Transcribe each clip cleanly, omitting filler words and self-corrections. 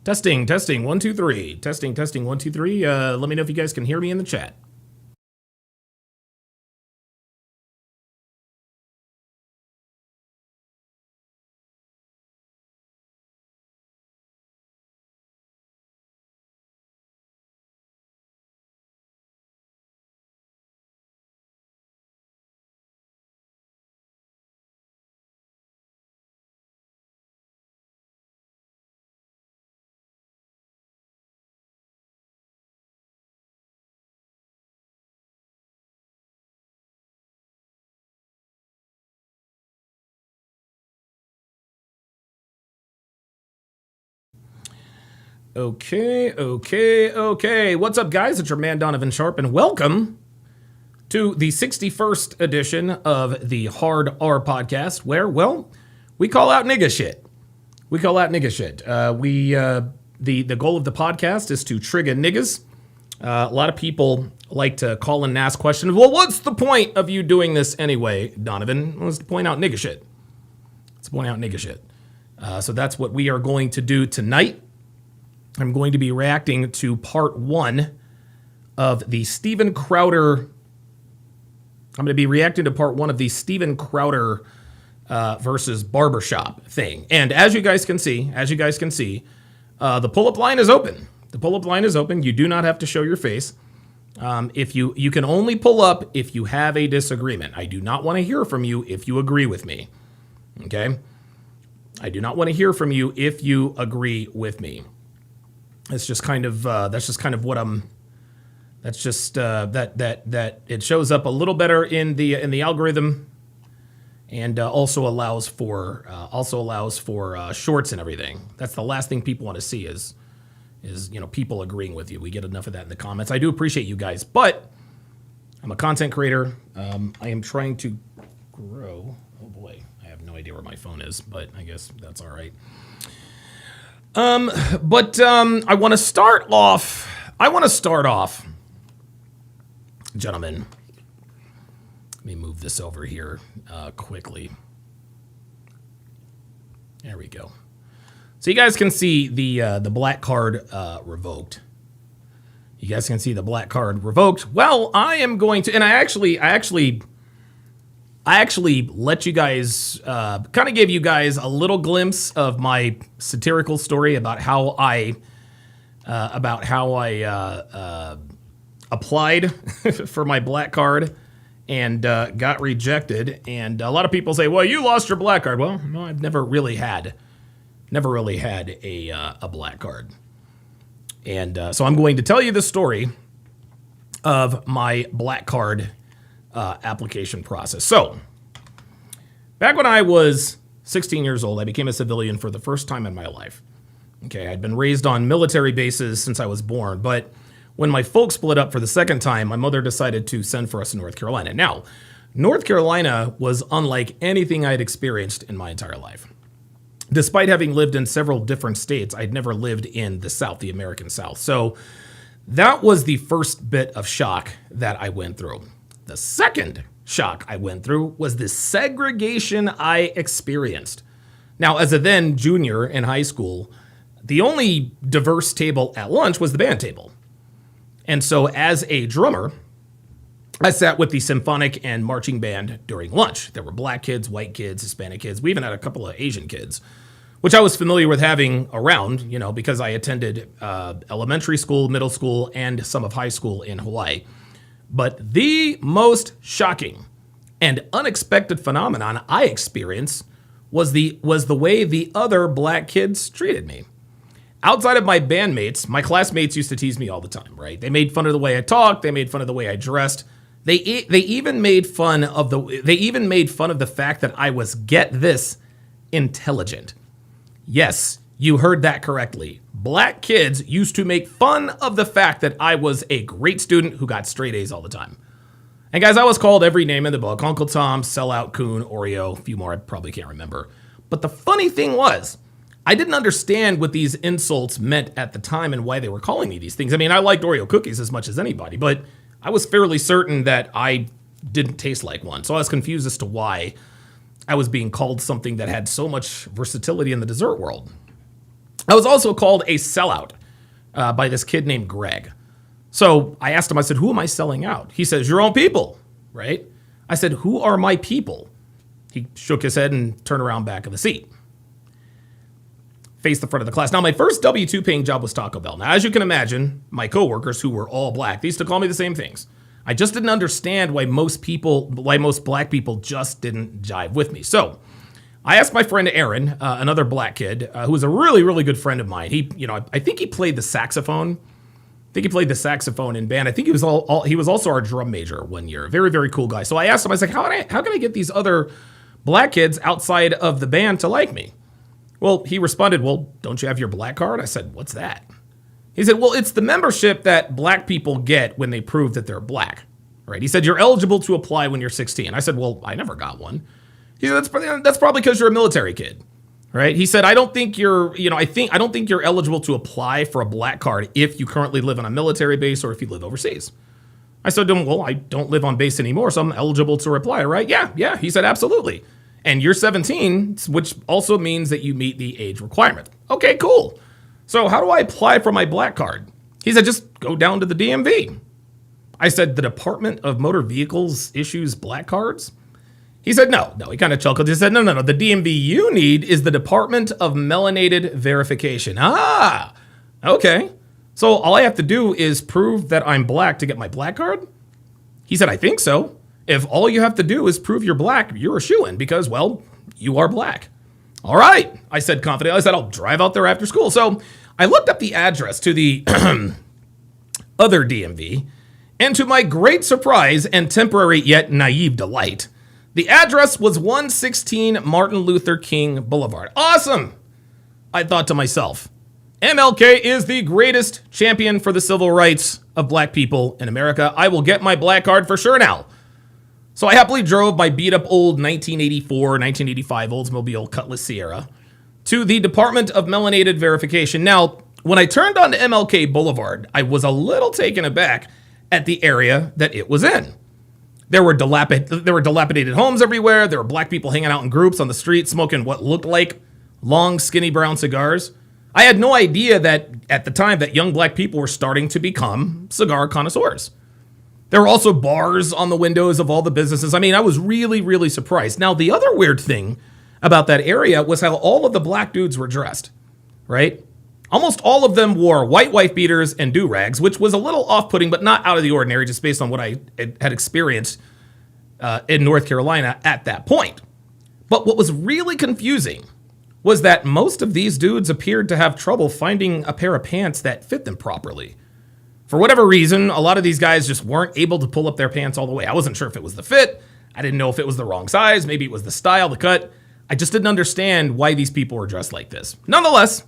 Testing, testing, 1, 2, 3. Testing, testing, 1, 2, 3. Let me know if you guys can hear me in the chat. Okay. What's up, guys? It's your man, Donovan Sharp, and welcome to the 61st edition of the Hard R podcast, where, well, we call out nigga shit. The goal of the podcast is to trigger niggas. A lot of people like to call in and ask questions. Well, what's the point of you doing this anyway, Donovan? Well, it's to point out nigga shit. So that's what we are going to do tonight. I'm going to be reacting to part 1 of the Steven Crowder. I'm going to be reacting to part 1 of the Steven Crowder versus Barbershop thing. And as you guys can see, the pull-up line is open. You do not have to show your face. If you can only pull up if you have a disagreement. I do not want to hear from you if you agree with me. Okay? I do not want to hear from you if you agree with me. It's just kind of what I'm. That's just that it shows up a little better in the algorithm, and also allows for shorts and everything. That's the last thing people want to see is people agreeing with you. We get enough of that in the comments. I do appreciate you guys, but I'm a content creator. I am trying to grow. Oh boy, I have no idea where my phone is, but I guess that's all right. I want to start off, gentlemen. Let me move this over here quickly. There we go. So you guys can see the black card revoked. Well, I am going to, and I actually let you guys, kind of gave you guys a little glimpse of my satirical story about how I applied for my black card and got rejected. And a lot of people say, well, you lost your black card. Well, no, I've never really had a black card. And so I'm going to tell you the story of my black card application process. So, back when I was 16 years old, I became a civilian for the first time in my life. Okay, I'd been raised on military bases since I was born, but when my folks split up for the second time, my mother decided to send for us to North Carolina. Now, North Carolina was unlike anything I'd experienced in my entire life. Despite having lived in several different states, I'd never lived in the South, the American South. So, that was the first bit of shock that I went through. The second shock I went through was the segregation I experienced. Now, as a then junior in high school, the only diverse table at lunch was the band table. And so as a drummer, I sat with the symphonic and marching band during lunch. There were black kids, white kids, Hispanic kids. We even had a couple of Asian kids, which I was familiar with having around, because I attended elementary school, middle school, and some of high school in Hawaii. But the most shocking and unexpected phenomenon I experienced was the way the other black kids treated me. Outside of my bandmates, my classmates used to tease me all the time, right? They made fun of the way I talked. They made fun of the way I dressed. They even made fun of the fact that I was, get this, intelligent. Yes, you heard that correctly. Black kids used to make fun of the fact that I was a great student who got straight A's all the time. And guys, I was called every name in the book. Uncle Tom, Sellout, Coon, Oreo, a few more I probably can't remember. But the funny thing was, I didn't understand what these insults meant at the time and why they were calling me these things. I mean, I liked Oreo cookies as much as anybody, but I was fairly certain that I didn't taste like one. So I was confused as to why I was being called something that had so much versatility in the dessert world. I was also called a sellout by this kid named Greg. So I asked him, I said, who am I selling out? He says, your own people, right? I said, who are my people? He shook his head and turned around back of the seat. Faced the front of the class. Now, my first W-2 paying job was Taco Bell. Now, as you can imagine, my coworkers who were all black, they used to call me the same things. I just didn't understand why most black people just didn't jive with me. So I asked my friend Aaron, another black kid, who was a really, really good friend of mine. I think he played the saxophone. In band. I think he was also our drum major one year. Very, very cool guy. So I asked him, I was like, how can I get these other black kids outside of the band to like me? Well, he responded, well, don't you have your black card? I said, what's that? He said, well, it's the membership that black people get when they prove that they're black, right? He said, you're eligible to apply when you're 16. I said, well, I never got one. He said, that's probably because you're a military kid, right? He said, I don't think you're eligible to apply for a black card if you currently live on a military base or if you live overseas. I said to him, well, I don't live on base anymore, so I'm eligible to apply, right? Yeah. He said, absolutely. And you're 17, which also means that you meet the age requirement. Okay, cool. So how do I apply for my black card? He said, just go down to the DMV. I said, the Department of Motor Vehicles issues black cards? He said, no, he kind of chuckled. He said, no. The DMV you need is the Department of Melanated Verification. Ah, okay. So all I have to do is prove that I'm black to get my black card? He said, I think so. If all you have to do is prove you're black, you're a shoo-in because, well, you are black. All right, I said confidently. I said, I'll drive out there after school. So I looked up the address to the other DMV, and to my great surprise and temporary yet naive delight, the address was 116 Martin Luther King Boulevard. Awesome, I thought to myself. MLK is the greatest champion for the civil rights of black people in America. I will get my black card for sure now. So I happily drove my beat-up old 1984, 1985 Oldsmobile Cutlass Sierra to the Department of Melanated Verification. Now, when I turned onto MLK Boulevard, I was a little taken aback at the area that it was in. There were dilapidated homes everywhere. There were black people hanging out in groups on the street, smoking what looked like long, skinny brown cigars. I had no idea that at the time that young black people were starting to become cigar connoisseurs. There were also bars on the windows of all the businesses. I mean, I was really, really surprised. Now, the other weird thing about that area was how all of the black dudes were dressed, right? Almost all of them wore white wife beaters and do-rags, which was a little off-putting, but not out of the ordinary, just based on what I had experienced in North Carolina at that point. But what was really confusing was that most of these dudes appeared to have trouble finding a pair of pants that fit them properly. For whatever reason, a lot of these guys just weren't able to pull up their pants all the way. I wasn't sure if it was the fit. I didn't know if it was the wrong size. Maybe it was the style, the cut. I just didn't understand why these people were dressed like this. Nonetheless,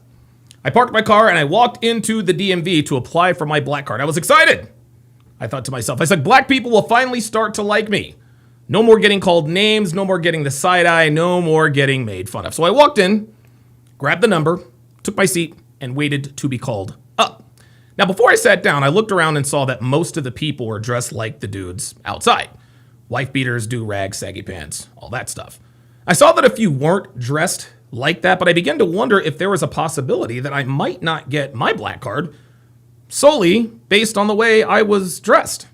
I parked my car and I walked into the DMV to apply for my black card. I was excited. I thought to myself, I said, black people will finally start to like me. No more getting called names, no more getting the side eye, no more getting made fun of. So I walked in, grabbed the number, took my seat, and waited to be called up. Now, before I sat down, I looked around and saw that most of the people were dressed like the dudes outside. Wife beaters, do-rags, saggy pants, all that stuff. I saw that a few weren't dressed like that, but I began to wonder if there was a possibility that I might not get my black card solely based on the way I was dressed.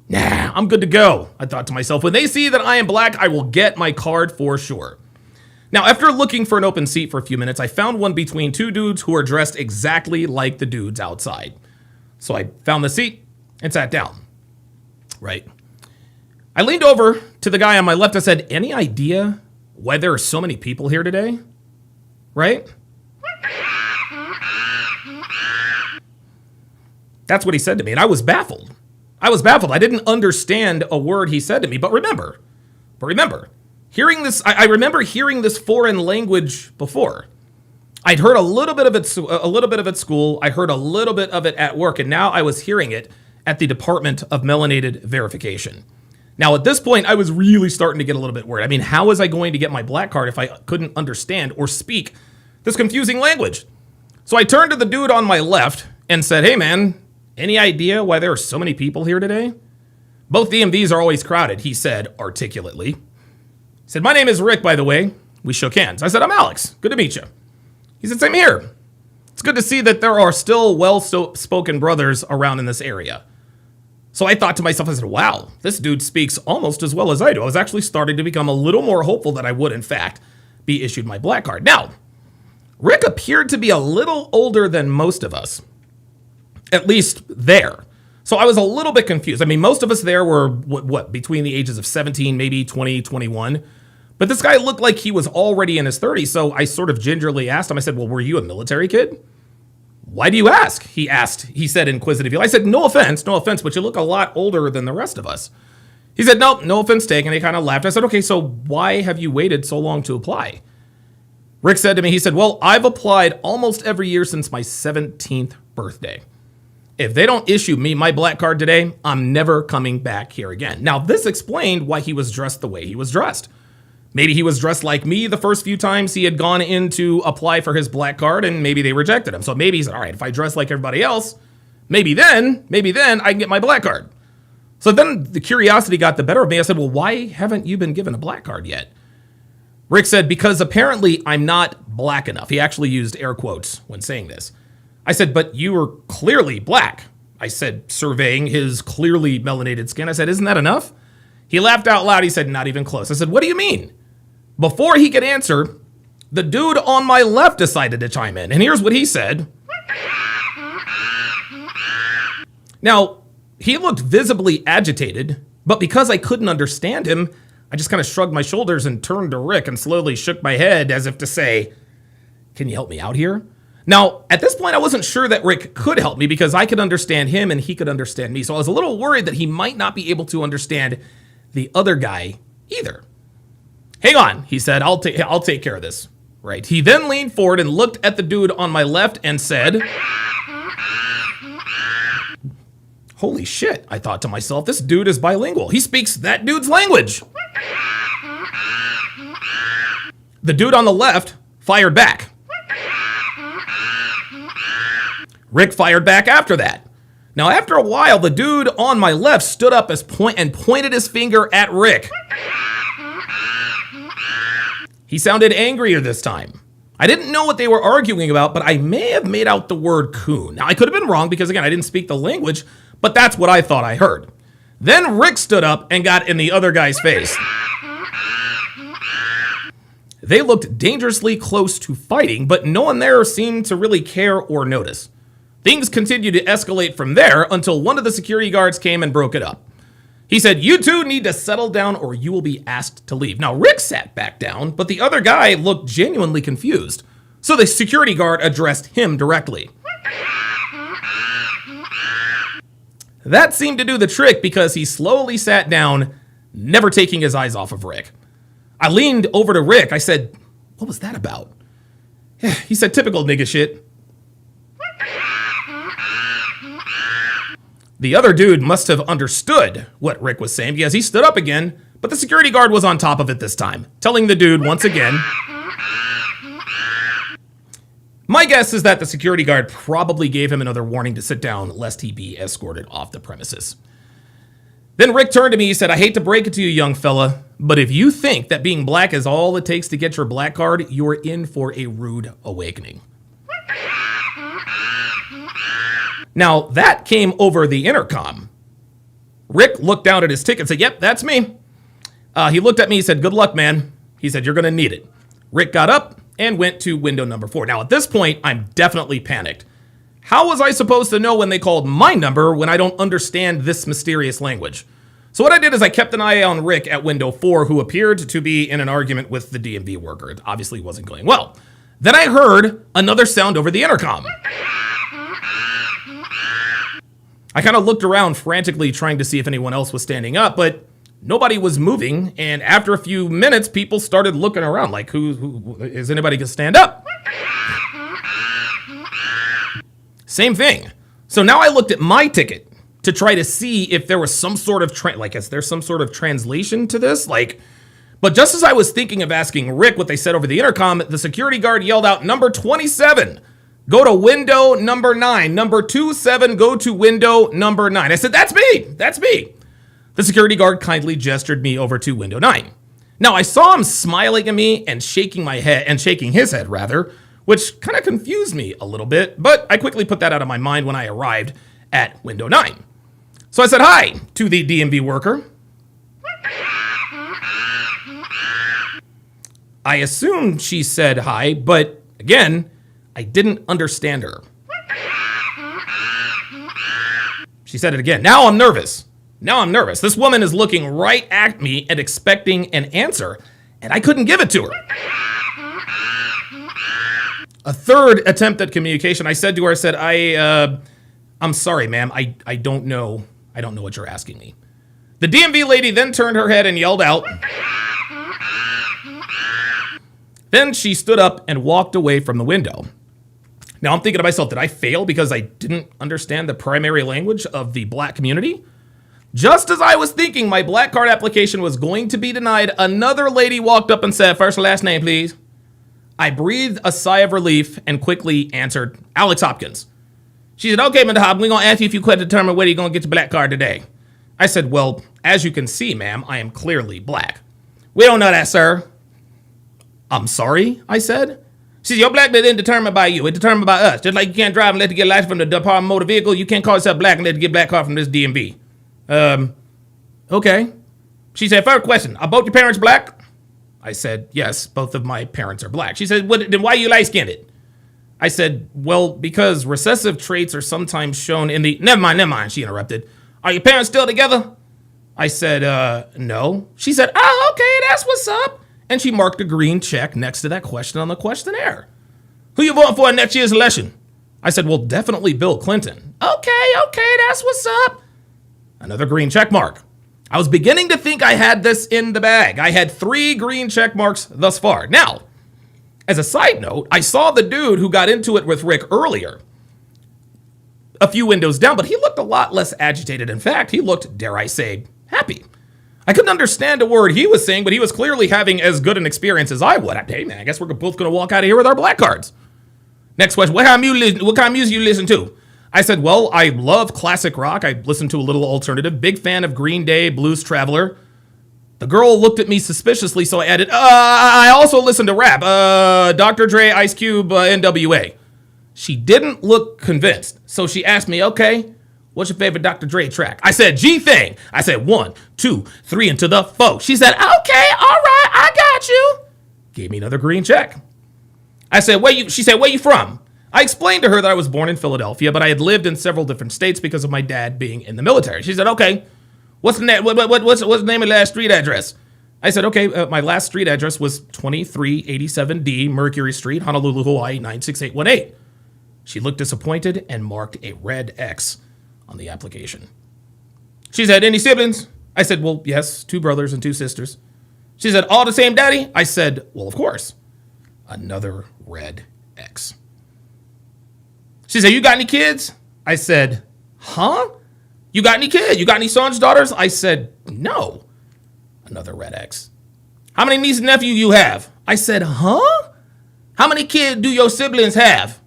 Nah, I'm good to go, I thought to myself. When they see that I am black, I will get my card for sure. Now, after looking for an open seat for a few minutes, I found one between two dudes who were dressed exactly like the dudes outside. So I found the seat and sat down. Right. I leaned over to the guy on my left. I said, any idea why there are so many people here today? Right? That's what he said to me, and I was baffled. I didn't understand a word he said to me, but remember, hearing this, I remember hearing this foreign language before. I'd heard a little bit of it at school. I heard a little bit of it at work, and now I was hearing it at the Department of Melanated Verification. Now, at this point, I was really starting to get a little bit worried. I mean, how was I going to get my black card if I couldn't understand or speak this confusing language? So I turned to the dude on my left and said, hey, man, any idea why there are so many people here today? Both DMVs are always crowded, he said articulately. He said, my name is Rick, by the way. We shook hands. I said, I'm Alex. Good to meet you. He said, same here. It's good to see that there are still well-spoken brothers around in this area. So I thought to myself, I said, wow, this dude speaks almost as well as I do. I was actually starting to become a little more hopeful that I would, in fact, be issued my black card. Now, Rick appeared to be a little older than most of us, at least there. So I was a little bit confused. I mean, most of us there were, between the ages of 17, maybe 20, 21. But this guy looked like he was already in his 30s. So I sort of gingerly asked him, I said, well, were you a military kid? Why do you ask? He asked, he said inquisitively. I said, no offense, but you look a lot older than the rest of us. He said, nope, no offense taken. He kind of laughed. I said, okay, so why have you waited so long to apply? Rick said to me, he said, well, I've applied almost every year since my 17th birthday. If they don't issue me my black card today, I'm never coming back here again. Now, this explained why he was dressed the way he was dressed. Maybe he was dressed like me the first few times he had gone in to apply for his black card, and maybe they rejected him. So maybe he said, all right, if I dress like everybody else, maybe then I can get my black card. So then the curiosity got the better of me. I said, well, why haven't you been given a black card yet? Rick said, because apparently I'm not black enough. He actually used air quotes when saying this. I said, but you were clearly black. I said, surveying his clearly melanated skin. I said, isn't that enough? He laughed out loud. He said, not even close. I said, what do you mean? Before he could answer, the dude on my left decided to chime in. And here's what he said. Now, he looked visibly agitated, but because I couldn't understand him, I just kind of shrugged my shoulders and turned to Rick and slowly shook my head as if to say, can you help me out here? Now, at this point, I wasn't sure that Rick could help me because I could understand him and he could understand me. So I was a little worried that he might not be able to understand the other guy either. Hang on, he said, I'll take care of this. Right. He then leaned forward and looked at the dude on my left and said, holy shit, I thought to myself, this dude is bilingual. He speaks that dude's language. The dude on the left fired back. Rick fired back after that. Now, after a while, the dude on my left stood up and pointed his finger at Rick. He sounded angrier this time. I didn't know what they were arguing about, but I may have made out the word coon. Now, I could have been wrong because, again, I didn't speak the language, but that's what I thought I heard. Then Rick stood up and got in the other guy's face. They looked dangerously close to fighting, but no one there seemed to really care or notice. Things continued to escalate from there until one of the security guards came and broke it up. He said, you two need to settle down or you will be asked to leave. Now, Rick sat back down, but the other guy looked genuinely confused. So the security guard addressed him directly. That seemed to do the trick because he slowly sat down, never taking his eyes off of Rick. I leaned over to Rick. I said, what was that about? He said, typical nigga shit. The other dude must have understood what Rick was saying because he stood up again, but the security guard was on top of it this time, telling the dude once again. My guess is that the security guard probably gave him another warning to sit down lest he be escorted off the premises. Then Rick turned to me. He said, I hate to break it to you, young fella, but if you think that being black is all it takes to get your black card, you're in for a rude awakening. Now, that came over the intercom. Rick looked down at his ticket and said, yep, that's me. He looked at me. He said, good luck, man. He said, you're going to need it. Rick got up and went to window number 4. Now, at this point, I'm definitely panicked. How was I supposed to know when they called my number when I don't understand this mysterious language? So what I did is I kept an eye on Rick at window 4, who appeared to be in an argument with the DMV worker. It obviously wasn't going well. Then I heard another sound over the intercom. I kind of looked around frantically trying to see if anyone else was standing up, but nobody was moving. And after a few minutes, people started looking around like, who is anybody gonna stand up? Same thing. So now I looked at my ticket to try to see if there was some sort of, is there some sort of translation to this? But just as I was thinking of asking Rick what they said over the intercom, the security guard yelled out, number 27. Go to window number 9. Number 27, go to window number 9. I said, that's me. That's me. The security guard kindly gestured me over to window 9. Now, I saw him smiling at me and shaking his head, which kind of confused me a little bit, but I quickly put that out of my mind when I arrived at window 9. So I said hi to the DMV worker. I assumed she said hi, but again, I didn't understand her. She said it again. Now I'm nervous. This woman is looking right at me and expecting an answer, and I couldn't give it to her. A third attempt at communication, I said to her, I'm sorry, ma'am. I don't know. I don't know what you're asking me. The DMV lady then turned her head and yelled out. Then she stood up and walked away from the window. Now I'm thinking to myself, did I fail because I didn't understand the primary language of the black community? Just as I was thinking my black card application was going to be denied, another lady walked up and said, first and last name, please. I breathed a sigh of relief and quickly answered, Alex Hopkins. She said, okay, Mr. Hopkins, we're going to ask you a few questions to determine whether you're going to get your black card today. I said, well, as you can see, ma'am, I am clearly black. We don't know that, sir. I'm sorry, I said. She said, your black isn't determined by you. It's determined by us. Just like you can't drive and let you get a license from the Department of Motor Vehicle, you can't call yourself black and let you get a black card from this DMV. Okay. She said, first question, are both your parents black? I said, yes, both of my parents are black. She said, well, then why are you light-skinned? I said, well, because recessive traits are sometimes shown in the... Never mind, she interrupted. Are your parents still together? I said, no. She said, oh, okay, that's what's up. And she marked a green check next to that question on the questionnaire. Who you voting for in next year's election? I said, well, definitely Bill Clinton. Okay, that's what's up. Another green check mark. I was beginning to think I had this in the bag. I had 3 green check marks thus far. Now, as a side note, I saw the dude who got into it with Rick earlier a few windows down, but he looked a lot less agitated. In fact, he looked, dare I say, happy. I couldn't understand a word he was saying, but he was clearly having as good an experience as I would. Hey, man, I guess we're both going to walk out of here with our black cards. Next question, what kind of music you listen to? I said, well, I love classic rock. I listen to a little alternative. Big fan of Green Day, Blues Traveler. The girl looked at me suspiciously, so I added, I also listen to rap. Dr. Dre, Ice Cube, NWA. She didn't look convinced, so she asked me, okay, what's your favorite Dr. Dre track? I said, G-Thing. I said, 1, 2, 3, into the 4. She said, okay, all right, I got you. Gave me another green check. I said, she said, where you from? I explained to her that I was born in Philadelphia, but I had lived in several different states because of my dad being in the military. She said, okay, what's the name of the last street address? I said, okay, my last street address was 2387D Mercury Street, Honolulu, Hawaii, 96818. She looked disappointed and marked a red X on the application. She said, any siblings? I said, well, yes, 2 brothers and 2 sisters. She said, all the same daddy? I said, well, of course. Another red X. She said, you got any kids? I said, huh? You got any kids? You got any sons, daughters? I said, no. Another red X. How many nieces and nephews you have? I said, huh? How many kids do your siblings have?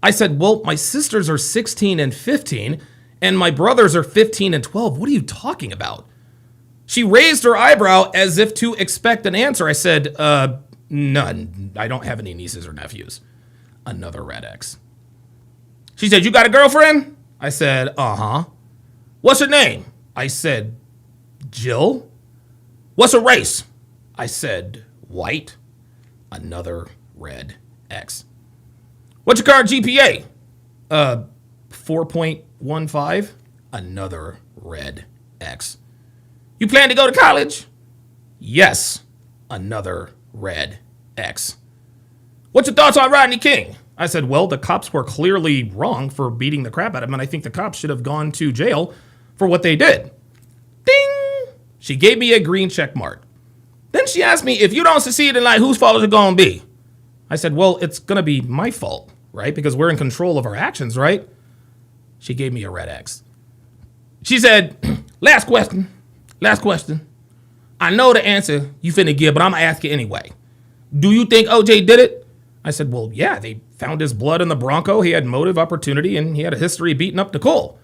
I said, well, my sisters are 16 and 15, and my brothers are 15 and 12. What are you talking about? She raised her eyebrow as if to expect an answer. I said, none. I don't have any nieces or nephews. Another red X. She said, you got a girlfriend? I said, uh-huh. What's her name? I said, Jill. What's her race? I said, white. Another red X. What's your current GPA? 4.15. Another red X. You plan to go to college? Yes. Another red X. What's your thoughts on Rodney King? I said, well, the cops were clearly wrong for beating the crap out of him, and I think the cops should have gone to jail for what they did. Ding! She gave me a green check mark. Then she asked me, if you don't succeed in life, whose fault is it going to be? I said, well, it's going to be my fault, right? Because we're in control of our actions, right? She gave me a red X. She said, last question. I know the answer you finna give, but I'm going to ask you anyway. Do you think OJ did it? I said, well, yeah, they found his blood in the Bronco. He had motive, opportunity, and he had a history of beating up Nicole.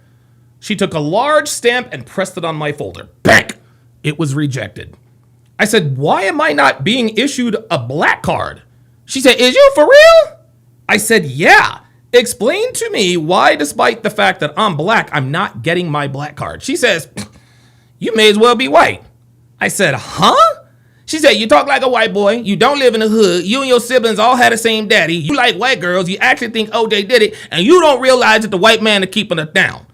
She took a large stamp and pressed it on my folder. Bang! It was rejected. I said, why am I not being issued a black card? She said, is you for real? I said, yeah. Explain to me why, despite the fact that I'm black, I'm not getting my black card. She says, you may as well be white. I said, huh? She said, you talk like a white boy. You don't live in the hood. You and your siblings all had the same daddy. You like white girls. You actually think OJ did it. And you don't realize that the white man is keeping us down.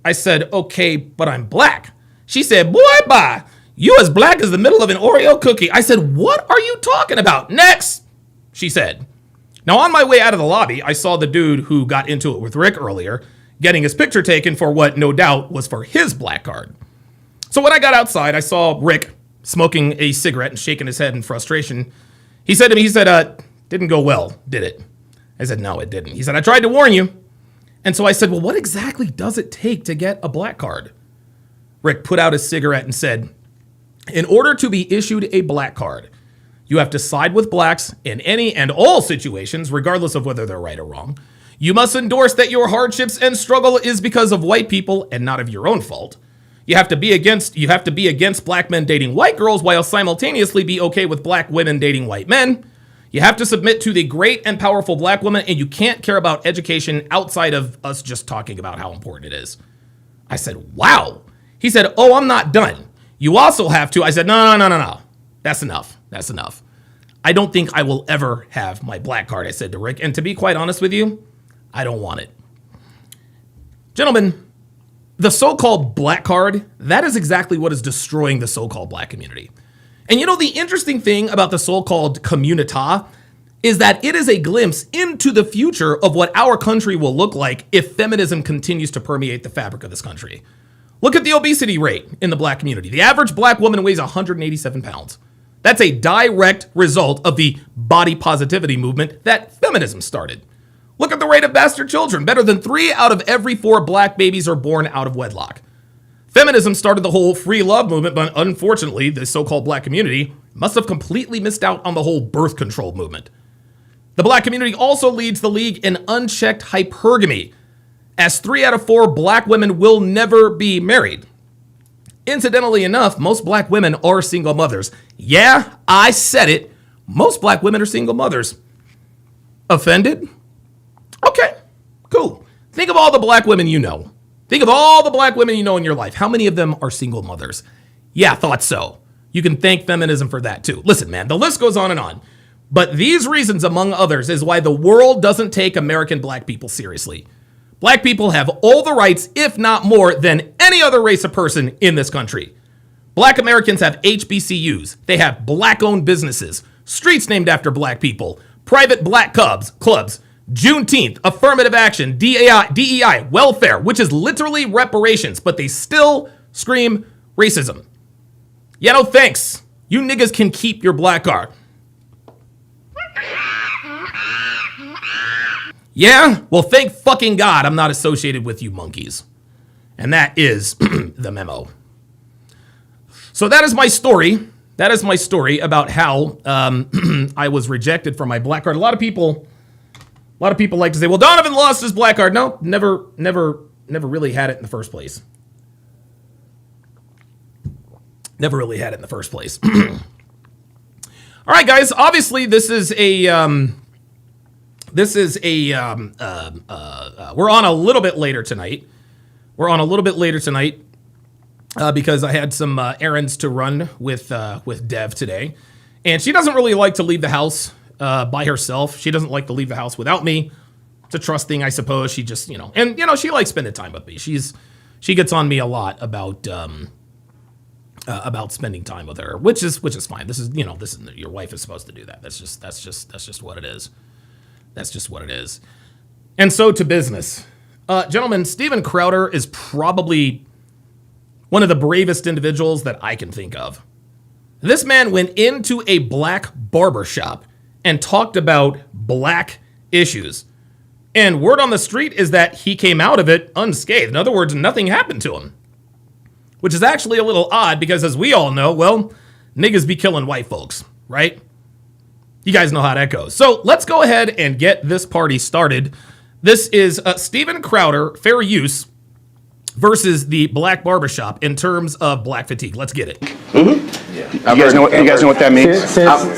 I said, okay, but I'm black. She said, boy, bye. You as black as the middle of an Oreo cookie. I said, what are you talking about? Next, she said. Now, on my way out of the lobby, I saw the dude who got into it with Rick earlier getting his picture taken for what no doubt was for his black card. So when I got outside, I saw Rick smoking a cigarette and shaking his head in frustration. He said to me, didn't go well, did it? I said, no, it didn't. He said, I tried to warn you. And so I said, well, what exactly does it take to get a black card? Rick put out his cigarette and said, in order to be issued a black card, you have to side with blacks in any and all situations, regardless of whether they're right or wrong. You must endorse that your hardships and struggle is because of white people and not of your own fault. You have to be against black men dating white girls while simultaneously be okay with black women dating white men. You have to submit to the great and powerful black woman, and you can't care about education outside of us just talking about how important it is. I said, wow. He said, oh, I'm not done. You also have to. I said, no. That's enough. I don't think I will ever have my black card, I said to Rick. And to be quite honest with you, I don't want it. Gentlemen, the so-called black card, that is exactly what is destroying the so-called black community. And you know, the interesting thing about the so-called communita is that it is a glimpse into the future of what our country will look like if feminism continues to permeate the fabric of this country. Look at the obesity rate in the black community. The average black woman weighs 187 pounds. That's a direct result of the body positivity movement that feminism started. Look at the rate of bastard children. Better than 3 out of every 4 black babies are born out of wedlock. Feminism started the whole free love movement, but unfortunately, the so-called black community must have completely missed out on the whole birth control movement. The black community also leads the league in unchecked hypergamy, as 3 out of 4 black women will never be married. Incidentally enough, most black women are single mothers. Yeah, I said it. Most black women are single mothers. Offended? Okay, cool. Think of all the black women you know. Think of all the black women you know in your life. How many of them are single mothers? Yeah, thought so. You can thank feminism for that too. Listen, man, the list goes on and on. But these reasons, among others, is why the world doesn't take American black people seriously. Black people have all the rights, if not more, than any other race of person in this country. Black Americans have HBCUs. They have black-owned businesses, streets named after black people, private black clubs, Juneteenth, affirmative action, DEI, welfare, which is literally reparations, but they still scream racism. Yeah, no thanks. You niggas can keep your black card. Yeah? Well, thank fucking God I'm not associated with you monkeys. And that is the memo. So that is my story. That is my story about how I was rejected for my black card. A lot of people like to say, well, Donovan lost his black card. No, never really had it in the first place. Never really had it in the first place. All right, guys. Obviously, this is a we're on a little bit later tonight. Because I had some errands to run with Dev today, and she doesn't really like to leave the house by herself. She doesn't like to leave the house without me. It's a trust thing, I suppose. She just, she likes spending time with me. She gets on me a lot about spending time with her, which is fine. This is your wife is supposed to do that. That's just what it is. That's just what it is. And so to business, gentlemen. Steven Crowder is probably one of the bravest individuals that I can think of. This man went into a black barbershop and talked about black issues. And word on the street is that he came out of it unscathed. In other words, nothing happened to him. Which is actually a little odd because, as we all know, well, niggas be killing white folks, right? You guys know how that goes. So let's go ahead and get this party started. This is Steven Crowder, fair use, versus the black barbershop in terms of black fatigue. Let's get it. You guys know what that means?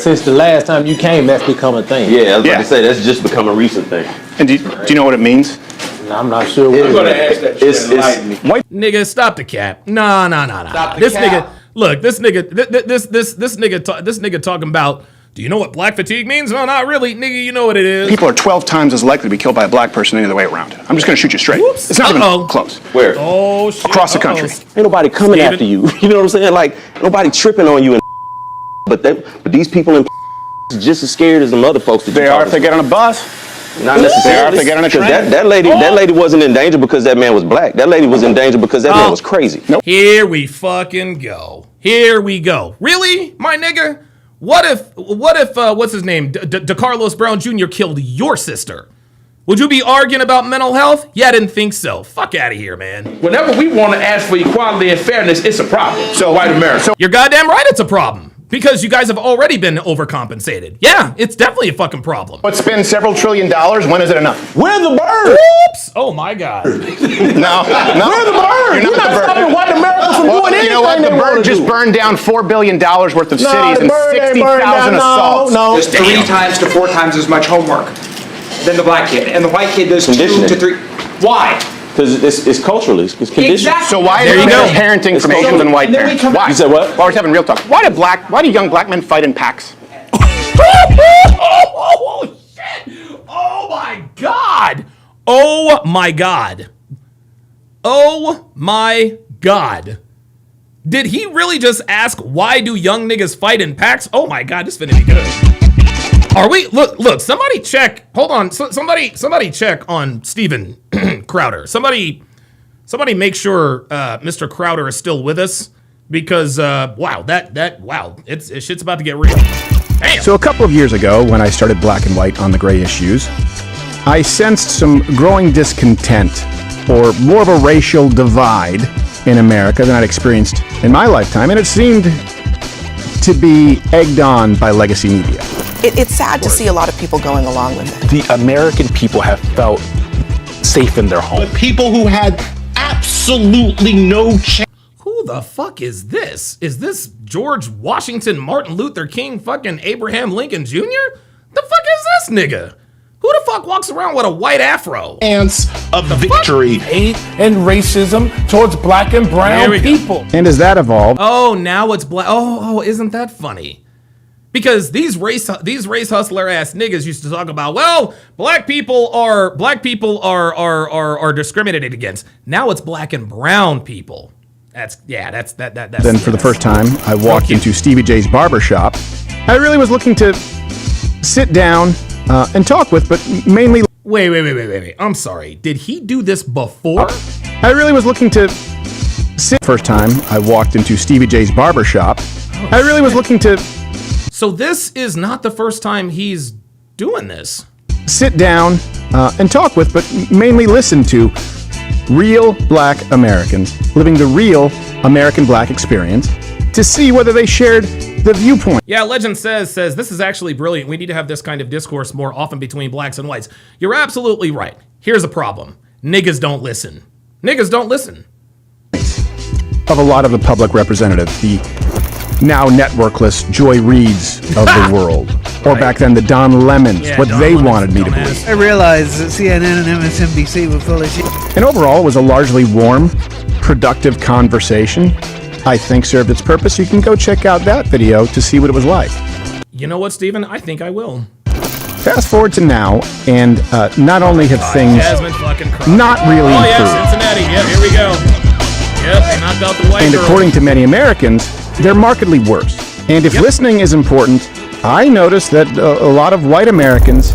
Since the last time you came, that's become a thing. Yeah, I was about to say, that's just become a recent thing. And do you know what it means? I'm not sure. I'm gonna ask that. Nigga, stop the cap. Nah. This nigga, look, this nigga talking about, do you know what black fatigue means? No, not really. Nigga, you know what it is. People are 12 times as likely to be killed by a black person than the other way around. I'm just gonna shoot you straight. Whoops. It's not even close. Where? Oh, shit. Across the country. Ain't nobody coming after you. You know what I'm saying? Like, nobody tripping on you. But these people in just as scared as the other folks. They are if they get on a bus. Not necessarily. If they get on a train. That lady wasn't in danger because that man was black. That lady was in danger because that man was crazy. Nope. Here we fucking go. Here we go. Really, my nigga? What if what's his name? DeCarlos Brown Jr. killed your sister? Would you be arguing about mental health? Yeah, I didn't think so. Fuck out of here, man. Whenever we want to ask for equality and fairness, it's a problem. So white America. You're goddamn right it's a problem. Because you guys have already been overcompensated. Yeah, it's definitely a fucking problem. But spend several $1 trillion, when is it enough? Where the bird? Oops! Oh my God. No. Where the bird? You're not stopping white Americans from doing anything. You know what? The bird just burned down $4 billion worth of cities and 60,000 assaults. No. There's 3 times to 4 times as much homework than the black kid, and the white kid does 2 to 3. Why? Because it's culturally, it's conditioned. Exactly. So why is better parenting from Asian than white parents? Why? You said what? While we're having real talk, why do young black men fight in packs? Oh shit! Oh my God! Oh my God! Oh my God! Did he really just ask why do young niggas fight in packs? Oh my God, this finna be good. Are we? Look! Somebody check. Hold on. Somebody check on Steven Crowder. Somebody make sure Mr. Crowder is still with us because wow, it's shit's about to get real. Damn. So a couple of years ago, when I started Black and White on the gray issues, I sensed some growing discontent, or more of a racial divide in America than I'd experienced in my lifetime, and it seemed to be egged on by legacy media. It's sad to see a lot of people going along with it. The American people have felt safe in their home. But people who had absolutely no chance. Who the fuck is this? Is this George Washington, Martin Luther King, fucking Abraham Lincoln Jr.? The fuck is this nigga? Who the fuck walks around with a white afro? Chance of victory. Hate and racism towards black and brown people. And as that evolved, Oh, now it's black. Oh, isn't that funny? Because these race hustler ass niggas used to talk about, well, black people are discriminated against. Now it's black and brown people. That's then for the first time, I walked into Stevie J's barbershop. I really was looking to sit down and talk with, but mainly. Wait. I'm sorry. Did he do this before? I really was looking to sit. First time I walked into Stevie J's barbershop. I really was looking to. So this is not the first time he's doing this. Sit down and talk with, but mainly listen to real black Americans living the real American black experience to see whether they shared the viewpoint. Yeah, Legend says this is actually brilliant. We need to have this kind of discourse more often between blacks and whites. You're absolutely right. Here's the problem. Niggas don't listen. Niggas don't listen. Of a lot of the public representatives, the now networkless Joy Reids of the world. Or back then, the Don Lemons, what Don they Lemons, wanted me to believe. I realized that CNN and MSNBC were full of shit. And overall, it was a largely warm, productive conversation. I think served its purpose. You can go check out that video to see what it was like. You know what, Steven? I think I will. Fast forward to now, and not only have things Jasmine fucking Crockett. not really Oh, yeah, improved. Cincinnati. Yep, here we go. Yep, they knocked out the white And girl. according to many Americans, they're markedly worse. And if listening is important, I noticed that a lot of white Americans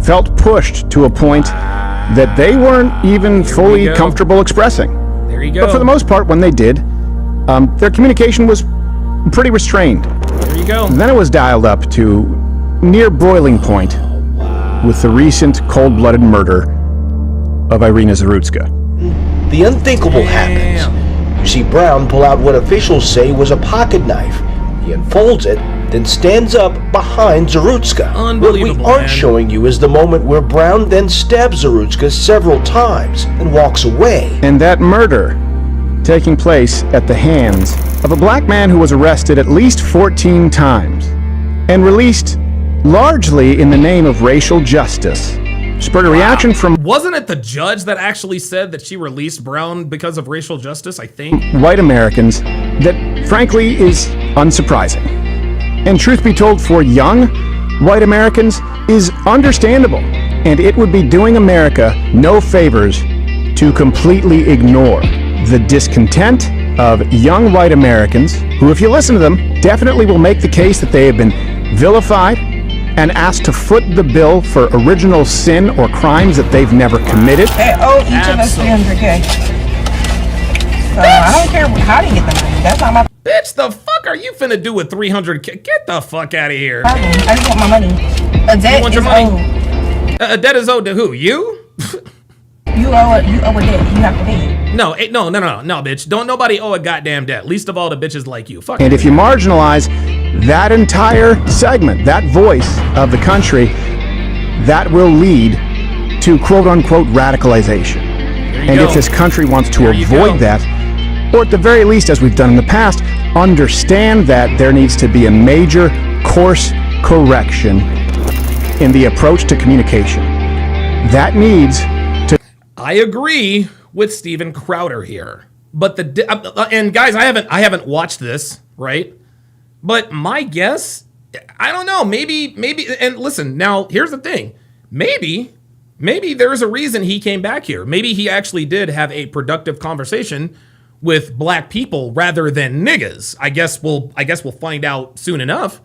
felt pushed to a point that they weren't even fully comfortable expressing. There you go. But for the most part, when they did, their communication was pretty restrained. There you go. And then it was dialed up to near boiling point with the recent cold-blooded murder of Irina Zarutska. The unthinkable happens. You see Brown pull out what officials say was a pocket knife. He unfolds it, then stands up behind Zarutska. What we aren't showing you is the moment where Brown then stabs Zarutska several times and walks away. And that murder taking place at the hands of a black man who was arrested at least 14 times and released largely in the name of racial justice. Spurred a reaction from Wasn't it the judge that actually said that she released Brown because of racial justice, I think? white Americans that frankly is unsurprising. And truth be told, for young white Americans is understandable, and it would be doing America no favors to completely ignore the discontent of young white Americans who, if you listen to them, definitely will make the case that they have been vilified and asked to foot the bill for original sin or crimes that they've never committed. They owe each of us $300K. So I don't care how they get the money. That's not my Bitch, the fuck are you finna do with 300K? Get the fuck out of here. problem. I just want my money. A debt want is your money? owed. A debt is owed to who? You? You owe a debt. You have to pay it. No, bitch. Don't nobody owe a goddamn debt. Least of all the bitches like you. Fuck. And if you marginalize that entire segment, that voice of the country, that will lead to quote-unquote radicalization. And go. if this country wants to There you avoid go. that, or at the very least, as we've done in the past, understand that there needs to be a major course correction in the approach to communication. That needs to... I agree with Steven Crowder here. But and guys, I haven't watched this, right? But my guess, I don't know, maybe, and listen, now here's the thing. Maybe there's a reason he came back here. Maybe he actually did have a productive conversation with black people rather than niggas. I guess we'll find out soon enough.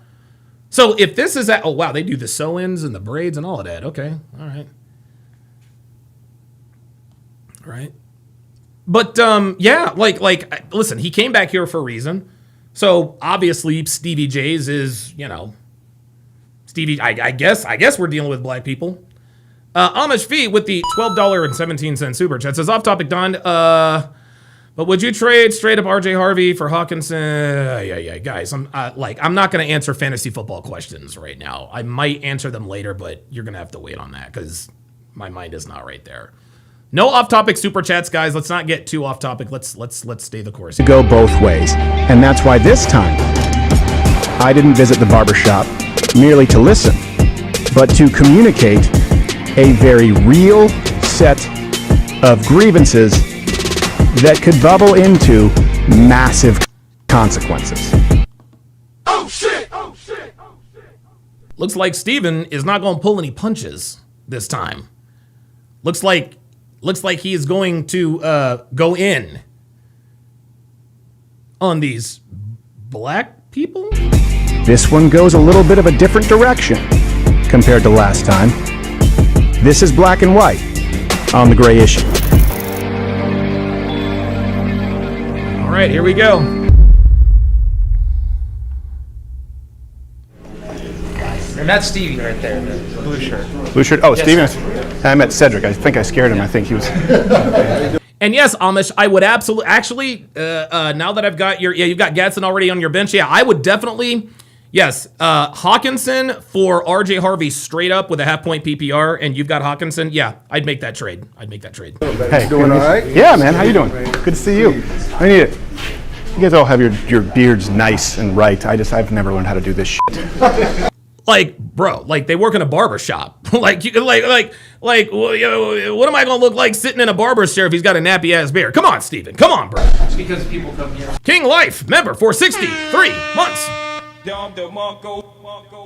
So if this is oh wow, they do the sew-ins and the braids and all of that. Okay, all right. Right. But yeah, like listen, he came back here for a reason. So obviously Stevie J's is, Stevie, I guess we're dealing with black people. Amish Fee with the $12.17 super chat says, off topic, Don, but would you trade straight up RJ Harvey for Hawkinson? Yeah, guys, I'm not going to answer fantasy football questions right now. I might answer them later, but you're going to have to wait on that because my mind is not right there. No off-topic super chats, guys. Let's not get too off-topic. Let's stay the course. to go both ways. And that's why this time, I didn't visit the barbershop merely to listen, but to communicate a very real set of grievances that could bubble into massive consequences. Looks like Steven is not going to pull any punches this time. Looks like he is going to go in on these black people. This one goes a little bit of a different direction compared to last time. This is black and white on the gray issue. All right, here we go. And that's Stevie right there, the blue shirt. Blue shirt. Oh, Steven. I met Cedric. I think I scared him. I think he was... And yes, Amish, I would absolutely, actually, now that I've got you've got Gatson already on your bench. Yeah, I would definitely, yes, Hawkinson for RJ Harvey straight up with a half-point PPR, and you've got Hawkinson. Yeah, I'd make that trade. Hey, doing all right? Yeah, man. How you doing? Good to see you. I need it. You guys all have your beards nice and right. I've never learned how to do this shit. Like, bro, like they work in a barbershop. like, what am I gonna look like sitting in a barber's chair if he's got a nappy ass beard? Come on, Steven. Come on, bro. It's because people come here. King Life, member for 63 months.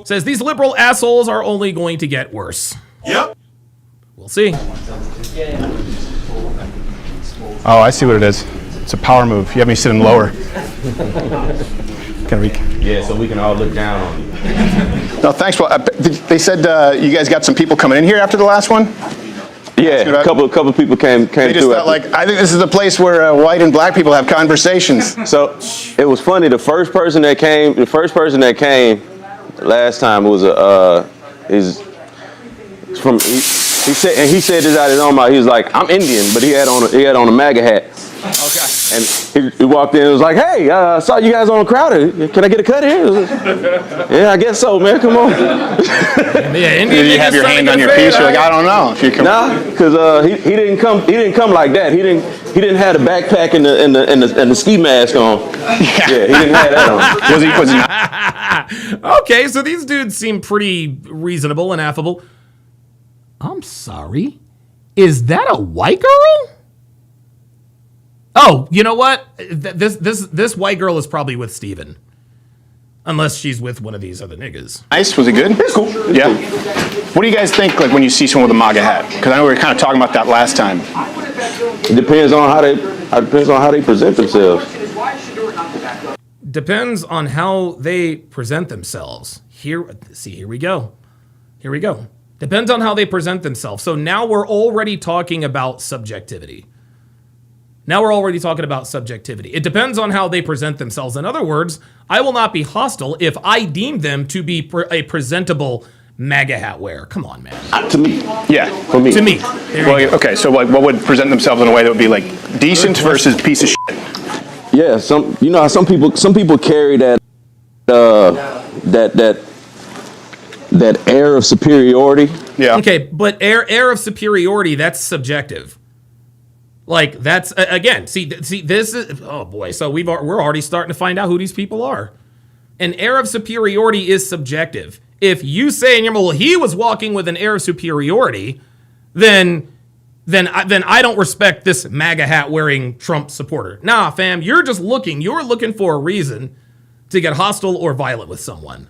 Says these liberal assholes are only going to get worse. Yep. We'll see. Oh, I see what it is. It's a power move. You have me sitting lower. Yeah, so we can all look down on you. No, thanks. Well, they said you guys got some people coming in here after the last one? Yeah, a couple people came They just through. felt like, I think this is the place where white and black people have conversations. So it was funny. The first person that came last time was he said this out of his own mouth. He was like, I'm Indian, but he had on a MAGA hat. Okay. And he walked in and was like, "Hey, I saw you guys on Crowder. Can I get a cut here?" Yeah, I guess so, man. Come on. Did you have your hand on your piece? You're like, I don't know. If you come nah, because he didn't come like that. He didn't have the backpack and the ski mask on. Yeah, he didn't have that on. Okay, so these dudes seem pretty reasonable and affable. I'm sorry. Is that a white girl? Oh, you know what? This white girl is probably with Steven. Unless she's with one of these other niggas. Nice. Was it good? It's cool. Yeah. What do you guys think, like, when you see someone with a MAGA hat? Because I know we were kind of talking about that last time. It depends on how they present themselves. Depends on how they present themselves. Here we go. Depends on how they present themselves. So now we're already talking about subjectivity. It depends on how they present themselves. In other words, I will not be hostile if I deem them to be a presentable MAGA hat wearer. Come on, man. To me. Yeah. For me. To me. Well, okay, so like, what would present themselves in a way that would be like decent versus piece of shit? Yeah, some people carry that air of superiority. Yeah. Okay, but air of superiority, that's subjective. Like, that's again, see this is, oh boy, so we're already starting to find out who these people are. An air of superiority is subjective. If you say in your mind, well, he was walking with an air of superiority, then I don't respect this MAGA hat wearing Trump supporter. Nah, fam, you're looking for a reason to get hostile or violent with someone.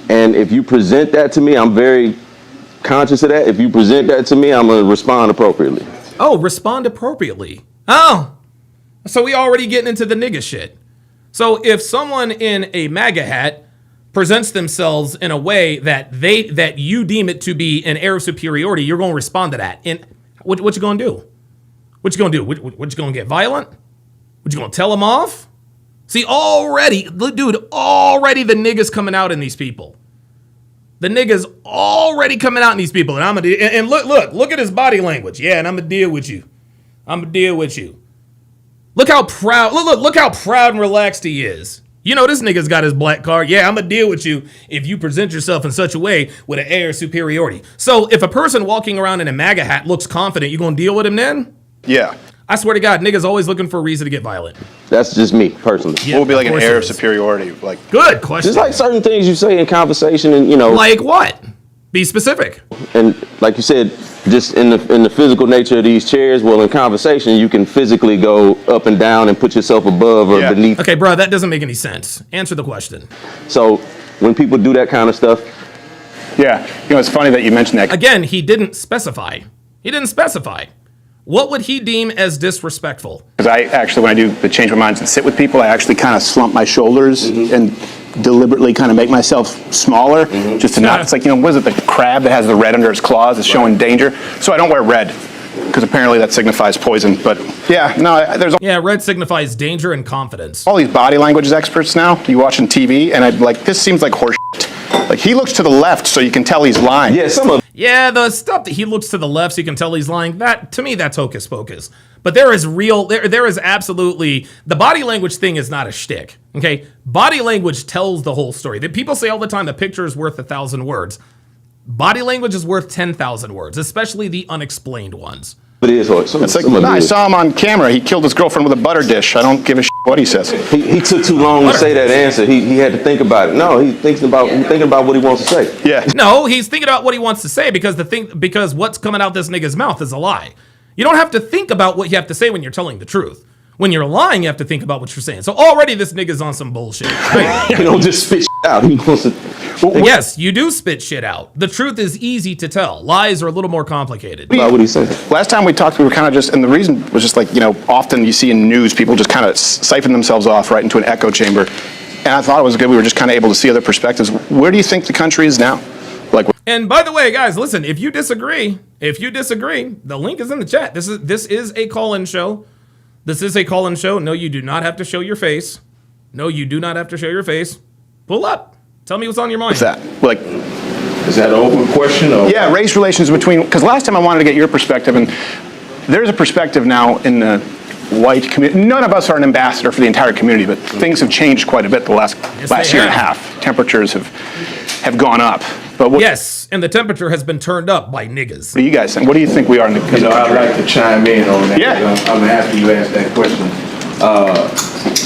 And if you present that to me, I'm very conscious of that. If you present that to me, I'm gonna respond appropriately. Oh, respond appropriately. Oh, so we already getting into the nigga shit. So if someone in a MAGA hat presents themselves in a way that you deem it to be an air of superiority, you're going to respond to that. And what you going to do? What you going to do? What you going to get violent? What you going to tell them off? See, already the niggas coming out in these people. The niggas already coming out in these people, and look at his body language. Yeah, and I'm gonna deal with you. Look how proud. Look how proud and relaxed he is. You know, this nigga's got his black card. Yeah, I'm gonna deal with you if you present yourself in such a way with an air of superiority. So if a person walking around in a MAGA hat looks confident, you gonna deal with him then? Yeah. I swear to God, niggas always looking for a reason to get violent. That's just me, personally. Yeah, what would be like an air of superiority? Like, good question. Just like certain things you say in conversation, and like what? Be specific. And like you said, just in the physical nature of these chairs. Well, in conversation, you can physically go up and down and put yourself above or beneath. Okay, bro, that doesn't make any sense. Answer the question. So when people do that kind of stuff, yeah, it's funny that you mentioned that. Again, he didn't specify. What would he deem as disrespectful? Because I actually, when I do the change my minds and sit with people, I actually kind of slump my shoulders and deliberately kind of make myself smaller, just to not. It's like, what is it? The crab that has the red under its claws is showing danger. So I don't wear red because apparently that signifies poison. But yeah, no, there's red signifies danger and confidence. All these body language experts now. You watching TV, and I'm like, this seems like horse. Like, he looks to the left, so you can tell he's lying. Yeah, the stuff that he looks to the left so you can tell he's lying, that, to me, that's hocus pocus. But there is absolutely, the body language thing is not a shtick, okay? Body language tells the whole story. People say all the time, a picture is worth 1,000 words. Body language is worth 10,000 words, especially the unexplained ones. It is. It's like, I saw him on camera. He killed his girlfriend with a butter dish. I don't give a shit what he says. He took too long to say that answer. He had to think about it. No, he's thinking about what he wants to say. Yeah. No, he's thinking about what he wants to say because what's coming out this nigga's mouth is a lie. You don't have to think about what you have to say when you're telling the truth. When you're lying, you have to think about what you're saying. So already this nigga's on some bullshit. Right? He don't just spit shit out. He wants to. Yes, you do spit shit out. The truth is easy to tell. Lies are a little more complicated. About what he said. Last time we talked, we were kind of just, and the reason was just like, often you see in news, people just kind of siphon themselves off right into an echo chamber. And I thought it was good. We were just kind of able to see other perspectives. Where do you think the country is now? And by the way, guys, listen, if you disagree, the link is in the chat. This is a call-in show. No, you do not have to show your face. Pull up. Tell me what's on your mind. What's that? Is that an open question? Or? Yeah, race relations between, because last time I wanted to get your perspective, and there's a perspective now in the white community. None of us are an ambassador for the entire community, but things have changed quite a bit the last year and a half. Temperatures have gone up. But yes, and the temperature has been turned up by niggas. What do you guys think? What do you think we are in the country? I'd like to chime in on that. Yeah. I'm happy you asked that question.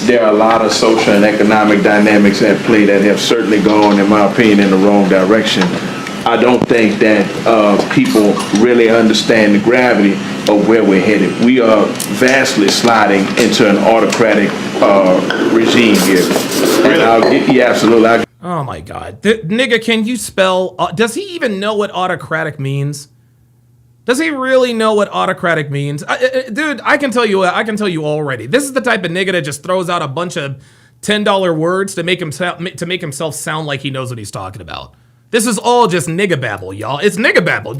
There are a lot of social and economic dynamics at play that have certainly gone, in my opinion, in the wrong direction. I don't think that people really understand the gravity of where we're headed. We are vastly sliding into an autocratic regime here. And absolutely. Oh my God, nigga, can you spell? Does he even know what autocratic means? Does he really know what autocratic means? Dude, I can tell you already. This is the type of nigga that just throws out a bunch of $10 words to make himself sound like he knows what he's talking about. This is all just nigga babble, y'all. It's nigga babble.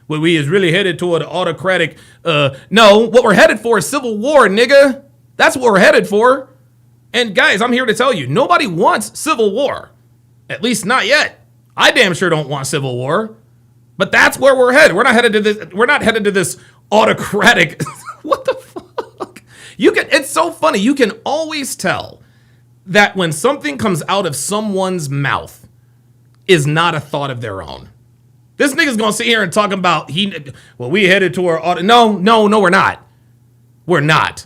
Well, we is really headed toward autocratic. No, what we're headed for is civil war, nigga. That's what we're headed for. And guys, I'm here to tell you, nobody wants civil war. At least not yet. I damn sure don't want civil war. But that's where we're headed. We're not headed to this autocratic. What the fuck? It's so funny. You can always tell that when something comes out of someone's mouth is not a thought of their own. This nigga's gonna sit here and talk about we headed to our no, we're not. We're not.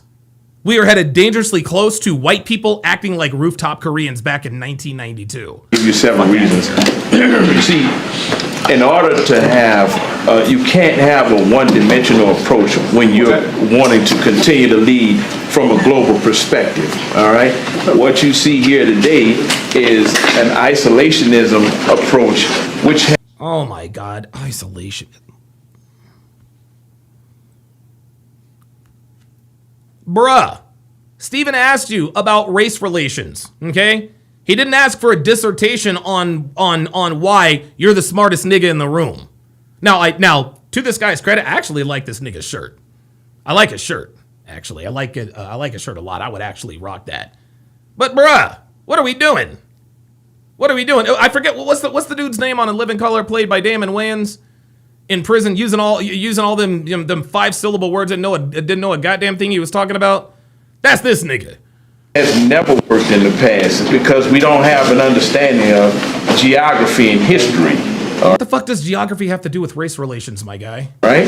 We are headed dangerously close to white people acting like rooftop Koreans back in 1992. I'll give you several reasons. You see, in order to have, you can't have a one-dimensional approach when you're wanting to continue to lead from a global perspective, all right? What you see here today is an isolationism approach, which... Oh my God, isolation. Bruh, Steven asked you about race relations, okay? He didn't ask for a dissertation on why you're the smartest nigga in the room. Now, to this guy's credit, I actually like this nigga's shirt. I like his shirt, actually. I like it. I like his shirt a lot. I would actually rock that. But bruh, what are we doing? What are we doing? I forget what's the dude's name on In Living Color, played by Damon Wayans, in prison, using all them them 5-syllable words and didn't know a goddamn thing he was talking about. That's this nigga. Has never worked in the past because we don't have an understanding of geography and history. What the fuck does geography have to do with race relations, my guy? Right?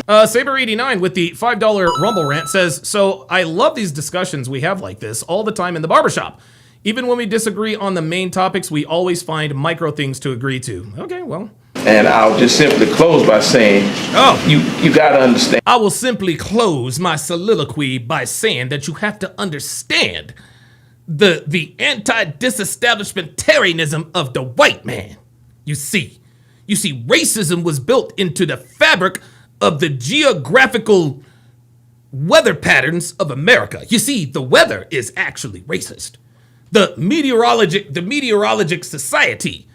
Saber89 with the $5 Rumble rant says, so I love these discussions we have like this all the time in the barbershop. Even when we disagree on the main topics, we always find micro things to agree to. Okay, well. And I'll just simply close by saying, you gotta understand. I will simply close my soliloquy by saying that you have to understand the anti-disestablishmentarianism of the white man. You see, racism was built into the fabric of the geographical weather patterns of America. You see, the weather is actually racist. The meteorologic society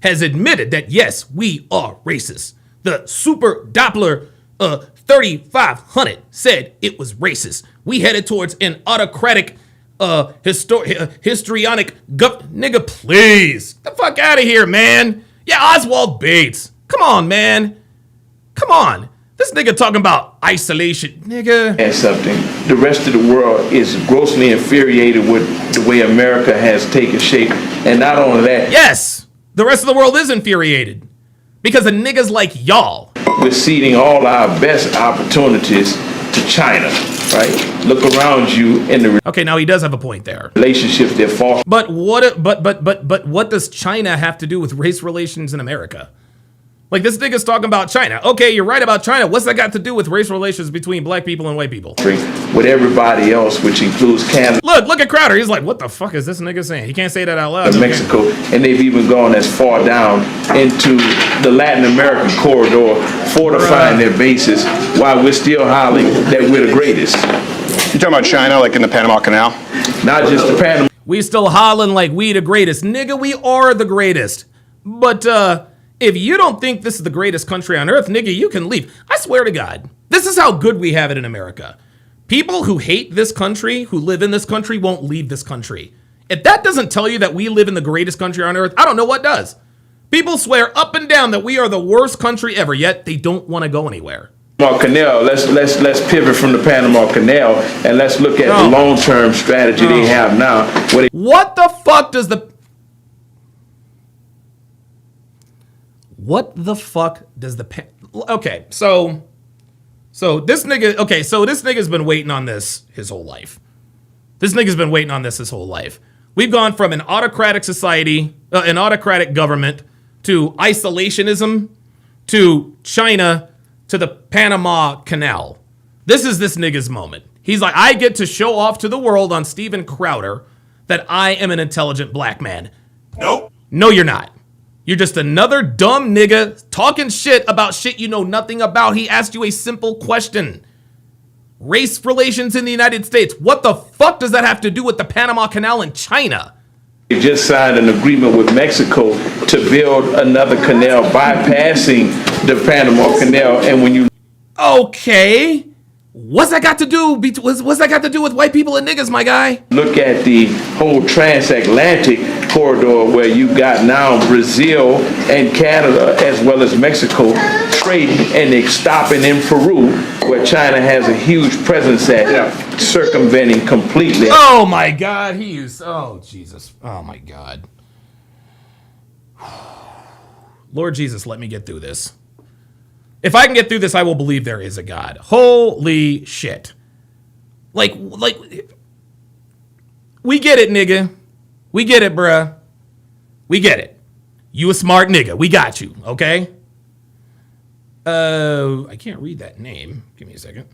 has admitted that, yes, we are racist. The Super Doppler 3500 said it was racist. We headed towards an autocratic, histrionic nigga, please. Get the fuck out of here, man. Yeah, Oswald Bates. Come on, man. Come on. This nigga talking about isolation, nigga. And something. The rest of the world is grossly infuriated with the way America has taken shape. And not only that. Yes, the rest of the world is infuriated because of niggas like y'all. We're ceding all our best opportunities to China, right? Look around you in the... Okay, now he does have a point there. Relationships that fall... But what does China have to do with race relations in America? Like, this nigga's talking about China. Okay, you're right about China. What's that got to do with race relations between black people and white people? With everybody else, which includes Canada. Look at Crowder. He's like, what the fuck is this nigga saying? He can't say that out loud. Mexico, and they've even gone as far down into the Latin American corridor, fortifying their bases, while we're still hollering that we're the greatest. You talking about China, like in the Panama Canal? Not just the Panama. We still hollering like we the greatest. Nigga, we are the greatest. But, if you don't think this is the greatest country on earth, nigga, you can leave. I swear to God, this is how good we have it in America. People who hate this country, who live in this country, won't leave this country. If that doesn't tell you that we live in the greatest country on earth, I don't know what does. People swear up and down that we are the worst country ever, yet they don't want to go anywhere. Panama Canal. Let's pivot from the Panama Canal and let's look at the long-term strategy they have now. What the fuck does the okay, so this nigga's been waiting on this his whole life. We've gone from an autocratic society, an autocratic government, to isolationism, to China, to the Panama Canal. This is this nigga's moment. He's like, I get to show off to the world on Steven Crowder that I am an intelligent black man. Nope. No, you're not. You're just another dumb nigga talking shit about shit you know nothing about. He asked you a simple question. Race relations in the United States. What the fuck does that have to do with the Panama Canal and China? They just signed an agreement with Mexico to build another canal bypassing the Panama Canal. And when you okay, what's that got to do? What's that got to do with white people and niggas, my guy? look at the whole transatlantic corridor where you got now Brazil and Canada as well as Mexico trading, and they stopping in Peru where China has a huge presence at, circumventing completely. Oh my God, oh Jesus, oh my God. Lord Jesus, let me get through this. If I can get through this, I will believe there is a God. Holy shit. Like, we get it, nigga. We get it, bruh. We get it. You a smart nigga. We got you, okay? I can't read that name. Give me a second.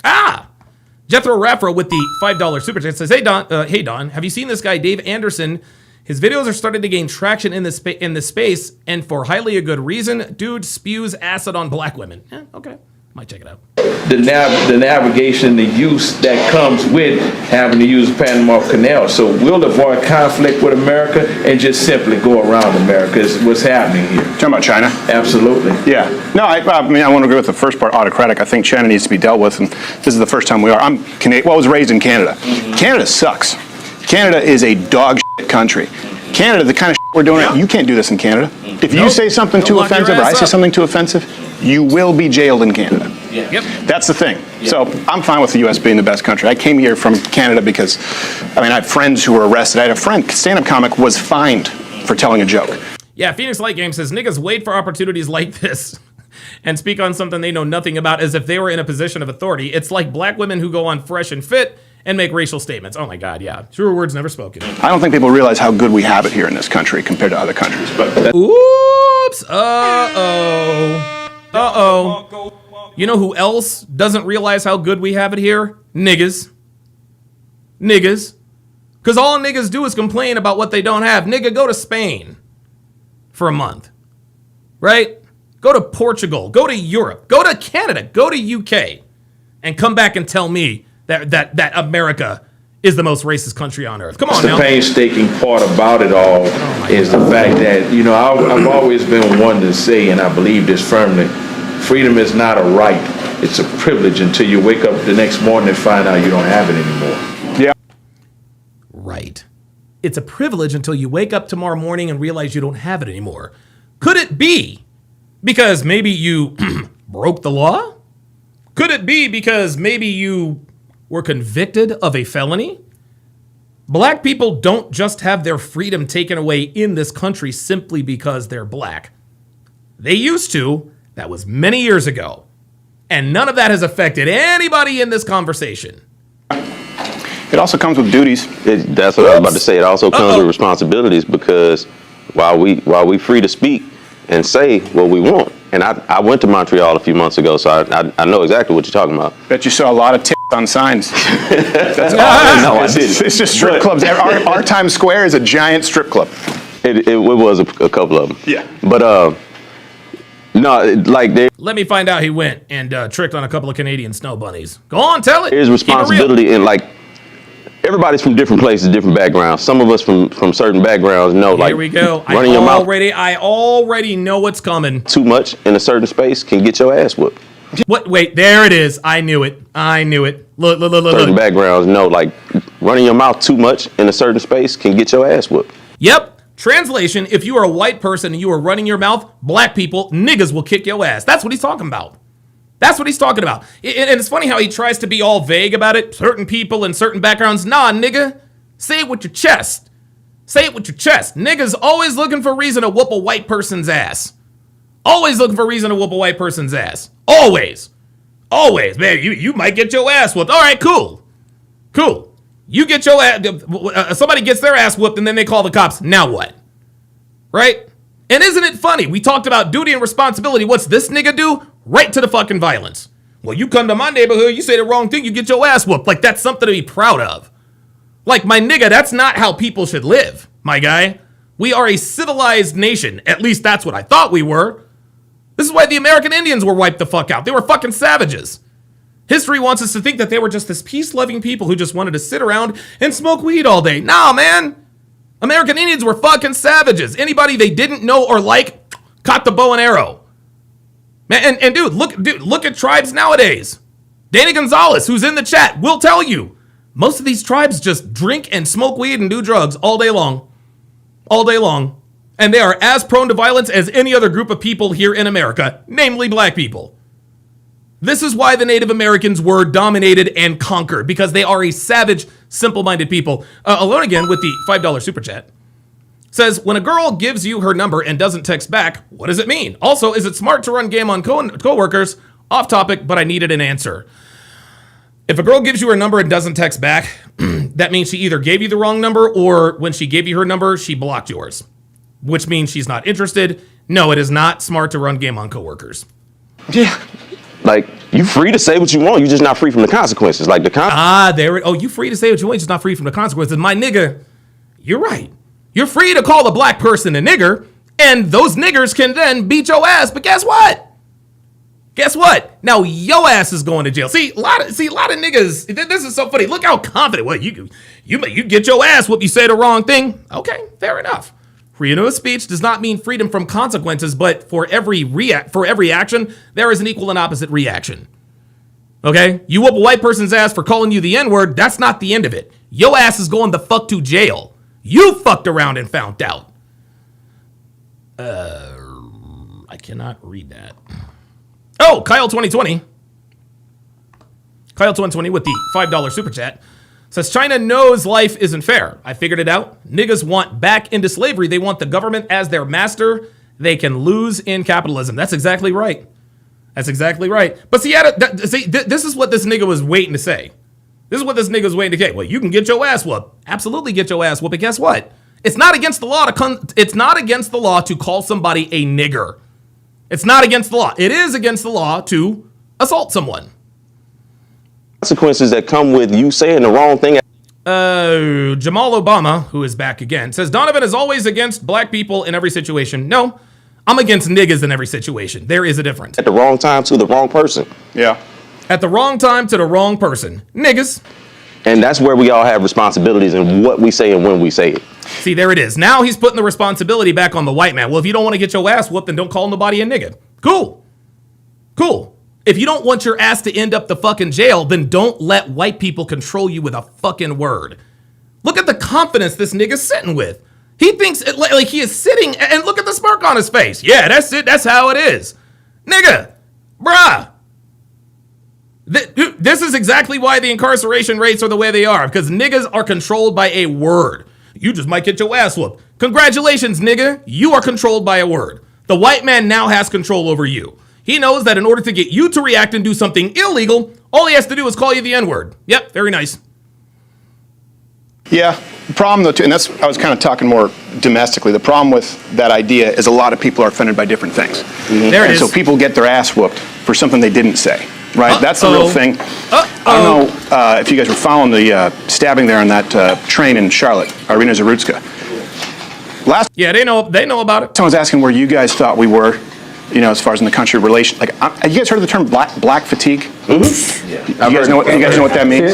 Jethro Raffro with the $5 super chat says, hey Don, have you seen this guy, Dave Anderson? His videos are starting to gain traction in this space, and for highly a good reason. Dude spews acid on black women. Okay, might check it out. The navigation, the use that comes with having to use the Panama Canal. So we'll avoid conflict with America and just simply go around America is what's happening here. Talking about China? Absolutely. Yeah. No, I mean, I want to agree with the first part, autocratic. I think China needs to be dealt with, and this is the first time we are. I'm Canadian. Well, I was raised in Canada. Canada sucks. Canada is a dog shit country. Canada, the kind of shit we're doing, you can't do this in Canada. If you say something too offensive or I say something too offensive, you will be jailed in Canada. Yep. That's the thing. So I'm fine with the U.S. being the best country. I came here from Canada because, I mean, I had friends who were arrested. I had a friend, stand-up comic, was fined for telling a joke. Yeah, Phoenix Light Game says, niggas wait for opportunities like this and speak on something they know nothing about as if they were in a position of authority. It's like black women who go on Fresh and Fit and make racial statements. Oh my God, yeah. Truer words never spoken. I don't think people realize how good we have it here in this country compared to other countries. But oops. Uh-oh. You know who else doesn't realize how good we have it here? Niggas. Because all niggas do is complain about what they don't have. Nigga, go to Spain for a month. Right? Go to Portugal. Go to Europe. Go to Canada. Go to UK. And come back and tell me that America is the most racist country on earth. Come on now. The painstaking part about it all is the fact that, you know, I've always been one to say, and I believe this firmly, freedom is not a right. It's a privilege until you wake up the next morning and find out you don't have it anymore. Yeah. Right. It's a privilege until you wake up tomorrow morning and realize you don't have it anymore. Could it be because maybe you broke the law? Could it be because maybe you were convicted of a felony? Black people don't just have their freedom taken away in this country simply because they're black. They used to. That was many years ago. And none of that has affected anybody in this conversation. It also comes with duties. That's what I was about to say. It also comes with responsibilities, because while we free to speak and say what we want, and I went to Montreal a few months ago, so I know exactly what you're talking about. Bet you saw a lot of tits on signs. That's all. No, I didn't. It's just strip clubs. Our Times Square is a giant strip club. It was a couple of them. Yeah. But no, like they. Let me find out he went and tricked on a couple of Canadian snow bunnies. Go on, tell it. There's responsibility, and like everybody's from different places, different backgrounds. Some of us from certain backgrounds know, like, here we go. I already know what's coming. Too much in a certain space can get your ass whooped. What? Wait, there it is. I knew it. Look. Certain backgrounds know, like, running your mouth too much in a certain space can get your ass whooped. Yep. Translation, if you are a white person and you are running your mouth, black people, niggas will kick your ass. That's what he's talking about. That's what he's talking about. And it's funny how he tries to be all vague about it. Certain people in certain backgrounds. Nah, nigga. Say it with your chest. Say it with your chest. Niggas always looking for a reason to whoop a white person's ass. Always looking for a reason to whoop a white person's ass. Always. Always. Man, you might get your ass whooped. All right, cool. Cool. You get your ass, somebody gets their ass whooped and then they call the cops. Now what? Right? And isn't it funny? We talked about duty and responsibility. What's this nigga do? Right to the fucking violence. Well, you come to my neighborhood, you say the wrong thing, you get your ass whooped. Like, that's something to be proud of. Like, my nigga, that's not how people should live, my guy. We are a civilized nation. At least that's what I thought we were. This is why the American Indians were wiped the fuck out. They were fucking savages. History wants us to think that they were just this peace-loving people who just wanted to sit around and smoke weed all day. Nah, man. American Indians were fucking savages. Anybody they didn't know or like caught the bow and arrow. Man, and dude, look at tribes nowadays. Danny Gonzalez, who's in the chat, will tell you. Most of these tribes just drink and smoke weed and do drugs all day long. All day long. And they are as prone to violence as any other group of people here in America, namely black people. This is why the Native Americans were dominated and conquered, because they are a savage, simple-minded people. Alone again with the $5 super chat. Says, when a girl gives you her number and doesn't text back, what does it mean? Also, is it smart to run game on coworkers? Off topic, but I needed an answer. If a girl gives you her number and doesn't text back, that means she either gave you the wrong number or when she gave you her number, she blocked yours, which means she's not interested. No, it is not smart to run game on coworkers. Yeah. Like, you free to say what you want. You're just not free from the consequences. Like, you free to say what you want. You're just not free from the consequences. My nigga, you're right. You're free to call a black person a nigger, and those niggers can then beat your ass. But guess what? Guess what? Now your ass is going to jail. See, a lot of niggas. This is so funny. Look how confident. Well, you get your ass whooped. You say the wrong thing. Okay, fair enough. Freedom of speech does not mean freedom from consequences, but for every action, there is an equal and opposite reaction. Okay? You whoop a white person's ass for calling you the N-word, that's not the end of it. Your ass is going the fuck to jail. You fucked around and found out. I cannot read that. Oh, Kyle 2020. Kyle 2020 with the $5 super chat. Says, China knows life isn't fair. I figured it out. Niggas want back into slavery. They want the government as their master. They can lose in capitalism. That's exactly right. That's exactly right. But see, this is what this nigga was waiting to say. This is what this nigga was waiting to say. Well, you can get your ass whooped. Absolutely get your ass whooped. But guess what? It's not against the law to call somebody a nigger. It's not against the law. It is against the law to assault someone. Consequences that come with you saying the wrong thing. Jamal Obama, who is back again, says Donovan is always against black people in every situation. No, I'm against niggas in every situation. There is a difference. At the wrong time to the wrong person. Yeah. At the wrong time to the wrong person. Niggas. And that's where we all have responsibilities in what we say and when we say it. See, there it is. Now he's putting the responsibility back on the white man. Well, if you don't want to get your ass whooped, then don't call nobody a nigga. Cool. Cool. If you don't want your ass to end up the fucking jail, then don't let white people control you with a fucking word. Look at the confidence this nigga's sitting with. He thinks like he is sitting, and look at the smirk on his face. Yeah, that's it. That's how it is. Nigga, bruh. This is exactly why the incarceration rates are the way they are, because niggas are controlled by a word. You just might get your ass whooped. Congratulations, nigga. You are controlled by a word. The white man now has control over you. He knows that in order to get you to react and do something illegal, all he has to do is call you the N-word. Yep, very nice. Yeah, the problem though, too, and that's, I was kind of talking more domestically, the problem with that idea is a lot of people are offended by different things. Mm-hmm. There it is. So people get their ass whooped for something they didn't say, right? That's the real thing. I don't know if you guys were following the stabbing there on that train in Charlotte, Irina Zarutska. Yeah, they know about it. Someone's asking where you guys thought we were, you know, as far as in the country relation. Like, have you guys heard of the term black fatigue? Mm-hmm. Yeah. You guys know what that means?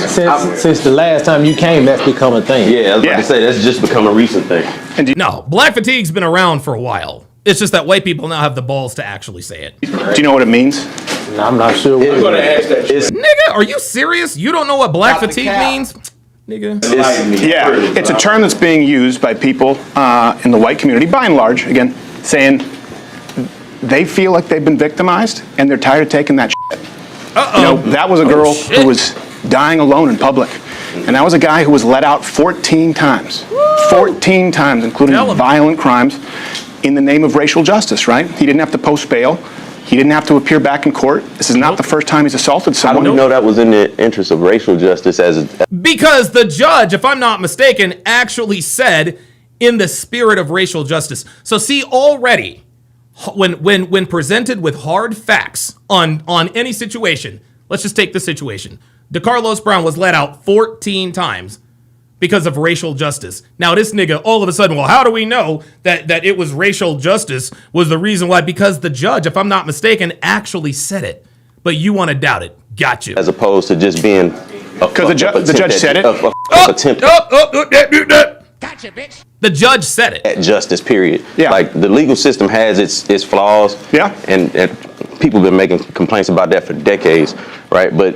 Since the last time you came, that's become a thing. Yeah, I was about to say, that's just become a recent thing. No, black fatigue's been around for a while. It's just that white people now have the balls to actually say it. Do you know what it means? No, I'm not sure. I'm going to ask that. Nigga, are you serious? You don't know what black fatigue means? Nigga. Yeah, it's a term that's being used by people in the white community, by and large, again, saying they feel like they've been victimized and they're tired of taking that shit. You know, that was a girl who was dying alone in public. And that was a guy who was let out 14 times. 14 times, including violent crimes, in the name of racial justice, right? He didn't have to post bail. He didn't have to appear back in court. This is not the first time he's assaulted someone. How do you know that was in the interest of racial justice Because the judge, if I'm not mistaken, actually said in the spirit of racial justice. So see, already, when presented with hard facts on any situation, let's just take the situation. DeCarlos Brown was let out 14 times because of racial justice. Now this nigga, all of a sudden, well, how do we know that it was racial justice was the reason why? Because the judge, if I'm not mistaken, actually said it. But you want to doubt it. Got you. as opposed to just being because the judge said it. Gotcha, bitch. The judge said it. At justice, period. Yeah. Like the legal system has its flaws. Yeah. And people have been making complaints about that for decades, right? But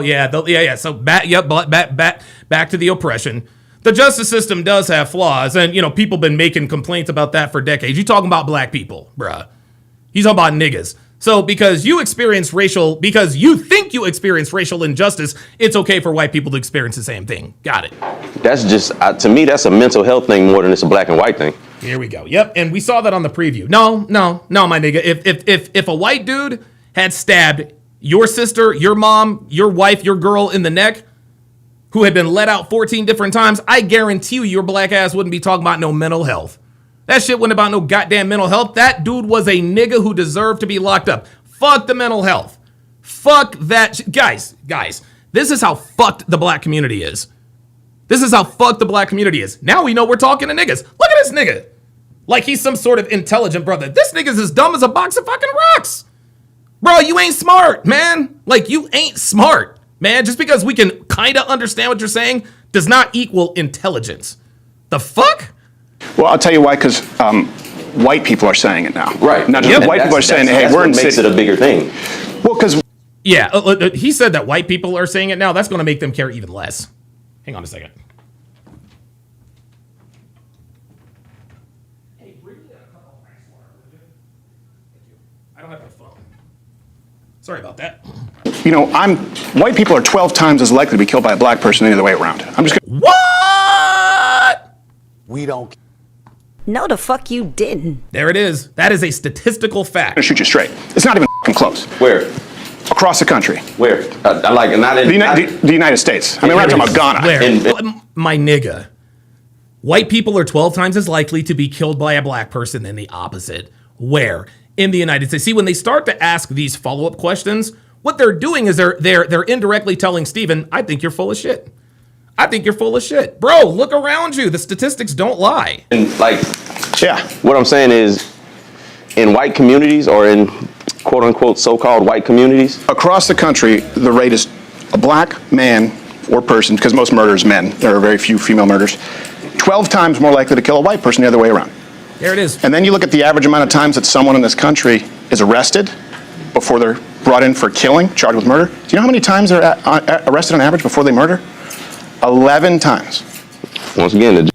yeah. So back to the oppression. The justice system does have flaws, and people been making complaints about that for decades. You talking about black people, bruh? You talking about niggas? So because you think you experience racial injustice, it's okay for white people to experience the same thing. Got it. that's just to me that's a mental health thing more than it's a black and white thing. Here we go. Yep, and we saw that on the preview. No, my nigga. If a white dude had stabbed your sister, your mom, your wife, your girl in the neck, who had been let out 14 different times, I guarantee you your black ass wouldn't be talking about no mental health. That shit wasn't about no goddamn mental health. That dude was a nigga who deserved to be locked up. Fuck the mental health. Fuck that guys, this is how fucked the black community is. This is how fucked the black community is. Now we know we're talking to niggas. Look at this nigga. Like he's some sort of intelligent brother. This nigga's as dumb as a box of fucking rocks. Bro, you ain't smart, man. Like, you ain't smart, man. Just because we can kind of understand what you're saying does not equal intelligence. The fuck? Well, I'll tell you why, because white people are saying it now. Right. Not just white people are saying, hey, we're in makes it a bigger thing. Well, because... Yeah, he said that white people are saying it now. That's going to make them care even less. Hang on a second. Hey, bring me a cup of ice water, would you? Thank you. I don't have my phone. Sorry about that. White people are 12 times as likely to be killed by a black person than the other way around. I'm just gonna... What? We don't. No, the fuck you didn't. There it is. That is a statistical fact. I'm gonna shoot you straight. It's not even close. Where? Across the country. Where? Not in the United States. I mean, we're not talking about Ghana. Where? My nigga. White people are 12 times as likely to be killed by a black person than the opposite. Where? In the United States. See, when they start to ask these follow-up questions, what they're doing is they're indirectly telling Steven, I think you're full of shit. I think you're full of shit. Bro, look around you. The statistics don't lie. And yeah. What I'm saying is, in white communities or in quote unquote so-called white communities, across the country, the rate is a black man or person, because most murders men. There are very few female murders. 12 times more likely to kill a white person the other way around. There it is. And then you look at the average amount of times that someone in this country is arrested before they're brought in for killing, charged with murder. Do you know how many times they're arrested on average before they murder? 11 times. Once again,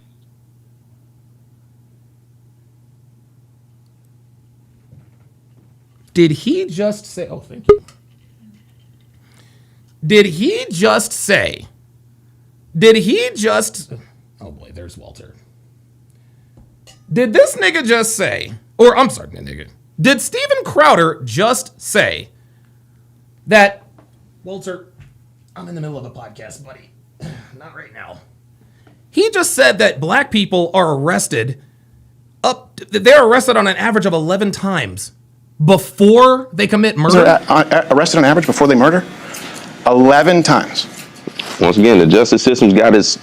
Did he just say, oh, thank you. Did he just say, oh boy, there's Walter. Did this nigga just say, or I'm sorry, nigga, did Steven Crowder just say that, Walter, I'm in the middle of a podcast, buddy. Not right now. He just said that black people are arrested they're arrested on an average of 11 times before they commit murder. Arrested on average before they murder? 11 times. Once again, the justice system's got its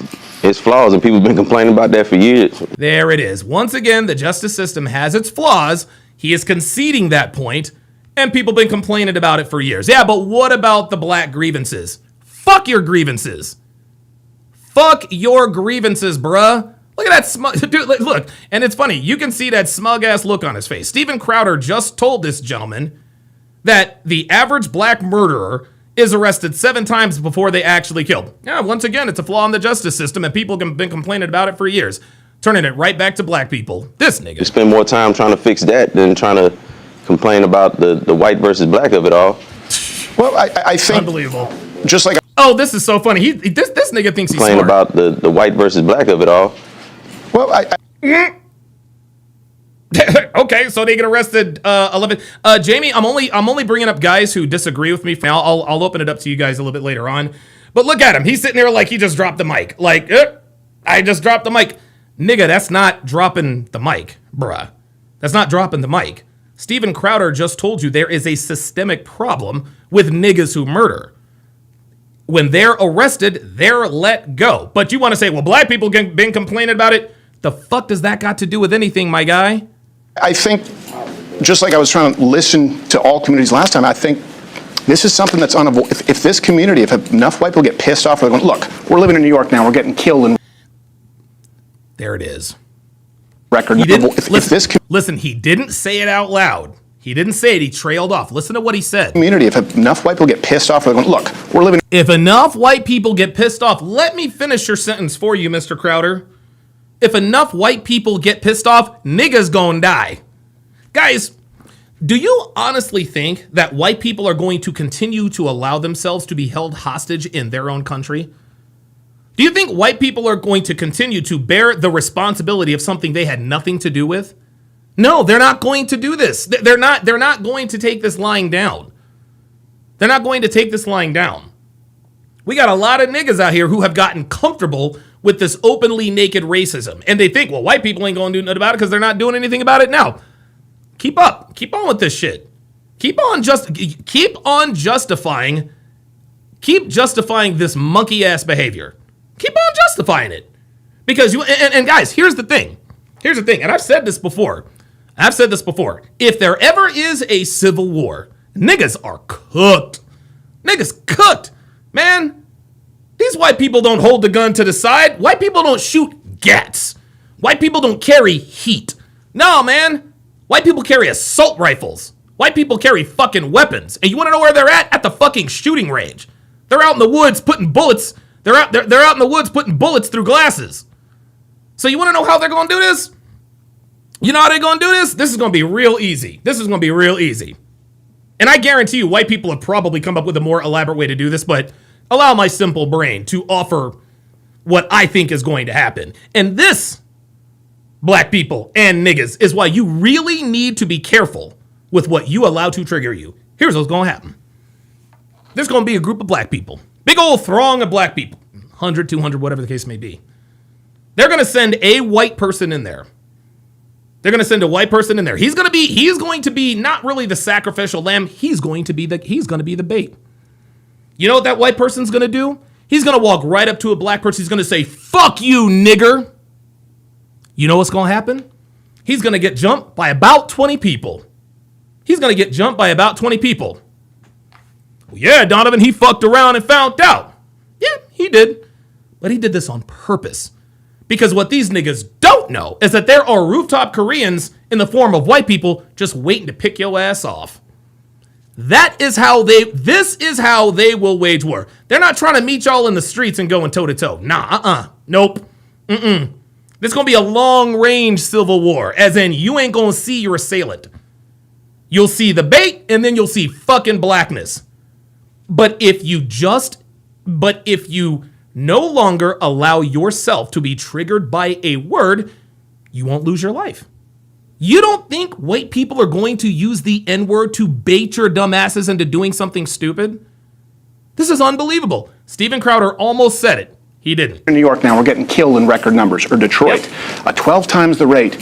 flaws, and people have been complaining about that for years. There it is. Once again, the justice system has its flaws. He is conceding that point, and people have been complaining about it for years. Yeah, but what about the black grievances? Fuck your grievances. Fuck your grievances, bruh. Look at that smug, dude, look. And it's funny, you can see that smug ass look on his face. Steven Crowder just told this gentleman that the average black murderer is arrested 7 times before they actually killed. Yeah, once again, it's a flaw in the justice system, and people have been complaining about it for years. Turning it right back to black people. This nigga. You spend more time trying to fix that than trying to complain about the white versus black of it all. Well, I think unbelievable. Just like oh, this is so funny. This nigga thinks he's Playing smart. about the white versus black of it all. Well, okay, so they get arrested. 11. Jamie, I'm only bringing up guys who disagree with me. Now I'll open it up to you guys a little bit later on. But look at him. He's sitting there like he just dropped the mic. Like, I just dropped the mic. Nigga, that's not dropping the mic, bruh. That's not dropping the mic. Steven Crowder just told you there is a systemic problem with niggas who murder. When they're arrested, they're let go. But you want to say, well, black people been complaining about it. The fuck does that got to do with anything, my guy? I think, just like I was trying to listen to all communities last time, I think this is something that's unavoidable. If this community, if enough white people get pissed off, they're going, look, we're living in New York now, we're getting killed. And there it is. Record. He didn't, listen, he didn't say it out loud. He didn't say it. He trailed off. Listen to what he said. Community, if enough white people get pissed off, they're going, look, we're living. If enough white people get pissed off, let me finish your sentence for you, Mr. Crowder. If enough white people get pissed off, niggas gonna die. Guys, do you honestly think that white people are going to continue to allow themselves to be held hostage in their own country? Do you think white people are going to continue to bear the responsibility of something they had nothing to do with? No, they're not going to do this. They're not going to take this lying down. They're not going to take this lying down. We got a lot of niggas out here who have gotten comfortable with this openly naked racism. And they think, well, white people ain't going to do nothing about it because they're not doing anything about it now. Keep up. Keep on with this shit. Keep justifying this monkey ass behavior. Keep on justifying it. Because and guys, here's the thing. And I've said this before. If there ever is a civil war, niggas are cooked. Niggas cooked. Man, these white people don't hold the gun to the side. White people don't shoot gats. White people don't carry heat. No, man. White people carry assault rifles. White people carry fucking weapons. And you want to know where they're at? At the fucking shooting range. They're out in the woods putting bullets. They're out in the woods putting bullets through glasses. So you want to know how they're going to do this? You know how they're going to do this? This is going to be real easy. And I guarantee you, white people have probably come up with a more elaborate way to do this, but allow my simple brain to offer what I think is going to happen. And this, black people and niggas, is why you really need to be careful with what you allow to trigger you. Here's what's going to happen. There's going to be a group of black people. Big old throng of black people. 100, 200, whatever the case may be. They're going to send a white person in there. He's going to be not really the sacrificial lamb. He's going to be the bait. You know what that white person's going to do? He's going to walk right up to a black person. He's going to say, "Fuck you, nigger." You know what's going to happen? He's going to get jumped by about 20 people. Well, yeah, Donovan, he fucked around and found out. Yeah, he did. But he did this on purpose. Because what these niggas don't know is that there are rooftop Koreans in the form of white people just waiting to pick your ass off. This is how they will wage war. They're not trying to meet y'all in the streets and going toe to toe. Nah, nope. This is going to be a long range civil war, as in you ain't going to see your assailant. You'll see the bait and then you'll see fucking blackness. But if you no longer allow yourself to be triggered by a word, you won't lose your life. You don't think white people are going to use the N-word to bait your dumb asses into doing something stupid? This is unbelievable. Steven Crowder almost said it. He didn't. In New York now, we're getting killed in record numbers, or Detroit, 12 times the rate.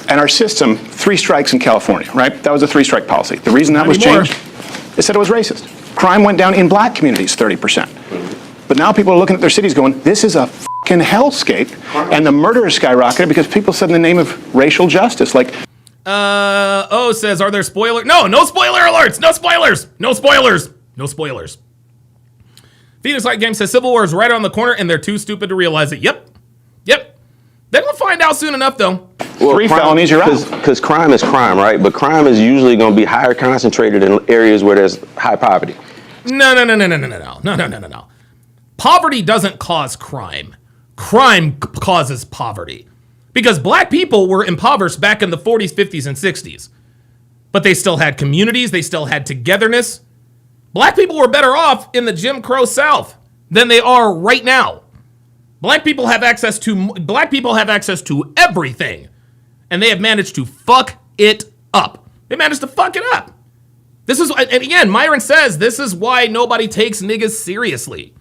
And our system, 3 strikes in California, right? That was a 3-strike policy. The reason that was changed, they said it was racist. Crime went down in black communities 30%. But now people are looking at their cities going, this is a fucking hellscape. And the murder is skyrocketed because people said in the name of racial justice, like... says, are there spoilers? No spoiler alerts! No spoilers. Phoenix Light Game says, Civil War is right around the corner and they're too stupid to realize it. Yep. They're going to find out soon enough, though. Well, 3 felonies, you're out. Because crime is crime, right? But crime is usually going to be higher concentrated in areas where there's high poverty. No. Poverty doesn't cause crime. Crime causes poverty. Because black people were impoverished back in the 40s, 50s, and 60s. But they still had communities. They still had togetherness. Black people were better off in the Jim Crow South than they are right now. Black people have access to everything, and they have managed to fuck it up. They managed to fuck it up. This is, and again, Myron says this is why nobody takes niggas seriously.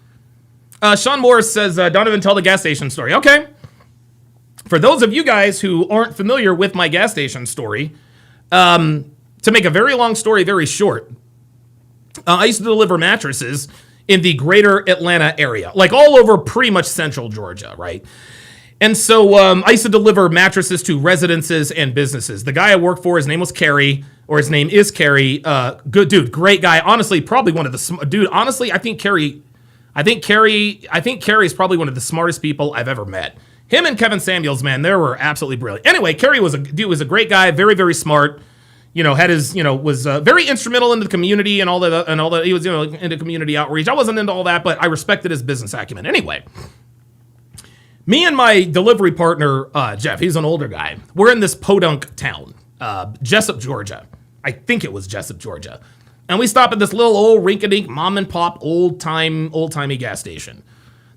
Sean Morris says, Donovan, tell the gas station story. Okay. For those of you guys who aren't familiar with my gas station story, to make a very long story very short, I used to deliver mattresses in the greater Atlanta area, like all over pretty much central Georgia, right? And so I used to deliver mattresses to residences and businesses. The guy I worked for, his name was Kerry, or his name is Kerry. Good dude, great guy. Honestly, probably one of the honestly, I think Kerry is probably one of the smartest people I've ever met. Him and Kevin Samuels, man, they were absolutely brilliant. Anyway, Kerry was a great guy, very, very smart. Had his, was very instrumental in the community and all that. He was, into community outreach. I wasn't into all that, but I respected his business acumen. Anyway, me and my delivery partner, Jeff, he's an older guy. We're in this podunk town, Jessup, Georgia. I think it was Jessup, Georgia. And we stop at this little old rink-a-dink mom and pop old-timey gas station.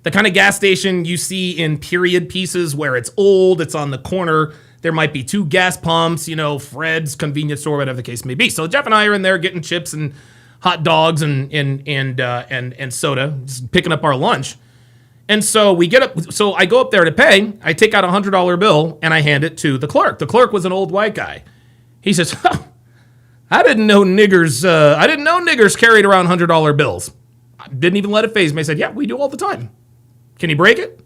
The kind of gas station you see in period pieces where it's old, it's on the corner. There might be 2 gas pumps, Fred's convenience store, whatever the case may be. So Jeff and I are in there getting chips and hot dogs and soda, just picking up our lunch. And so so I go up there to pay. I take out a $100 bill and I hand it to the clerk. The clerk was an old white guy. He says, I didn't know niggers carried around $100 bills. I didn't even let it faze me. I said, yeah, we do all the time. Can you break it?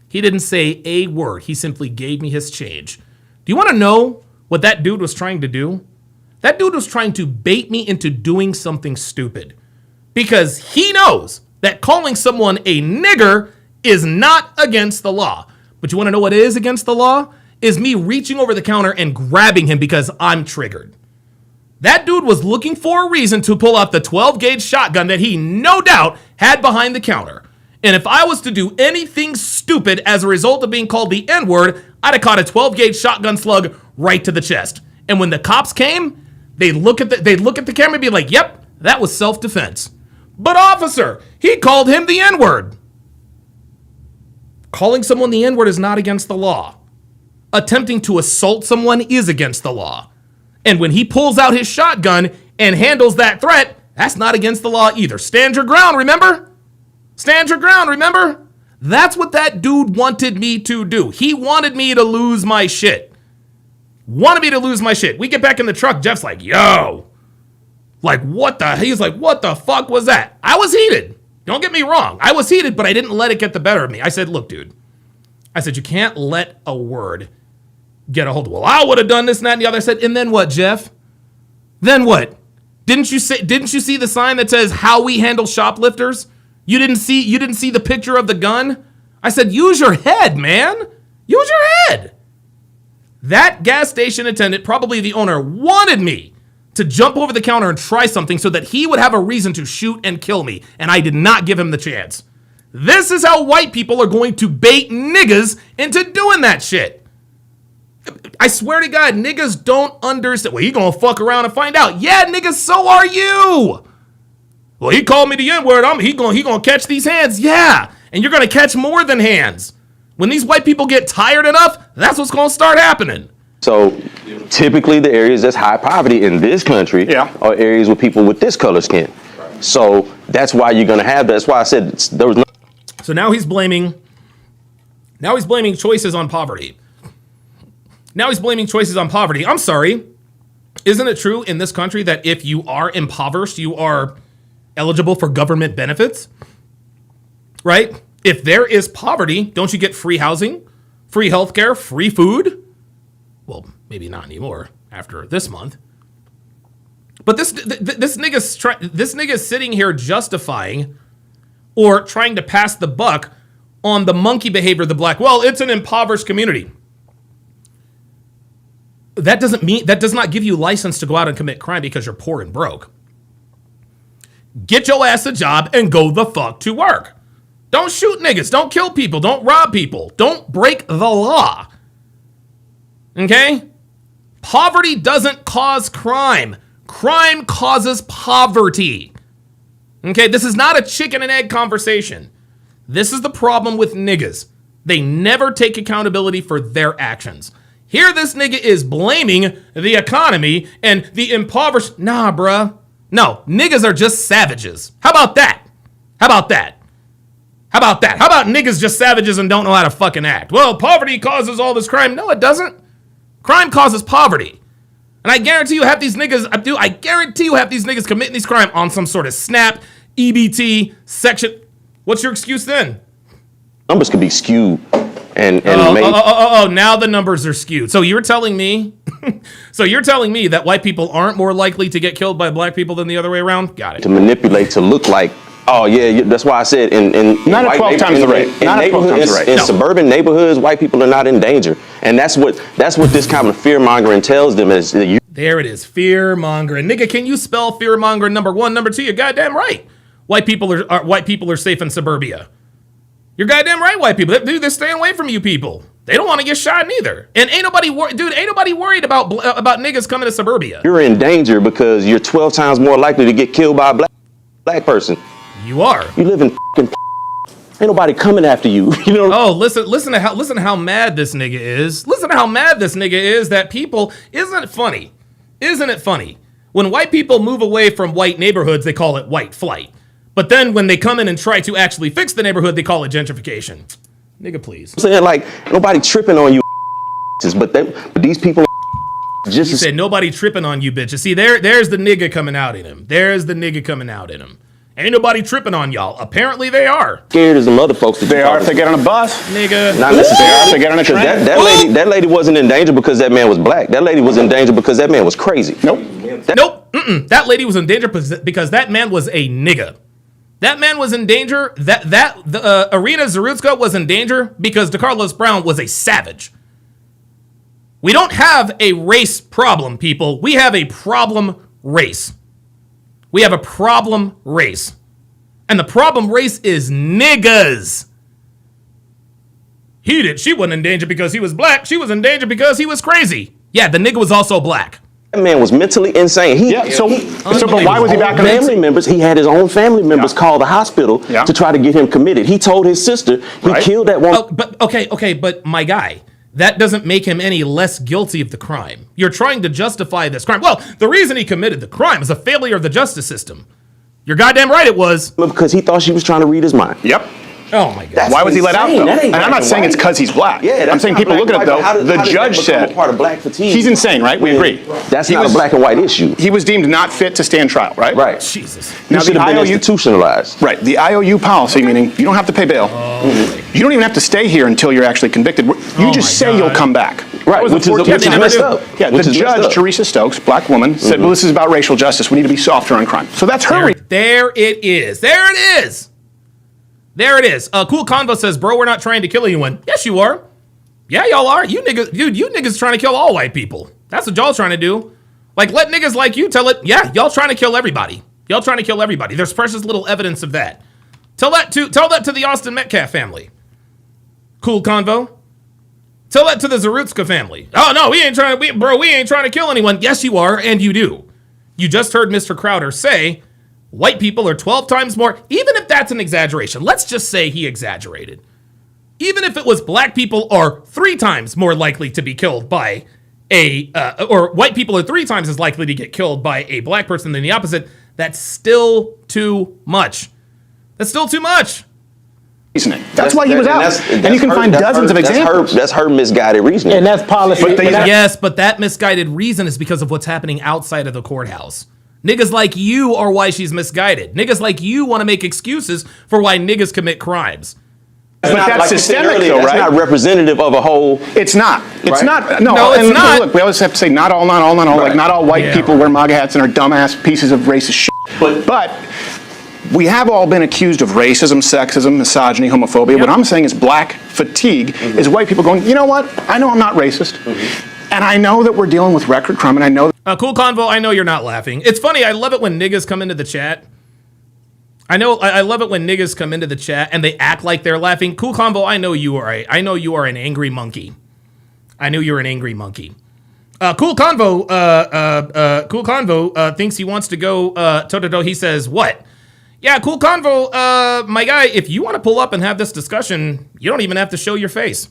He didn't say a word. He simply gave me his change. Do you want to know what that dude was trying to do? That dude was trying to bait me into doing something stupid because he knows that calling someone a nigger is not against the law. But you want to know what is against the law? Is me reaching over the counter and grabbing him because I'm triggered. That dude was looking for a reason to pull out the 12-gauge shotgun that he no doubt had behind the counter. And if I was to do anything stupid as a result of being called the N-word, I'd have caught a 12-gauge shotgun slug right to the chest. And when the cops came, they'd look at the camera and be like, yep, that was self-defense. But officer, he called him the N-word. Calling someone the N-word is not against the law. Attempting to assault someone is against the law. And when he pulls out his shotgun and handles that threat, that's not against the law either. Stand your ground, remember? Stand your ground, remember? That's what that dude wanted me to do. He wanted me to lose my shit. Wanted me to lose my shit. We get back in the truck. Jeff's like, yo. Like, he's like, what the fuck was that? I was heated. Don't get me wrong. I was heated, but I didn't let it get the better of me. I said, look, dude. I said, you can't let a word get a hold of. Well, I would have done this and that and the other. I said, and then what, Jeff? Then what? Didn't you see the sign that says how we handle shoplifters? You didn't see the picture of the gun? I said, use your head, man. Use your head. That gas station attendant, probably the owner, wanted me to jump over the counter and try something so that he would have a reason to shoot and kill me. And I did not give him the chance. This is how white people are going to bait niggas into doing that shit. I swear to God, niggas don't understand. Well, he gonna fuck around and find out. Yeah, niggas, so are you. Well, he called me the N-word. He gonna catch these hands. Yeah, and you're gonna catch more than hands. When these white people get tired enough, that's what's gonna start happening. So typically the areas that's high poverty in this country are areas with people with this color skin. So that's why you're gonna have that. That's why I said there was no. So now he's blaming choices on poverty. I'm sorry. Isn't it true in this country that if you are impoverished, you are eligible for government benefits? Right? If there is poverty, don't you get free housing, free healthcare, free food? Well, maybe not anymore after this month. But this nigga's sitting here justifying or trying to pass the buck on the monkey behavior of the black. Well, it's an impoverished community. That does not give you license to go out and commit crime because you're poor and broke. Get your ass a job and go the fuck to work. Don't shoot niggas. Don't kill people. Don't rob people. Don't break the law. Okay? Poverty doesn't cause crime. Crime causes poverty. Okay, this is not a chicken and egg conversation. This is the problem with niggas. They never take accountability for their actions. Here this nigga is blaming the economy and the impoverished. Nah, bruh. No, niggas are just savages. How about that? How about that? How about that? How about niggas just savages and don't know how to fucking act? Well, poverty causes all this crime. No, it doesn't. Crime causes poverty. And I guarantee you have these niggas, I guarantee you have these niggas committing these crimes on some sort of SNAP, EBT, section. What's your excuse then? Numbers could be skewed and now the numbers are skewed. So you're telling me, that white people aren't more likely to get killed by black people than the other way around? Got it. To manipulate to look like, oh yeah, that's why I said in not at 12 times the rate. Not at 12 times the rate. In suburban neighborhoods, white people are not in danger, and that's what this kind of fear mongering tells them is that you. There it is, fear mongering. Nigga, can you spell fear mongering? Number one, number two, you're goddamn right. White people are safe in suburbia. You're goddamn right, white people. Dude, they're staying away from you people. They don't want to get shot neither. And ain't nobody worried about niggas coming to suburbia. You're in danger because you're 12 times more likely to get killed by a black person. You are. You live in fucking. Ain't nobody coming after you. You know. Oh, listen to how mad this nigga is. Listen to how mad this nigga is that people. Isn't it funny? Isn't it funny? When white people move away from white neighborhoods, they call it white flight. But then when they come in and try to actually fix the neighborhood, they call it gentrification. Nigga, please. I'm saying, like, nobody tripping on you, but these people just. He said nobody tripping on you, bitches. See, there's the nigga coming out in him. There's the nigga coming out in him. Ain't nobody tripping on y'all. Apparently they are. Scared as the other folks. They are if they get on a bus. Nigga. Not necessarily. If they get on a train. That lady wasn't in danger because that man was black. That lady was in danger because that man was crazy. Nope. Nope. That lady was in danger because that man was a nigga. That man was in danger. Arena Zarutska was in danger because DeCarlos Brown was a savage. We don't have a race problem, people. We have a problem race. We have a problem race. And the problem race is niggas. She wasn't in danger because he was black. She was in danger because he was crazy. Yeah, the nigga was also black. That man was mentally insane. But why was he back on family members? He had his own family members call the hospital to try to get him committed. He told his sister he killed that one. Oh, but okay, but my guy, that doesn't make him any less guilty of the crime. You're trying to justify this crime. Well, the reason he committed the crime is a failure of the justice system. You're goddamn right it was. Because he thought she was trying to read his mind. Yep. Oh my God. Why was he let out though? And I'm not saying it's because he's black. Yeah, I'm saying people look at it though. The judge said part of black fatigue. He's insane, right? We agree. That's not a black and white issue. He was deemed not fit to stand trial, right? Right. Jesus. Now he should have been institutionalized. Right. The IOU policy, meaning you don't have to pay bail. You don't even have to stay here until you're actually convicted. You just say you'll come back. Right. Which is messed up. Yeah. The judge, Teresa Stokes, black woman, said, "Well, this is about racial justice. We need to be softer on crime." So that's her. There it is. There it is. There it is. Cool Convo says, bro, we're not trying to kill anyone. Yes, you are. Yeah, y'all are. You niggas trying to kill all white people. That's what y'all trying to do. Like, let niggas like you tell it. Yeah, y'all trying to kill everybody. Y'all trying to kill everybody. There's precious little evidence of that. Tell that to the Austin Metcalf family. Cool Convo. Tell that to the Zarutska family. Oh no, we ain't trying to kill anyone. Yes, you are, and you do. You just heard Mr. Crowder say white people are 12 times more, even if that's an exaggeration. Let's just say he exaggerated. Even if it was black people are 3 times more likely to be killed by or white people are 3 times as likely to get killed by a black person than the opposite, that's still too much. That's still too much. Reasoning. That's why he was out. And you can find dozens of examples. That's her misguided reasoning. And that's policy. Yes, but that misguided reason is because of what's happening outside of the courthouse. Niggas like you are why she's misguided. Niggas like you want to make excuses for why niggas commit crimes. But that's systemic, though, right? That's not representative of a whole. It's not. It's not. No, it's not. Look, we always have to say not all. Like not all white people wear MAGA hats and are dumbass pieces of racist shit. But we have all been accused of racism, sexism, misogyny, homophobia. What I'm saying is black fatigue is white people going, you know what? I know I'm not racist. And I know that we're dealing with record crime, and I know. Cool Convo, I know you're not laughing. It's funny, I love it when niggas come into the chat. I love it when niggas come into the chat and they act like they're laughing. Cool Convo, I know you are an angry monkey. I knew you were an angry monkey. Cool Convo thinks he wants to go toe-to-toe. He says, what? Yeah, cool convo. My guy, if you want to pull up and have this discussion, you don't even have to show your face.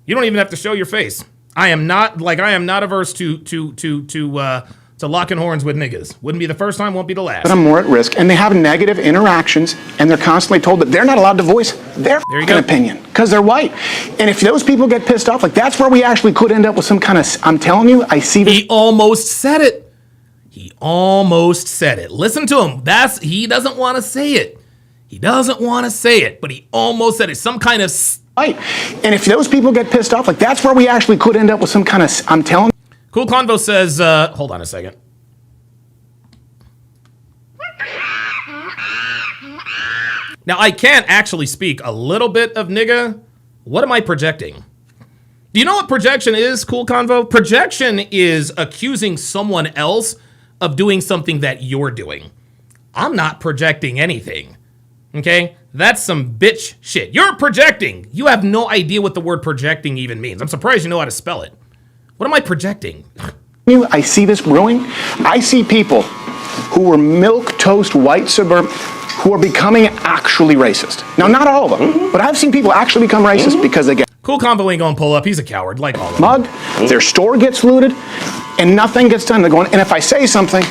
You don't even have to show your face. I am not averse to locking horns with niggas. Wouldn't be the first time, won't be the last. But I'm more at risk, and they have negative interactions, and they're constantly told that they're not allowed to voice their opinion because they're white. And if those people get pissed off, like that's where we actually could end up with some kind of. I'm telling you, I see this. He almost said it. He almost said it. Listen to him. He doesn't want to say it. He doesn't want to say it, but he almost said it. Some kind of. Right. And if those people get pissed off, like that's where we actually could end up with some kind of. I'm telling you. Cool Convo says, hold on a second. Now, I can actually speak a little bit of nigga. What am I projecting? Do you know what projection is, Cool Convo? Projection is accusing someone else of doing something that you're doing. I'm not projecting anything, okay? That's some bitch shit. You're projecting. You have no idea what the word projecting even means. I'm surprised you know how to spell it. What am I projecting? I see this brewing. I see people who were milquetoast white suburban who are becoming actually racist. Now, not all of them, but I've seen people actually become racist because they get Cool Convo ain't gonna pull up. He's a coward, like all of them. mugged, their store gets looted, and nothing gets done. They're going, and if I say something,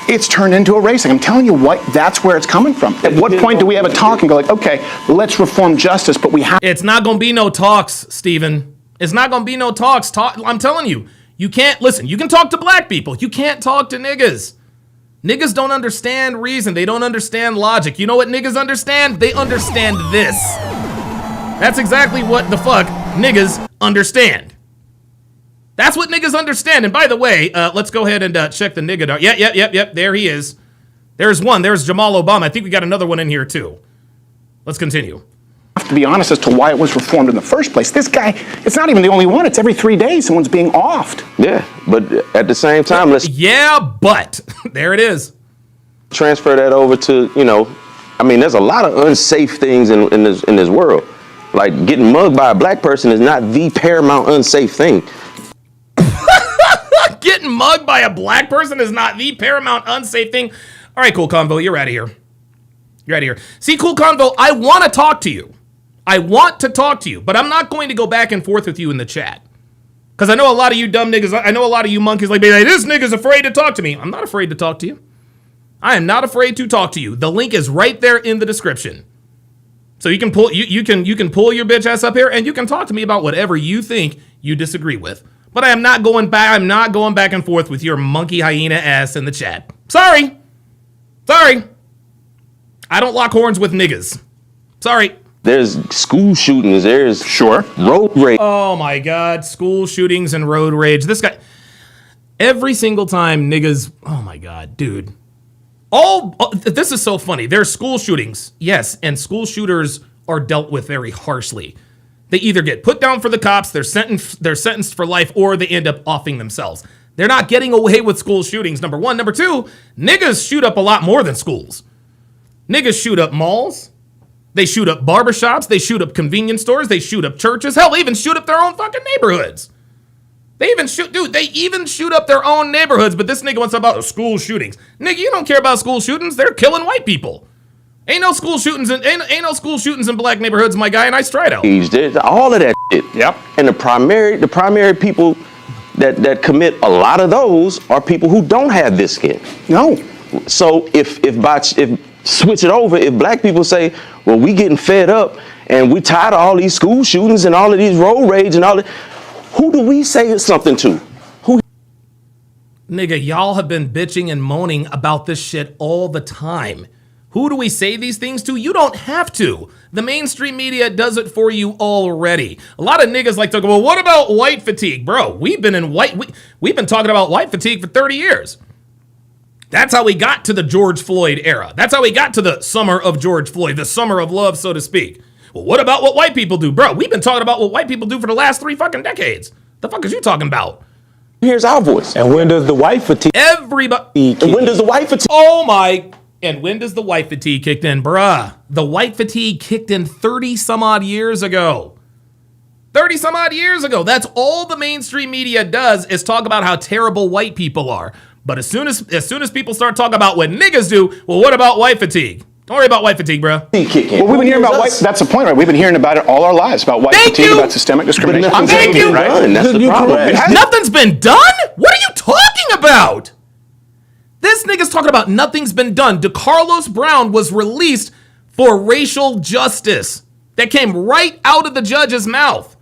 it's turned into a racing. I'm telling you what, that's where it's coming from. At what point do we have a talk and go like, okay, let's reform justice, but we have... It's not gonna be no talks, Steven. It's not gonna be no talks. I'm telling you, you can't, listen, you can talk to black people. You can't talk to niggas. Niggas don't understand reason. They don't understand logic. You know what niggas understand? They understand this. That's exactly what the fuck niggas understand. That's what niggas understand. And by the way, let's go ahead and check the nigga dart. Yep. There he is. There's one. There's Jamal Obama. I think we got another one in here too. Let's continue. To be honest as to why it was reformed in the first place. This guy, it's not even the only one. It's every 3 days someone's being offed. Yeah, but at the same time, let's there it is. Transfer that over to, you know, I mean, there's a lot of unsafe things in this world. Like getting mugged by a black person is not the paramount unsafe thing. Getting mugged by a black person is not the paramount unsafe thing. All right, Cool Convo, you're out of here. You're out of here. See, Cool Convo, I want to talk to you. I want to talk to you, but I'm not going to go back and forth with you in the chat. Because I know a lot of you dumb niggas, I know a lot of you monkeys like, this nigga's afraid to talk to me. I'm not afraid to talk to you. I am not afraid to talk to you. The link is right there in the description. So you can pull you can pull your bitch ass up here and you can talk to me about whatever you think you disagree with. But I'm not going back and forth with your monkey hyena ass in the chat. Sorry. I don't lock horns with niggas. Sorry. There's school shootings. There's road rage. Oh my God, school shootings and road rage. This guy, every single time niggas, oh my God, dude. This is so funny. There's school shootings, yes, and school shooters are dealt with very harshly. They either get put down for the cops, they're sentenced for life, or they end up offing themselves. They're not getting away with school shootings, number one. Number two, niggas shoot up a lot more than schools. Niggas shoot up malls. They shoot up barbershops. They shoot up convenience stores. They shoot up churches. Hell, they even shoot up their own fucking neighborhoods. They even shoot up their own neighborhoods, but this nigga wants to talk about school shootings. Nigga, you don't care about school shootings. They're killing white people. Ain't no school shootings in black neighborhoods, my guy, and I straight out. All of that shit. Yep. And the primary people that commit a lot of those are people who don't have this skin. No. So if switch it over, if black people say, well, we getting fed up and we tired of all these school shootings and all of these road rage and all that, who do we say something to? Who? Nigga, y'all have been bitching and moaning about this shit all the time. Who do we say these things to? You don't have to. The mainstream media does it for you already. A lot of niggas like to go, well, what about white fatigue? Bro, we've been talking about white fatigue for 30 years. That's how we got to the George Floyd era. That's how we got to the summer of George Floyd, the summer of love, so to speak. Well, what about what white people do? Bro, we've been talking about what white people do for the last 3 fucking decades. The fuck is you talking about? Here's our voice. And when does the white fatigue? Everybody. And when does the white fatigue? Oh my. And when does the white fatigue kicked in? Bruh, the white fatigue kicked in 30 some odd years ago. 30 some odd years ago. That's all the mainstream media does is talk about how terrible white people are. But as soon as people start talking about what niggas do, well, what about white fatigue? Don't worry about white fatigue, bro. Well, we've been hearing about white. That's the point, right? We've been hearing about it all our lives about white fatigue, about systemic discrimination. Thank you. Right? That's the problem. Nothing's been done? What are you talking about? This nigga's talking about nothing's been done. DeCarlos Brown was released for racial justice. That came right out of the judge's mouth.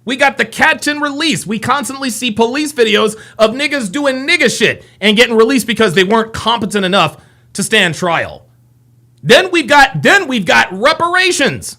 We got the catch and release. We constantly see police videos of niggas doing nigga shit and getting released because they weren't competent enough to stand trial. Then we've got reparations.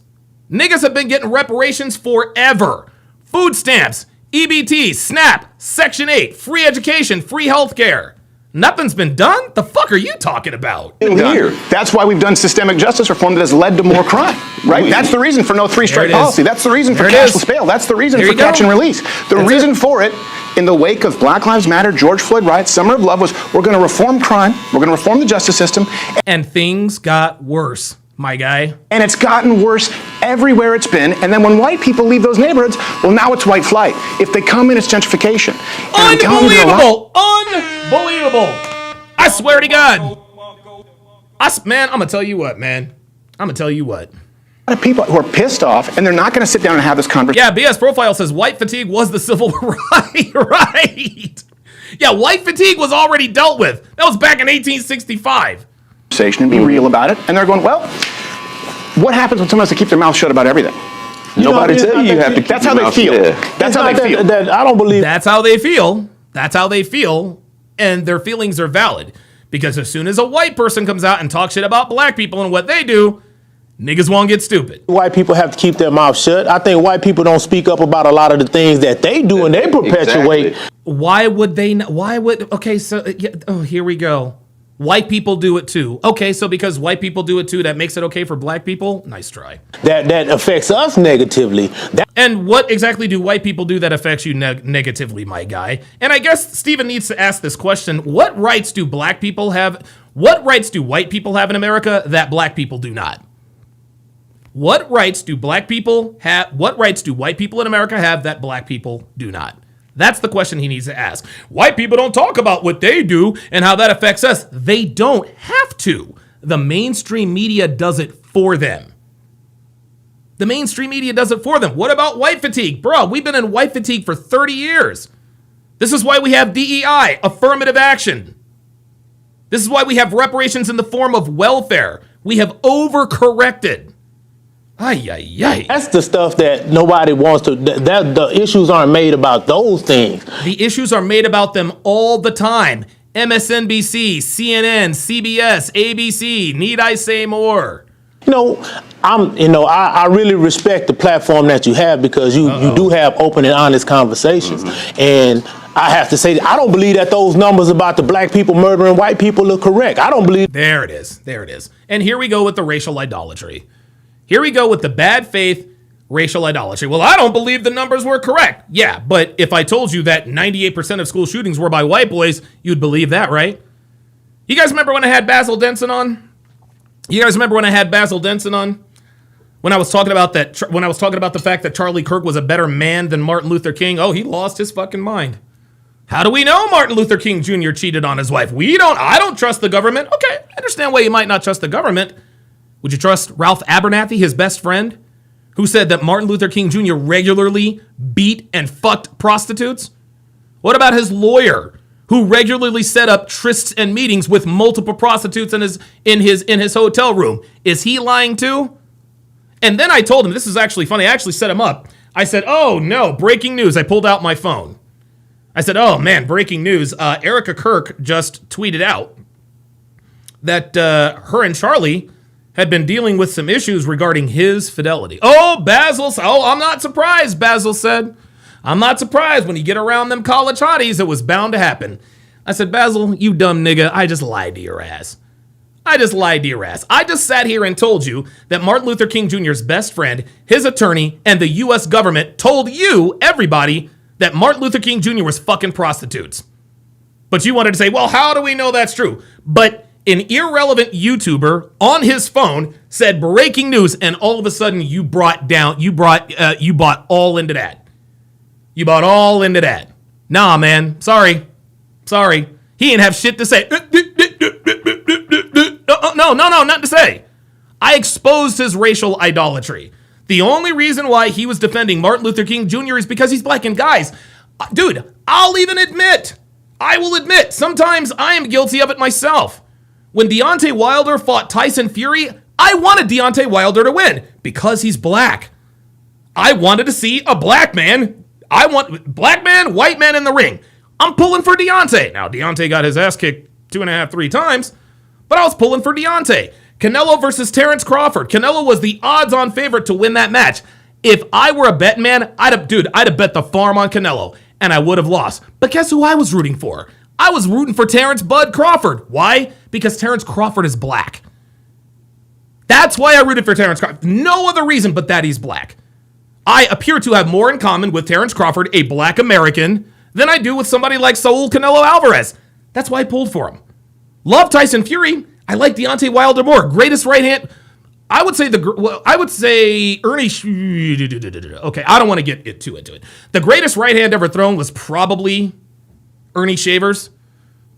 Niggas have been getting reparations forever. Food stamps, EBT, SNAP, Section 8, free education, free healthcare. Nothing's been done? The fuck are you talking about? That's why we've done systemic justice reform that has led to more crime, right? That's the reason for no three-strike policy. That's the reason for cashless bail. That's the reason for catch and release. The reason for it, in the wake of Black Lives Matter, George Floyd riots, Summer of Love, was we're going to reform crime, we're going to reform the justice system. And things got worse, my guy. And it's gotten worse everywhere it's been. And then when white people leave those neighborhoods, well, now it's white flight. If they come in, it's gentrification. Unbelievable! Unbelievable! I swear to God. Man, I'm going to tell you what, man. I'm going to tell you what. A lot of people who are pissed off, and they're not going to sit down and have this conversation. Yeah, BS Profile says white fatigue was the civil right. Yeah, white fatigue was already dealt with. That was back in 1865. And be real about it. And they're going, well, what happens when someone has to keep their mouth shut about everything? Nobody tell you have to keep That's how they feel. That's how they feel. I don't believe. That's how they feel. That's how they feel. And their feelings are valid. Because as soon as a white person comes out and talks shit about black people and what they do, niggas won't get stupid. White people have to keep their mouth shut. I think white people don't speak up about a lot of the things that they do and they perpetuate. Exactly. Why would they? Okay, so here we go. White people do it too. Okay, so because white people do it too, that makes it okay for black people? Nice try. That affects us negatively. And what exactly do white people do that affects you negatively, my guy? And I guess Steven needs to ask this question. What rights do black people have? What rights do white people have in America that black people do not? What rights do black people have? What rights do white people in America have that black people do not? That's the question he needs to ask. White people don't talk about what they do and how that affects us. They don't have to. The mainstream media does it for them. The mainstream media does it for them. What about white fatigue? Bro, we've been in white fatigue for 30 years. This is why we have DEI, affirmative action. This is why we have reparations in the form of welfare. We have overcorrected. That's the stuff that nobody wants to. The issues aren't made about those things. The issues are made about them all the time. MSNBC, CNN, CBS, ABC. Need I say more? I really respect the platform that you have because you do have open and honest conversations. And I have to say, I don't believe that those numbers about the black people murdering white people are correct. I don't believe. There it is. There it is. And here we go with the racial idolatry. Here we go with the bad faith racial idolatry. Well, I don't believe the numbers were correct. Yeah, but if I told you that 98% of school shootings were by white boys, you'd believe that, right? You guys remember when I had Basil Denson on? You guys remember when I had Basil Denson on? When I was talking about that, when I was talking about the fact that Charlie Kirk was a better man than Martin Luther King. Oh, he lost his fucking mind. How do we know Martin Luther King Jr. cheated on his wife? I don't trust the government. Okay, I understand why you might not trust the government. Would you trust Ralph Abernathy, his best friend, who said that Martin Luther King Jr. regularly beat and fucked prostitutes? What about his lawyer, who regularly set up trysts and meetings with multiple prostitutes in his hotel room? Is he lying too? And then I told him, this is actually funny, I actually set him up. I said, oh no, breaking news. I pulled out my phone. I said, oh man, breaking news. Erica Kirk just tweeted out that her and Charlie had been dealing with some issues regarding his fidelity. Oh, I'm not surprised, Basil said. I'm not surprised. When you get around them college hotties, it was bound to happen. I said, Basil, you dumb nigga, I just lied to your ass. I just sat here and told you that Martin Luther King Jr.'s best friend, his attorney, and the U.S. government told you, everybody, that Martin Luther King Jr. was fucking prostitutes. But you wanted to say, well, how do we know that's true? But an irrelevant YouTuber on his phone said breaking news, and all of a sudden you bought all into that. You bought all into that. Nah, man. Sorry. He ain't have shit to say. No, nothing to say. I exposed his racial idolatry. The only reason why he was defending Martin Luther King Jr. is because he's black. And guys, dude, I will admit, sometimes I am guilty of it myself. When Deontay Wilder fought Tyson Fury, I wanted Deontay Wilder to win because he's black. I wanted to see a black man. I want black man, white man in the ring. I'm pulling for Deontay. Now, Deontay got his ass kicked 2.5, 3 times, but I was pulling for Deontay. Canelo versus Terrence Crawford. Canelo was the odds-on favorite to win that match. If I were a bet man, I'd have bet the farm on Canelo, and I would have lost. But guess who I was rooting for? I was rooting for Terrence Bud Crawford. Why? Because Terrence Crawford is black. That's why I rooted for Terrence Crawford. No other reason but that he's black. I appear to have more in common with Terrence Crawford, a black American, than I do with somebody like Saul Canelo Alvarez. That's why I pulled for him. Love Tyson Fury. I like Deontay Wilder more. Greatest right hand. I would say Ernie. Okay, I don't want to get too into it. The greatest right hand ever thrown was probably Ernie Shavers.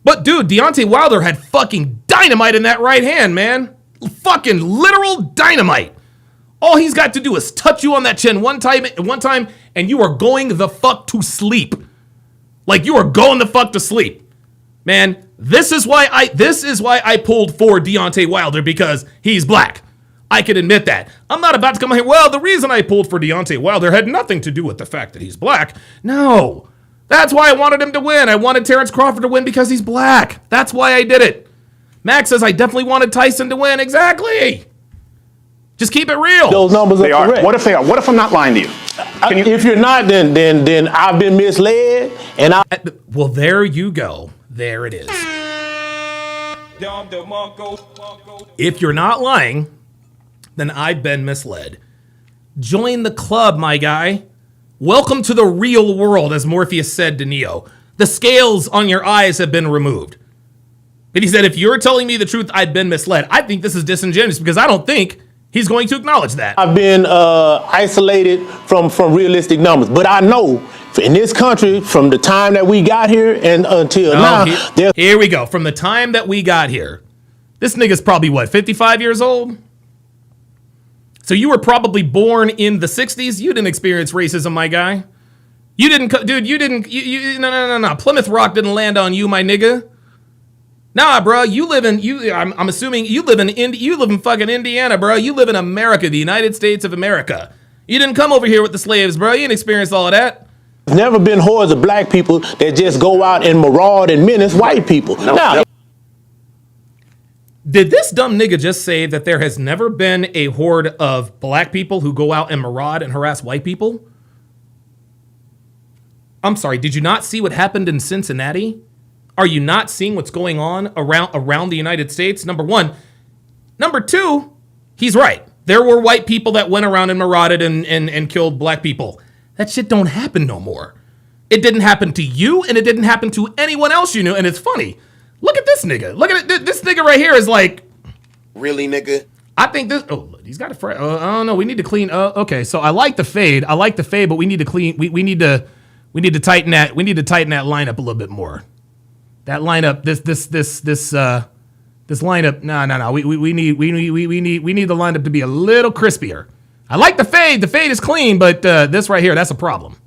But dude, Deontay Wilder had fucking dynamite in that right hand, man. Fucking literal dynamite. All he's got to do is touch you on that chin one time, and you are going the fuck to sleep. Like you are going the fuck to sleep. Man, this is why I pulled for Deontay Wilder, because he's black. I can admit that. I'm not about to come here, well, the reason I pulled for Deontay Wilder had nothing to do with the fact that he's black. No. That's why I wanted him to win. I wanted Terrence Crawford to win because he's black. That's why I did it. Max says I definitely wanted Tyson to win. Exactly. Just keep it real. Those numbers are correct. What if they are? What if I'm not lying to you? If you're not, then I've been misled. Well, there you go. There it is. If you're not lying, then I've been misled. Join the club, my guy. Welcome to the real world, as Morpheus said to Neo. The scales on your eyes have been removed. And he said, if you're telling me the truth, I've been misled. I think this is disingenuous because I don't think he's going to acknowledge that. I've been isolated from realistic numbers, but I know in this country, from the time that we got here and until now, here we go. From the time that we got here, this nigga's probably what, 55 years old? So you were probably born in the 60s. You didn't experience racism, my guy. You didn't, dude. You didn't. No. Plymouth Rock didn't land on you, my nigga. Nah, bro. You live in I'm assuming you live in fucking Indiana, bro. You live in America, the United States of America. You didn't come over here with the slaves, bro. You didn't experience all of that. There's never been hordes of black people that just go out and maraud and menace white people. No. Did this dumb nigga just say that there has never been a horde of black people who go out and maraud and harass white people? I'm sorry, did you not see what happened in Cincinnati? Are you not seeing what's going on around the United States? Number one. Number two, he's right. There were white people that went around and marauded and killed black people. That shit don't happen no more. It didn't happen to you, and it didn't happen to anyone else you knew, and it's funny. Look at this nigga. Look at it. This nigga right here is like... Really, nigga? I think this... Oh, he's got a... I don't know. We need to clean... okay, so I like the fade. But we need to clean... We need to tighten that... We need to tighten that lineup a little bit more. That lineup... This lineup... No. We need the lineup to be a little crispier. I like the fade. The fade is clean, but this right here, that's a problem.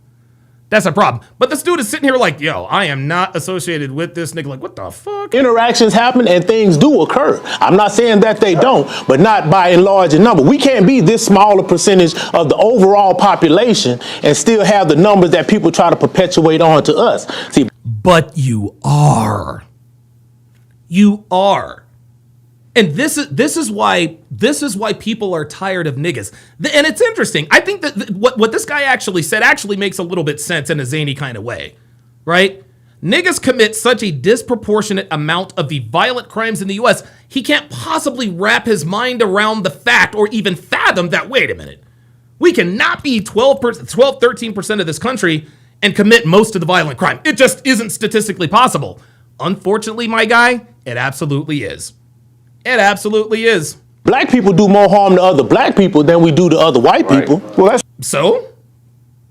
That's a problem. But this dude is sitting here like, yo, I am not associated with this nigga. Like, what the fuck? Interactions happen and things do occur. I'm not saying that they don't, but not by and large in number. We can't be this small a percentage of the overall population and still have the numbers that people try to perpetuate on to us. See, but you are. You are. And this is why people are tired of niggas. And it's interesting. I think that what this guy actually said actually makes a little bit sense in a zany kind of way, right? Niggas commit such a disproportionate amount of the violent crimes in the U.S., he can't possibly wrap his mind around the fact or even fathom that, wait a minute, we cannot be 13% of this country and commit most of the violent crime. It just isn't statistically possible. Unfortunately, my guy, it absolutely is. It absolutely is. Black people do more harm to other black people than we do to other white people. Well, that's so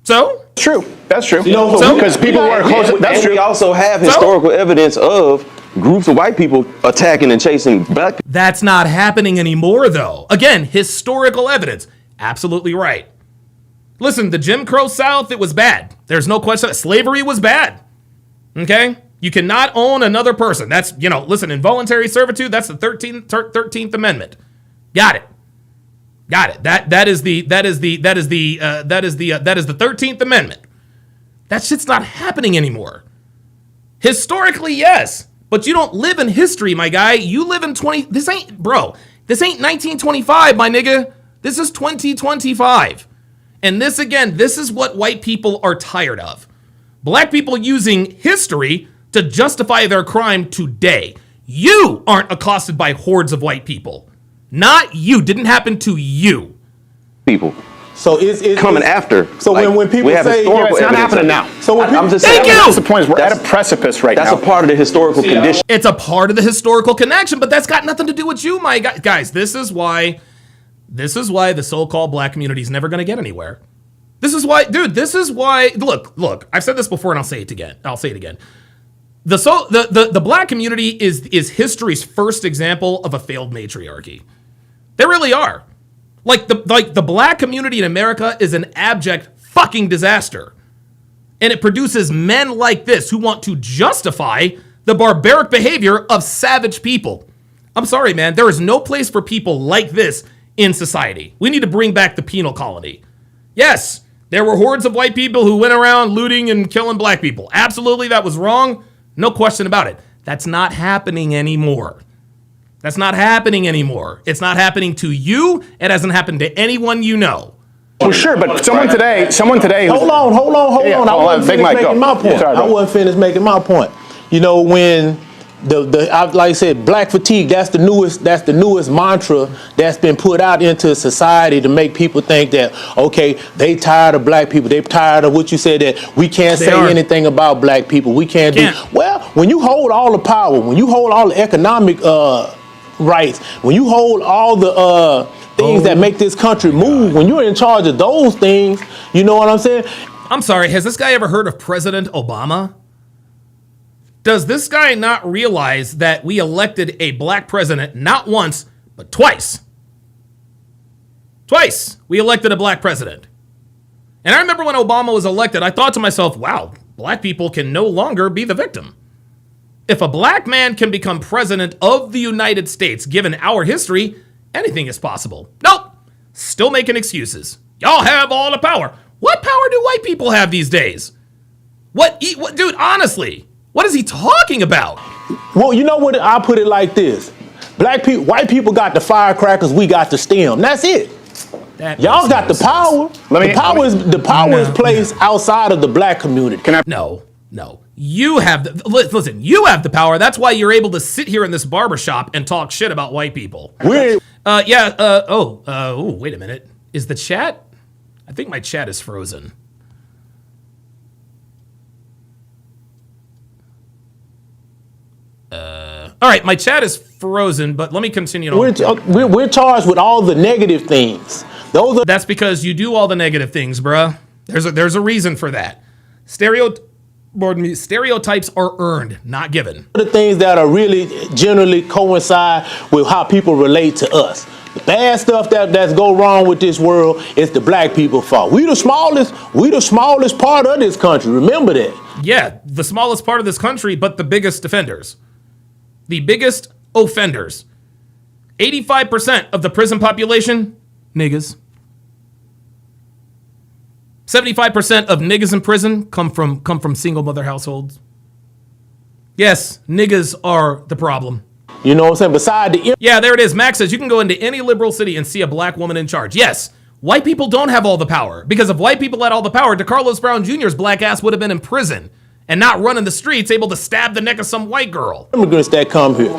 So? True. That's true. So, because people were close. That's true. We also have historical evidence of groups of white people attacking and chasing black people. That's not happening anymore, though. Again, historical evidence. Absolutely right. Listen, the Jim Crow South, it was bad. There's no question. Slavery was bad. Okay? You cannot own another person. That's, listen, involuntary servitude, that's the 13th Amendment. Got it. That is the 13th Amendment. That shit's not happening anymore. Historically, yes, but you don't live in history, my guy. You live in this ain't 1925, my nigga. This is 2025. And this is what white people are tired of. Black people using history to justify their crime today. You aren't accosted by hordes of white people. Not you. Didn't happen to you. People. So it's coming after. So when people say it's not happening now. So when I'm just saying, saying, that's the point. Is we're at a precipice right now. That's a part of the historical condition. It's a part of the historical connection, but that's got nothing to do with you, my guys. This is why the so-called black community is never going to get anywhere. This is why, dude. This is why. Look. I've said this before, and I'll say it again. The black community is history's first example of a failed matriarchy. They really are. Like the black community in America is an abject fucking disaster. And it produces men like this who want to justify the barbaric behavior of savage people. I'm sorry, man. There is no place for people like this in society. We need to bring back the penal colony. Yes, there were hordes of white people who went around looting and killing black people. Absolutely, that was wrong. No question about it. That's not happening anymore. That's not happening anymore. It's not happening to you. It hasn't happened to anyone you know. Well, sure, but someone today. Hold on. I wasn't finished making my point. Sorry, I wasn't finished making my point. When like I said, black fatigue, that's the newest mantra that's been put out into society to make people think that, okay, they tired of black people. They tired of what you said, that we can't say anything about black people. We can't do. Well, when you hold all the power, when you hold all the economic rights, when you hold all the things that make this country move, when you're in charge of those things, you know what I'm saying? I'm sorry, has this guy ever heard of President Obama? Does this guy not realize that we elected a black president not once, but twice? Twice we elected a black president. And I remember when Obama was elected, I thought to myself, wow, black people can no longer be the victim. If a black man can become president of the United States, given our history, anything is possible. Nope. Still making excuses. Y'all have all the power. What power do white people have these days? What dude, honestly, what is he talking about? Well, you know what? I'll put it like this. White people got the firecrackers, we got the stem. That's it. Y'all got the power. The power is placed outside of the black community. No. You have you have the power. That's why you're able to sit here in this barbershop and talk shit about white people. Wait a minute. Is the chat? I think my chat is frozen. All right, my chat is frozen, but let me continue. We're charged with all the negative things. That's because you do all the negative things, bruh. There's a reason for that. Stereotypes are earned, not given. The things that are really generally coincide with how people relate to us. The bad stuff that's go wrong with this world is the black people's fault. We the smallest part of this country. Remember that. Yeah, the smallest part of this country, but the biggest offenders. The biggest offenders. 85% of the prison population, niggas. 75% of niggas in prison come from single mother households. Yes, niggas are the problem. You know what I'm saying? Yeah, there it is. Max says you can go into any liberal city and see a black woman in charge. Yes, white people don't have all the power. Because if white people had all the power, DeCarlos Brown Jr.'s black ass would have been in prison and not running the streets able to stab the neck of some white girl. Immigrants that come here.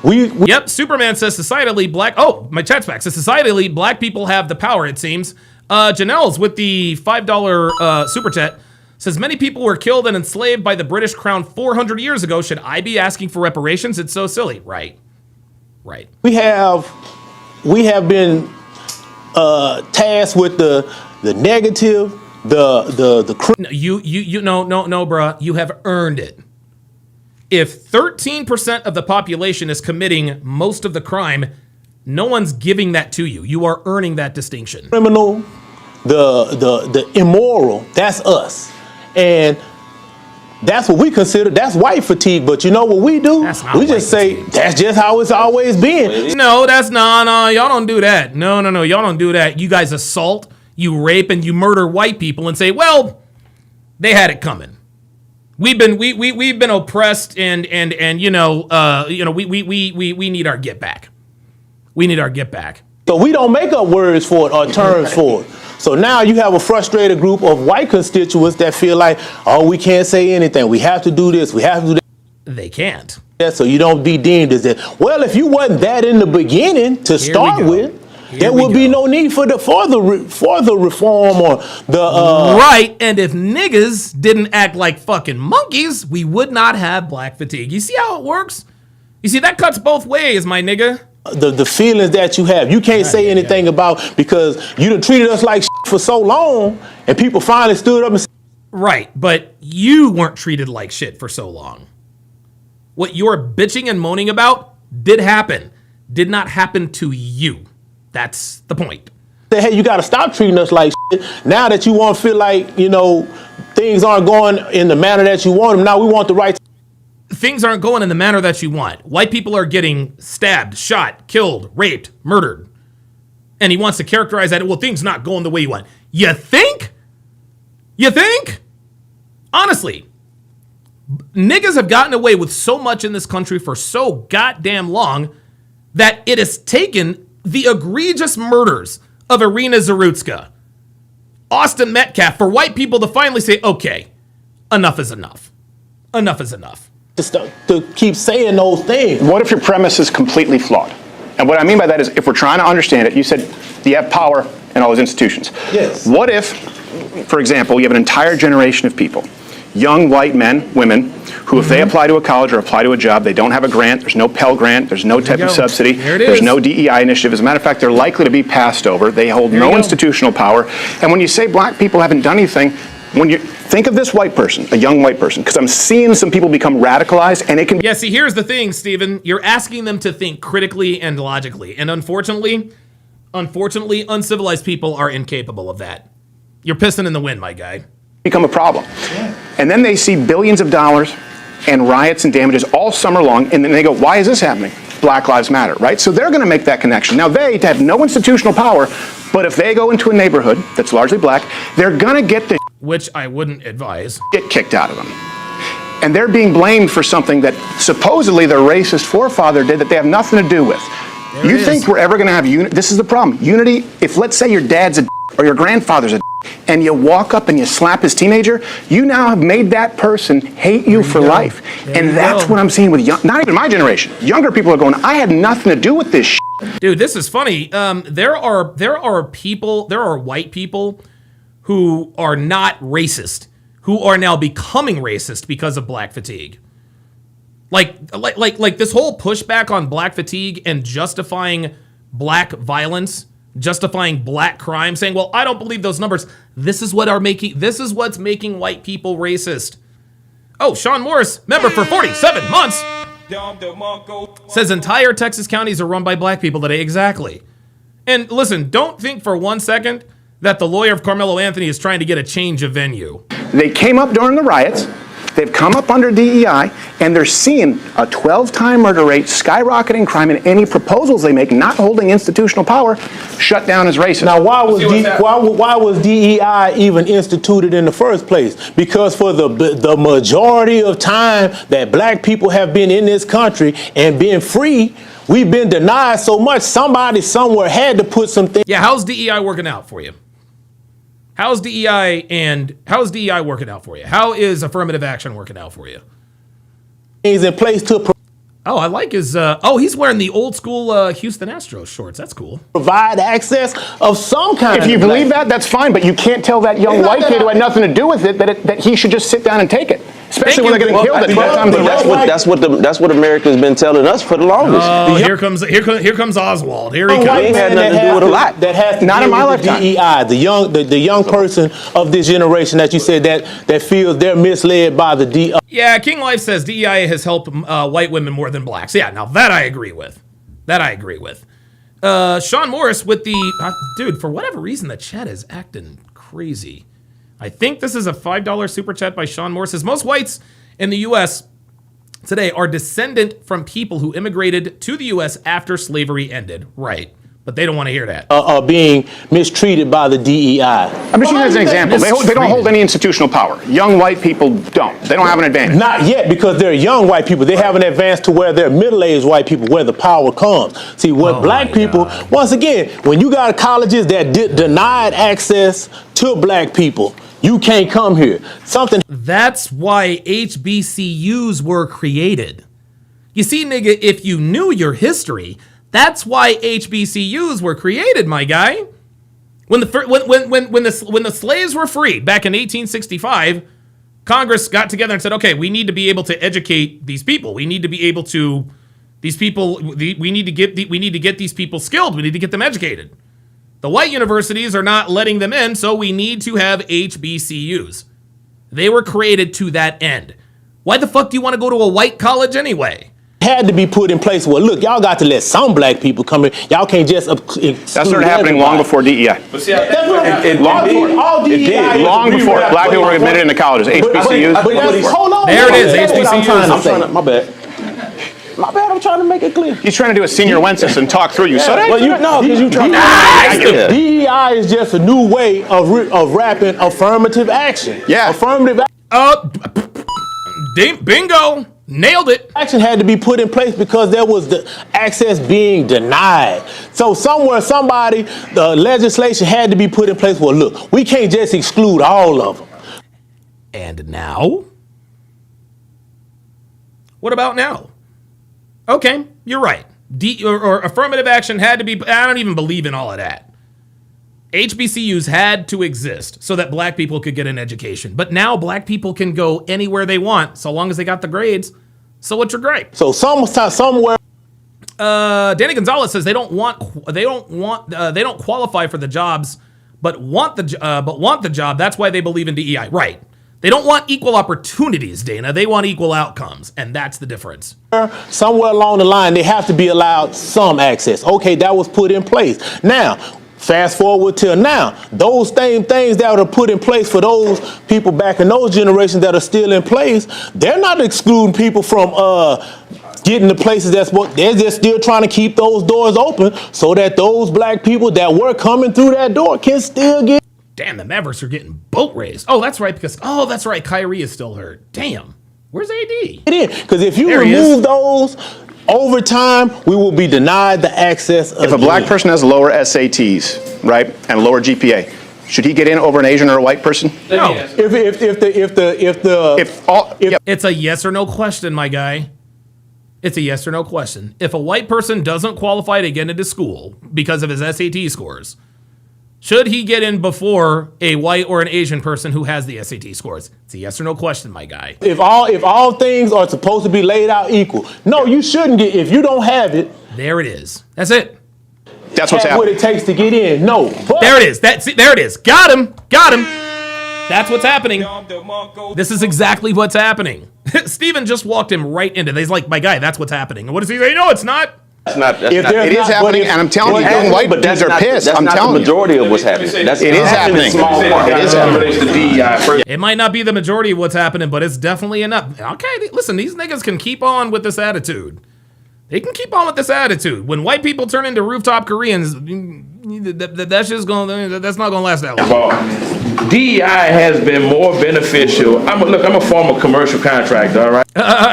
Yep, Superman says societally black... Oh, my chat's back. Says societally, black people have the power, it seems. Janelle's with the $5 super chat says many people were killed and enslaved by the British crown 400 years ago. Should I be asking for reparations? It's so silly. Right. We have been tasked with the negative No, bruh. You have earned it. If 13% of the population is committing most of the crime, no one's giving that to you. You are earning that distinction. Criminal, the immoral, that's us. And that's what we consider, that's white fatigue. But you know what we do? We just say, that's just how it's always been. No, y'all don't do that. No, y'all don't do that. You guys assault, you rape, and you murder white people and say, well, they had it coming. We've been oppressed and we need our get back. We need our get back. So we don't make up words for it or terms for it. So now you have a frustrated group of white constituents that feel like, oh, we can't say anything. We have to do this. We have to do that. They can't. So you don't be deemed as that. Well, if you wasn't that in the beginning to start with, there would be no need for the reform or the right. And if niggas didn't act like fucking monkeys, we would not have black fatigue. You see how it works? You see, that cuts both ways, my nigga. The feelings that you have, you can't say anything about because you done treated us like shit for so long, and people finally stood up and said, right, but you weren't treated like shit for so long. What you're bitching and moaning about did happen. Did not happen to you. That's the point. Hey, you got to stop treating us like shit. Now that you want to feel like, things aren't going in the manner that you want them, now we want the right. Things aren't going in the manner that you want. White people are getting stabbed, shot, killed, raped, murdered. And he wants to characterize that, well, things not going the way you want. You think? You think? Honestly, niggas have gotten away with so much in this country for so goddamn long that it has taken the egregious murders of Irina Zarutska, Austin Metcalf, for white people to finally say, okay, enough is enough. Enough is enough. To keep saying those things. What if your premise is completely flawed? And what I mean by that is, if we're trying to understand it, you said you have power in all those institutions. Yes. What if, for example, you have an entire generation of people, young white men, women, who if they apply to a college or apply to a job, they don't have a grant, there's no Pell Grant, there's no type of subsidy, there's no DEI initiative. As a matter of fact, they're likely to be passed over. They hold no institutional power. And when you say black people haven't done anything, when you think of this white person, a young white person, because I'm seeing some people become radicalized, and it can. Yeah, see, here's the thing, Stephen. You're asking them to think critically and logically, and unfortunately, uncivilized people are incapable of that. You're pissing in the wind, my guy. Become a problem, and then they see billions of dollars and riots and damages all summer long, and then they go, "Why is this happening? Black Lives Matter," right? So they're going to make that connection. Now they have no institutional power, but if they go into a neighborhood that's largely black, they're going to get the. Which I wouldn't advise. Get kicked out of them. And they're being blamed for something that supposedly their racist forefather did that they have nothing to do with. You think we're ever going to have unity? This is the problem. Unity, if let's say your dad's a or your grandfather's a and you walk up and you slap his teenager, you now have made that person hate you for life. And that's what I'm seeing with not even my generation. Younger people are going, I had nothing to do with this shit. Dude, this is funny. There are white people who are not racist, who are now becoming racist because of black fatigue. Like this whole pushback on black fatigue and justifying black violence, justifying black crime, saying, well, I don't believe those numbers. This is what's making white people racist. Oh, Sean Morris, member for 47 months, says entire Texas counties are run by black people today. Exactly. And listen, don't think for 1 second that the lawyer of Carmelo Anthony is trying to get a change of venue. They came up during the riots. They've come up under DEI, and they're seeing a 12-time murder rate, skyrocketing crime, and any proposals they make, not holding institutional power, shut down as racist. Now, why was DEI even instituted in the first place? Because for the majority of time that black people have been in this country and been free, we've been denied so much. Somebody somewhere had to put some things. Yeah, how's DEI working out for you? How's DEI working out for you? How is affirmative action working out for you? Things in place to. Oh, I like his. He's wearing the old school Houston Astros shorts. That's cool. Provide access of some kind. If you believe that, that's fine. But you can't tell that young white kid who had nothing to do with it that he should just sit down and take it. Especially when they're getting killed. That's what America's been telling us for the longest. Oh, here comes Oswald. Here he comes. It had nothing to do with a lot. That has to Not in my lifetime. DEI, the young person of this generation that you said that feels they're misled by the DEI. Yeah, King Life says DEI has helped white women more than blacks. Yeah, now that I agree with. Sean Morris with the dude. For whatever reason, the chat is acting crazy. I think this is a $5 super chat by Sean Morris. Says most whites in the U.S. today are descendant from people who immigrated to the U.S. after slavery ended. Right. But they don't want to hear that. Being mistreated by the DEI. I'm just using it as an example. They don't hold any institutional power. Young white people don't. They don't have an advantage. Not yet, because they're young white people. They haven't advanced to where they're middle-aged white people, where the power comes. See, what black people, once again, when you got colleges that denied access to black people, you can't come here. That's why HBCUs were created. You see, nigga, if you knew your history, that's why HBCUs were created, my guy. When the slaves were freed back in 1865, Congress got together and said, okay, we need to be able to educate these people. We need to be able to we need to get these people skilled. We need to get them educated. The white universities are not letting them in, so we need to have HBCUs. They were created to that end. Why the fuck do you want to go to a white college anyway? Had to be put in place. Well, look, y'all got to let some black people come in. Y'all can't just that started happening long before DEI. But see, long before black people were admitted into colleges. HBCUs. Hold on. There it is. HBCUs. My bad. I'm trying to make it clear. He's trying to do a senior wences and talk through you. So well, because you trying to. DEI is just a new way of wrapping affirmative action. Yeah. Affirmative action. Bingo. Nailed it. Action had to be put in place because there was the access being denied. So somebody, the legislation had to be put in place. Well, look, we can't just exclude all of them. And now? What about now? Okay, you're right. Or affirmative action had to be, I don't even believe in all of that. HBCUs had to exist so that black people could get an education. But now black people can go anywhere they want so long as they got the grades. So what's your gripe? So somewhere. Danny Gonzalez says they don't qualify for the jobs, but want the job. That's why they believe in DEI. Right. They don't want equal opportunities, Dana. They want equal outcomes, and that's the difference. Somewhere along the line, they have to be allowed some access. Okay, that was put in place. Now, fast forward till now, those same things that are put in place for those people back in those generations that are still in place, they're not excluding people from getting to places they're just still trying to keep those doors open so that those black people that were coming through that door can still get. Damn, the Mavericks are getting boat raced. Oh, that's right, that's right, Kyrie is still hurt. Damn, where's AD? Because if you remove those, over time, we will be denied the access. If a black person has lower SATs, right, and lower GPA, should he get in over an Asian or a white person? No. It's a yes or no question, my guy. It's a yes or no question. If a white person doesn't qualify to get into school because of his SAT scores, should he get in before a white or an Asian person who has the SAT scores? It's a yes or no question, my guy. If all things are supposed to be laid out equal, no, you shouldn't get. If you don't have it, there it is. That's it. That's what's happening. What it takes to get in. No, there it is. There it is. Got him. That's what's happening. This is exactly what's happening. Steven just walked him right into this. He's like, my guy, that's what's happening. And what does he say? No, it's not. It is happening, and I'm telling you, young white dudes are pissed. I'm telling you. The majority of what's happening. It is happening. It might not be the majority of what's happening, but it's definitely enough. Okay, listen, these niggas can keep on with this attitude. They can keep on with this attitude. When white people turn into rooftop Koreans, that's not gonna last that long. DEI has been more beneficial. I'm a former commercial contractor, all right?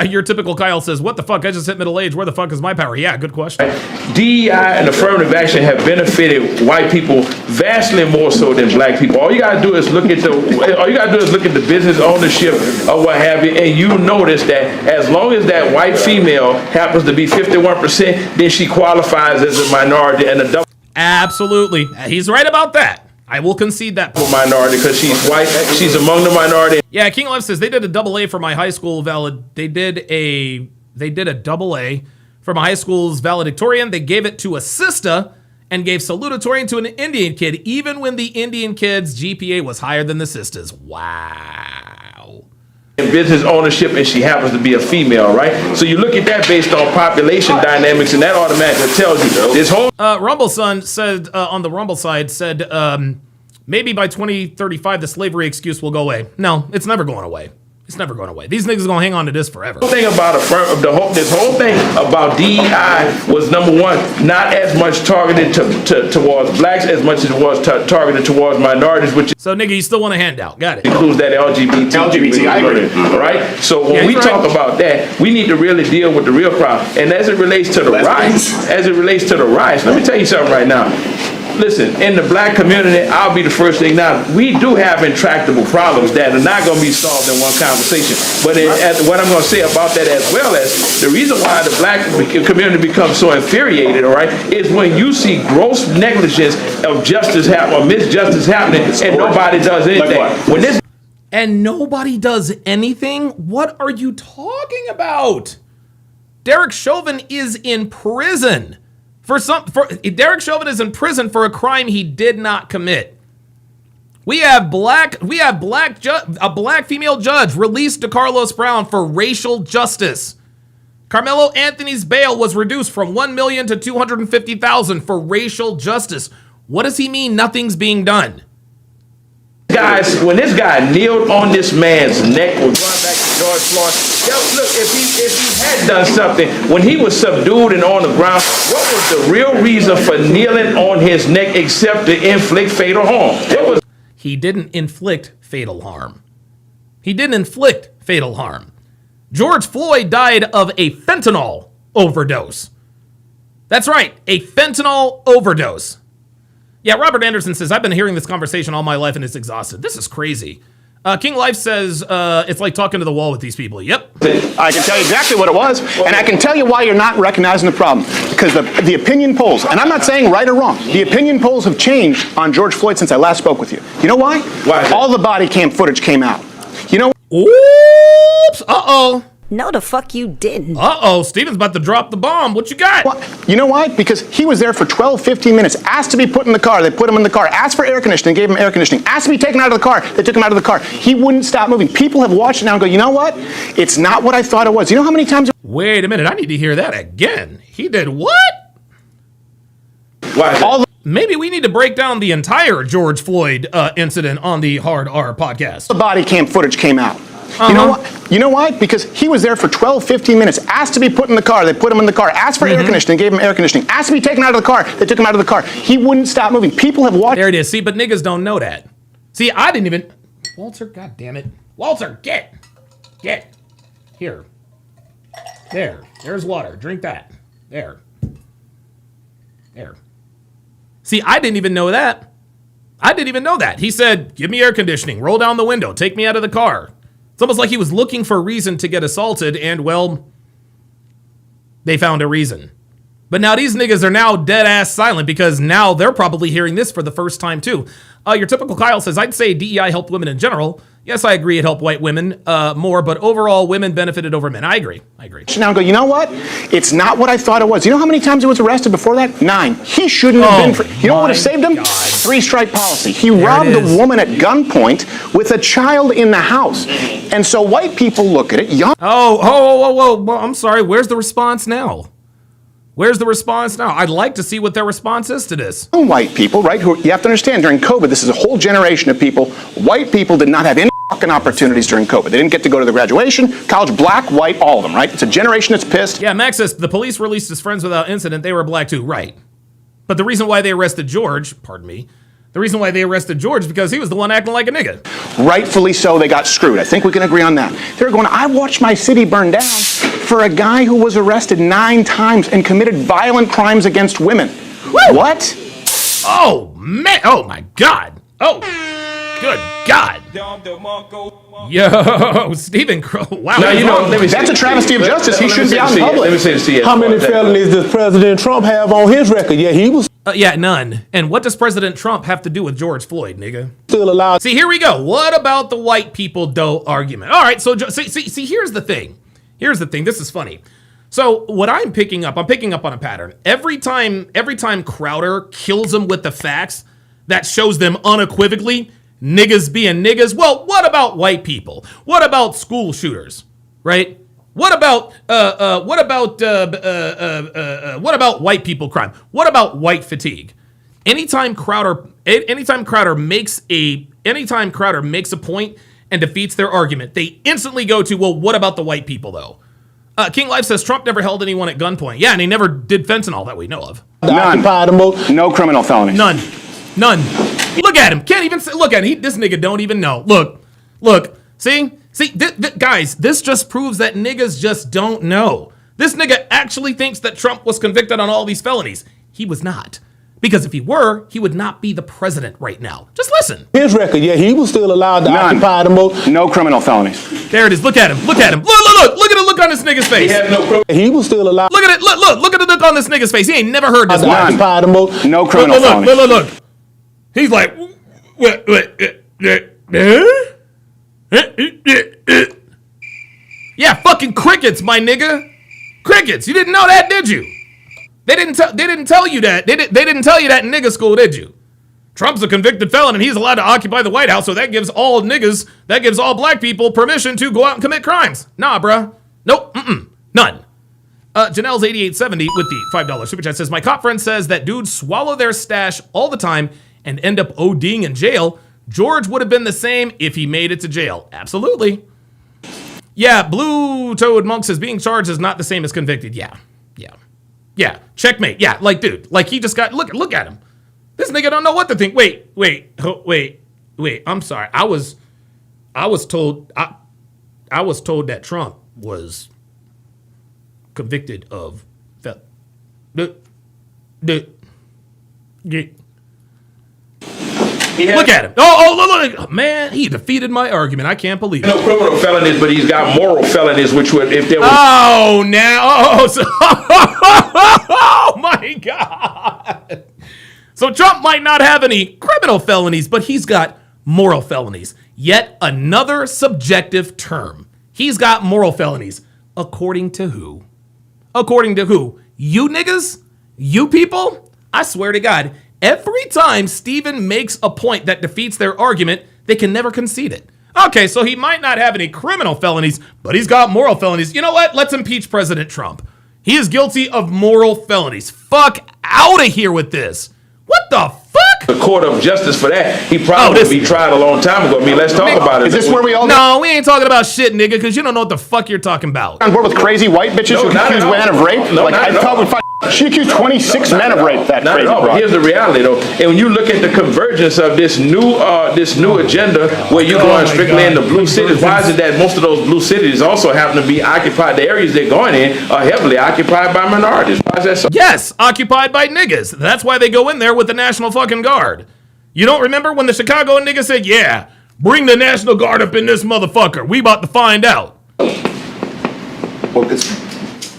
Your typical Kyle says, what the fuck? I just hit middle age. Where the fuck is my power? Yeah, good question. DEI and affirmative action have benefited white people vastly more so than black people. All you gotta do is look at the business ownership or what have you, and you notice that as long as that white female happens to be 51%, then she qualifies as a minority and a double. Absolutely. He's right about that. I will concede that. Minority because she's white. She's among the minority. Yeah, King Life says they did a double A for my high school They did a double A for my high school's valedictorian. They gave it to a sister and gave salutatorian to an Indian kid, even when the Indian kid's GPA was higher than the sister's. Wow. In business ownership, and she happens to be a female, right? So you look at that based on population dynamics, and that automatically tells you this whole. Rumble Son said on the Rumble side said maybe by 2035 the slavery excuse will go away. No, it's never going away. It's never going away. These niggas gonna hang on to this forever. The thing about this whole thing about DEI was, number one, not as much targeted towards blacks as much as it was targeted towards minorities, which so nigga, you still want a handout? Got it. Includes that LGBT. I agree. Right. So when we talk about that, we need to really deal with the real problem. And as it relates to the riots, let me tell you something right now. Listen, in the black community, I'll be the first thing now. We do have intractable problems that are not going to be solved in one conversation. But what I'm going to say about that, as well as the reason why the black community becomes so infuriated, all right, is when you see gross negligence of justice or misjustice happening and nobody does anything. And nobody does anything? What are you talking about? Derek Chauvin is in prison. Derek Chauvin is in prison for a crime he did not commit. A black female judge released DeCarlos Brown for racial justice. Carmelo Anthony's bail was reduced from $1 million to $250,000 for racial justice. What does he mean nothing's being done? Guys, when this guy kneeled on this man's neck, we're going back to George Floyd. Look, if he had done something when he was subdued and on the ground, what was the real reason for kneeling on his neck except to inflict fatal harm? He didn't inflict fatal harm. He didn't inflict fatal harm. George Floyd died of a fentanyl overdose. That's right, a fentanyl overdose. Yeah, Robert Anderson says, I've been hearing this conversation all my life and it's exhausted. This is crazy. King Life says, it's like talking to the wall with these people. Yep. I can tell you exactly what it was, and I can tell you why you're not recognizing the problem. Because the opinion polls, and I'm not saying right or wrong, the opinion polls have changed on George Floyd since I last spoke with you. You know why? Why? All the body cam footage came out. You know? Oops. Uh-oh. No, the fuck you didn't. Uh-oh, Steven's about to drop the bomb. What you got? Well, you know why? Because he was there for 12, 15 minutes, asked to be put in the car. They put him in the car. Asked for air conditioning. Gave him air conditioning. Asked to be taken out of the car. They took him out of the car. He wouldn't stop moving. People have watched it now and go, you know what? It's not what I thought it was. You know how many times... Wait a minute. I need to hear that again. He did what? Why? Maybe we need to break down the entire George Floyd incident on the Hard R podcast. The body cam footage came out. You know what? You know why? Because he was there for 12, 15 minutes, asked to be put in the car. They put him in the car. Asked for air conditioning. Gave him air conditioning. Asked to be taken out of the car. They took him out of the car. He wouldn't stop moving. People have watched... There it is. See, but niggas don't know that. See, I didn't even... Walter, God damn it. Walter, get. Here. There's water. Drink that. There. See, I didn't even know that. He said, give me air conditioning. Roll down the window. Take me out of the car. It's almost like he was looking for a reason to get assaulted, and, well, they found a reason. But now these niggas are now dead-ass silent because now they're probably hearing this for the first time, too. Your typical Kyle says, I'd say DEI helped women in general. Yes, I agree it helped white women more, but overall, women benefited over men. I agree. Now go, you know what? It's not what I thought it was. You know how many times he was arrested before that? 9. He shouldn't have been... You know what would have saved him? God. 3-strike policy. He robbed a woman at gunpoint with a child in the house. And so white people look at it... Whoa. I'm sorry. Where's the response now? I'd like to see what their response is to this. White people, right? Who you have to understand, during COVID, this is a whole generation of people. White people did not have any fucking opportunities during COVID. They didn't get to go to the graduation, college, black, white, all of them, right? It's a generation that's pissed. Yeah, Max says, the police released his friends without incident. They were black too, right. But the reason why they arrested George, is because he was the one acting like a nigga. Rightfully so, they got screwed. I think we can agree on that. They're going, I watched my city burn down for a guy who was arrested 9 times and committed violent crimes against women. Woo! What? Oh, man. Oh, my God. Oh, good God. Yo, Stephen Crow. Wow. Now, you know, That's a travesty of justice. He shouldn't be out in Let me public. say this to you. How many felonies does President Trump have on his record? Yeah, he was Yeah, none. And what does President Trump have to do with George Floyd, nigga? still allowed. See, here we go. What about the white people dough argument? All right, so see, here's the thing. Here's the thing. This is funny. So what I'm picking up on a pattern. Every time Crowder kills them with the facts that shows them unequivocally niggas being niggas. Well, what about white people? What about school shooters? Right? What about white people crime? What about white fatigue? Anytime Crowder makes a point and defeats their argument, they instantly go to, well, what about the white people though? King Life says Trump never held anyone at gunpoint. Yeah, and he never did fentanyl that we know of. None. No criminal felonies. None. Look at him. Can't even say, look at him. This nigga don't even know. Look. See, guys, this just proves that niggas just don't know. This nigga actually thinks that Trump was convicted on all these felonies. He was not. Because if he were, he would not be the president right now. Just listen. His record, yeah, he was still allowed to occupy the most. No criminal felonies. There it is. Look at him. Look at him. Look at the look on this nigga's face. He was still allowed. Look at it. Look at the look on this nigga's face. He ain't never heard this. Occupy the most. No criminal felonies. Look. He's like, yeah, fucking crickets, my nigga. Crickets. You didn't know that, did you? They didn't tell you that. They didn't tell you that in nigga school, did you? Trump's a convicted felon and he's allowed to occupy the White House, so that gives all black people permission to go out and commit crimes. Nah, bruh. Nope. None. Janelle's 8870 with the $5 super chat says, my cop friend says that dudes swallow their stash all the time and end up ODing in jail. George would have been the same if he made it to jail. Absolutely. Yeah, Blue Toad Monk says being charged is not the same as convicted. Yeah, checkmate. Yeah, like, dude, like he just got, look at him. This nigga don't know what to think. Wait. I'm sorry. I was told that Trump was convicted of Look at him. Look. Man, he defeated my argument. I can't believe it. No criminal felonies, but he's got moral felonies, which would, if there was... Oh my God. So Trump might not have any criminal felonies, but he's got moral felonies. Yet another subjective term. He's got moral felonies. According to who? According to who? You niggas? You people? I swear to God, every time Steven makes a point that defeats their argument, they can never concede it. Okay, so he might not have any criminal felonies, but he's got moral felonies. You know what? Let's impeach President Trump. He is guilty of moral felonies. Fuck out of here with this. What the fuck? The court of justice for that. He probably would be tried a long time ago. I mean, let's talk about it. Is this where we all... No, we ain't talking about shit, nigga, because you don't know what the fuck you're talking about. On board with crazy white bitches who accuse men of rape? No, like, I thought we she accused 26 men of rape, that crazy broad. Here's the reality, though. And when you look at the convergence of this new agenda, where you're going strictly into blue cities, why is it that most of those blue cities also happen to be occupied? The areas they're going in are heavily occupied by minorities. Why is that so? Yes, occupied by niggas. That's why they go in there with the National fucking Guard. You don't remember when the Chicago nigga said, yeah, bring the National Guard up in this motherfucker. We about to find out. Well,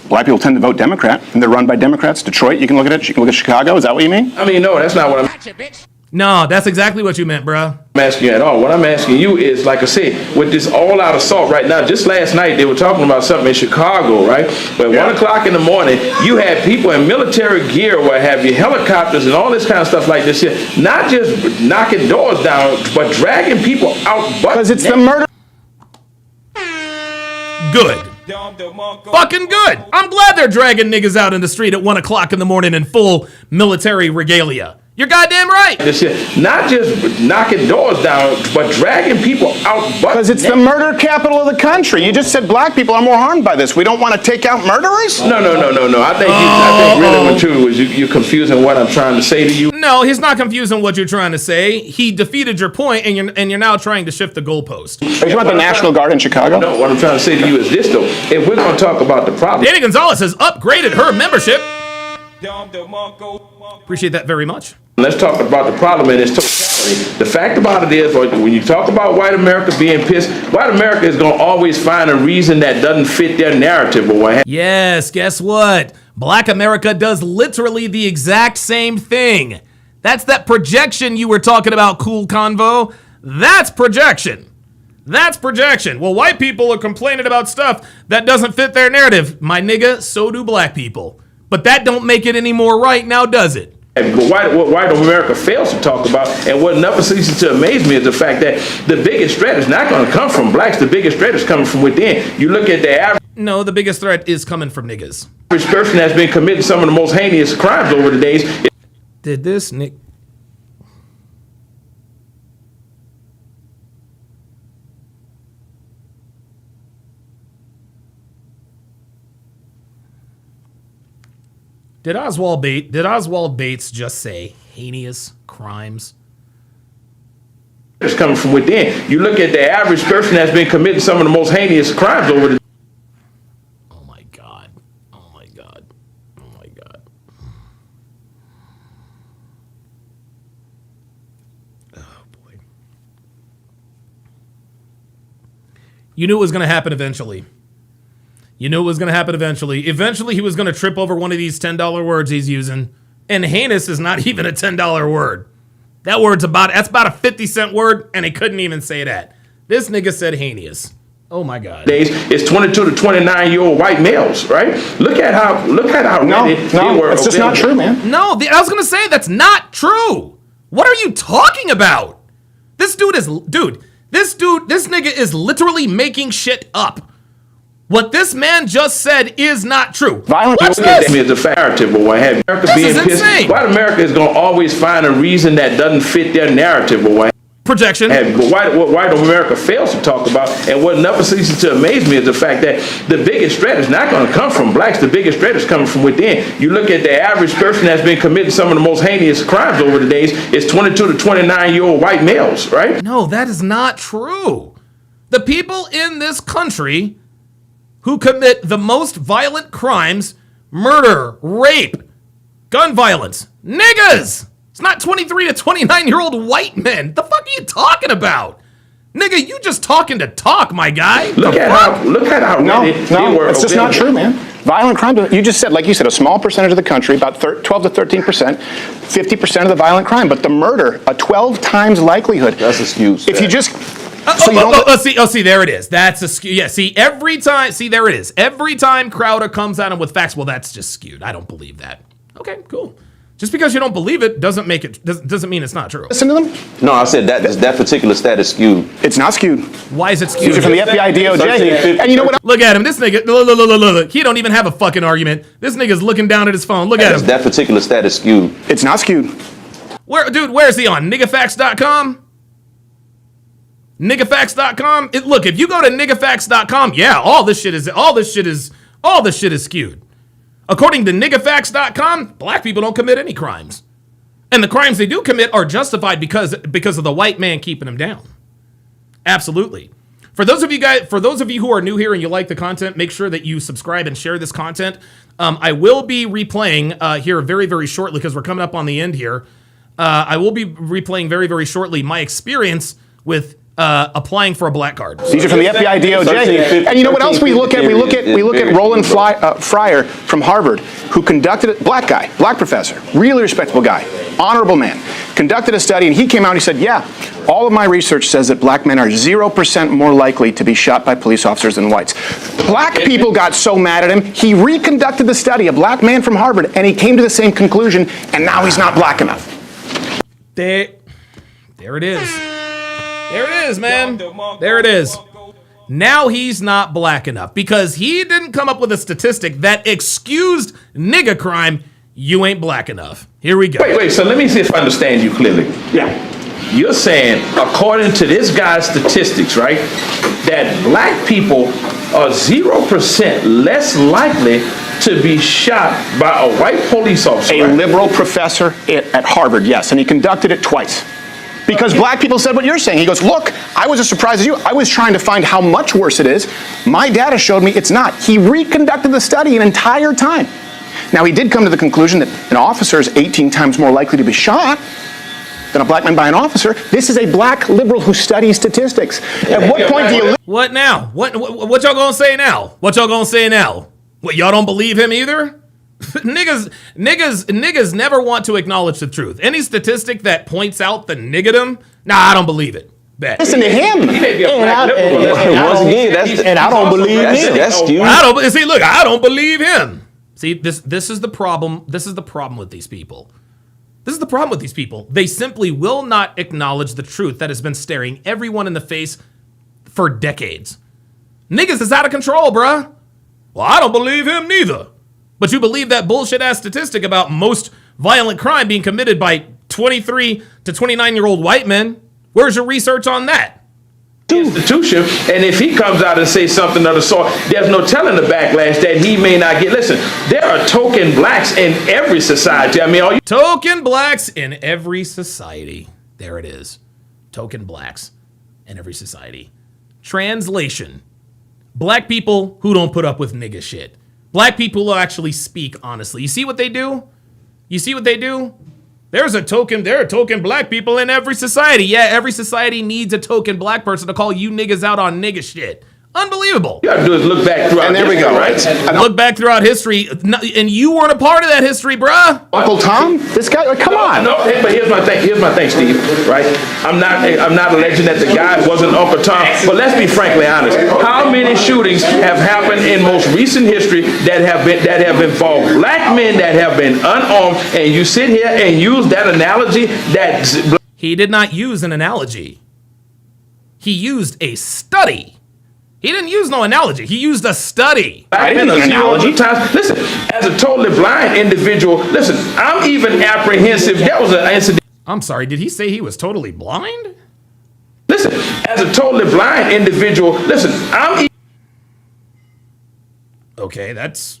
black people tend to vote Democrat, and they're run by Democrats. Detroit, you can look at it. You can look at Chicago. Is that what you mean? I mean, no, that's not what I'm... No, that's exactly what you meant, bruh. I'm asking you at all. What I'm asking you is, like I said, with this all-out assault right now, just last night they were talking about something in Chicago, right? But 1 o'clock in the morning, you had people in military gear, what have you, helicopters and all this kind of stuff like this here, not just knocking doors down, but dragging people out. Because it's the murder. Good. Fucking good. I'm glad they're dragging niggas out in the street at 1 o'clock in the morning in full military regalia. You're goddamn right. This shit, not just knocking doors down, but dragging people out. Because it's the murder capital of the country. You just said black people are more harmed by this. We don't want to take out murderers? No. I think really what you're confusing what I'm trying to say to you. No, he's not confusing what you're trying to say. He defeated your point, and you're now trying to shift the goalpost. Are you talking about the National Guard in Chicago? No, what I'm trying to say to you is this, though. If we're going to talk about the problem... Danny Gonzalez has upgraded her membership Appreciate that very much. Let's talk about the problem in its totality. The fact about it is, when you talk about white America being pissed, white America is going to always find a reason that doesn't fit their narrative or what have you. Yes, guess what? Black America does literally the exact same thing. That's that projection you were talking about, Cool Convo. That's projection. That's projection. Well, white people are complaining about stuff that doesn't fit their narrative. My nigga, so do black people. But that don't make it any more right now, does it? But what white America fails to talk about, and what never ceases to amaze me, is the fact that the biggest threat is not going to come from blacks. The biggest threat is coming from within. You look at the average. No, the biggest threat is coming from niggas. Average person has been committing some of the most heinous crimes over the days. Did this Nick? Did Oswald Bates just say heinous crimes? It's coming from within. You look at the average person that's been committing some of the most heinous crimes over the. Oh my God. Oh my God. Oh my God. Oh boy. You knew it was going to happen eventually. You knew it was going to happen eventually. Eventually, he was going to trip over one of these $10 words he's using. And heinous is not even a $10 word. That's about a 50-cent word, and he couldn't even say that. This nigga said heinous. Oh my God. It's 22 to 29-year-old white males, right? Look at how no, it's just not true, man. No, I was going to say that's not true. What are you talking about? This nigga is literally making shit up. What this man just said is not true. Violent Watch this. Is a narrative or what have you. America This being is pissed. insane. White America is going to always find a reason that doesn't fit their narrative or what. Projection. But what white America fails to talk about, and what never ceases to amaze me, is the fact that the biggest threat is not going to come from blacks. The biggest threat is coming from within. You look at the average person that's been committing some of the most heinous crimes over the days. It's 22 to 29-year-old white males, right? No, that is not true. The people in this country who commit the most violent crimes, murder, rape, gun violence, niggas. It's not 23 to 29-year-old white men. The fuck are you talking about? Nigga, you just talking to talk, my guy. Look at how no, it's just not true, man. Violent crime, you just said, like you said, a small percentage of the country, about 12 to 13%, 50% of the violent crime, but the murder, a 12 times likelihood. That's excuse. If you just... see, there it is. That's a skew. Yeah, see, there it is. Every time Crowder comes at him with facts, well, that's just skewed. I don't believe that. Okay, cool. Just because you don't believe it doesn't mean it's not true. Listen to them. No, I said that particular stat is skewed. It's not skewed. Why is it skewed? These are from the FBI, DOJ. And you know what? Look at him. This nigga, look. He don't even have a fucking argument. This nigga's looking down at his phone. Look at him. That particular stat is skewed. It's not skewed. Where is he on? Niggafacts.com? Niggafacts.com? Look, if you go to niggafacts.com, yeah, all this shit is skewed. According to niggafacts.com, black people don't commit any crimes. And the crimes they do commit are justified because of the white man keeping them down. Absolutely. For those of you who are new here and you like the content, make sure that you subscribe and share this content. I will be replaying here very, very shortly because we're coming up on the end here. I will be replaying very, very shortly my experience with applying for a black card. These are from the FBI, DOJ. And you know what else we look at? We look at Roland Fryer from Harvard, who conducted it, black professor, really respectable guy, honorable man, conducted a study, and he came out and he said, yeah, all of my research says that black men are 0% more likely to be shot by police officers than whites. Black people got so mad at him, he reconducted the study, a black man from Harvard, and he came to the same conclusion, and now he's not black enough. There it is. There it is, man. There it is. Now he's not black enough because he didn't come up with a statistic that excused nigga crime. You ain't black enough. Here we go. Wait. So let me see if I understand you clearly. Yeah. You're saying, according to this guy's statistics, right, that black people are 0% less likely to be shot by a white police officer. A liberal professor at Harvard, yes, and he conducted it twice. Because black people said what you're saying. He goes, look, I was as surprised as you. I was trying to find how much worse it is. My data showed me it's not. He reconducted the study an entire time. Now, he did come to the conclusion that an officer is 18 times more likely to be shot than a black man by an officer. This is a black liberal who studies statistics. At what point do you... What now? What y'all gonna say now? What y'all gonna say now? What, y'all don't believe him either? niggas never want to acknowledge the truth. Any statistic that points out the niggadom, nah, I don't believe it. Bet. Listen to him. And I don't believe him. I don't believe him. See, this is the problem. This is the problem with these people. This is the problem with these people. They simply will not acknowledge the truth that has been staring everyone in the face for decades. Niggas is out of control, bruh. Well, I don't believe him neither. But you believe that bullshit ass statistic about most violent crime being committed by 23 to 29-year-old white men. Where's your research on that? Institution, and if he comes out and says something of the sort, there's no telling the backlash that he may not get. Listen, there are token blacks in every society. I mean, token blacks in every society. There it is. Token blacks in every society. Translation. Black people who don't put up with nigga shit. Black people who actually speak honestly. You see what they do? You see what they do? There are token black people in every society. Yeah, every society needs a token black person to call you niggas out on nigga shit. Unbelievable. You gotta do is look back throughout history, right? Look back throughout history, and you weren't a part of that history, bruh. Uncle Tom? This guy, come on. No, but here's my thing, Steve, right? I'm not alleging that the guy wasn't Uncle Tom, but let's be frankly honest. How many shootings have happened in most recent history that have involved black men that have been unarmed, and you sit here and use that analogy that... He did not use an analogy. He used a study. He didn't use no analogy. He used a study. I didn't use an analogy. Listen, as a totally blind individual, listen, I'm even apprehensive. That was an incident. I'm sorry, did he say he was totally blind? Listen, as a totally blind individual, listen, I'm... Okay, that's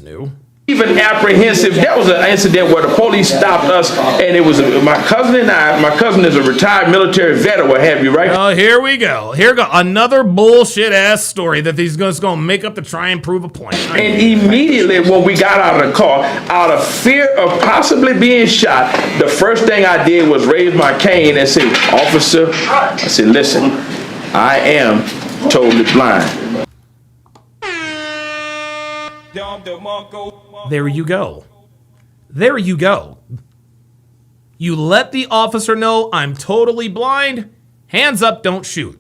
new. Even apprehensive. That was an incident where the police stopped us, and it was my cousin and I. My cousin is a retired military vet or what have you, right? Oh, here we go. Another bullshit ass story that he's just gonna make up to try and prove a point. And immediately when we got out of the car, out of fear of possibly being shot, the first thing I did was raise my cane and say, "Officer," I said, "Listen, I am totally blind." There you go. There you go. You let the officer know I'm totally blind. Hands up, don't shoot.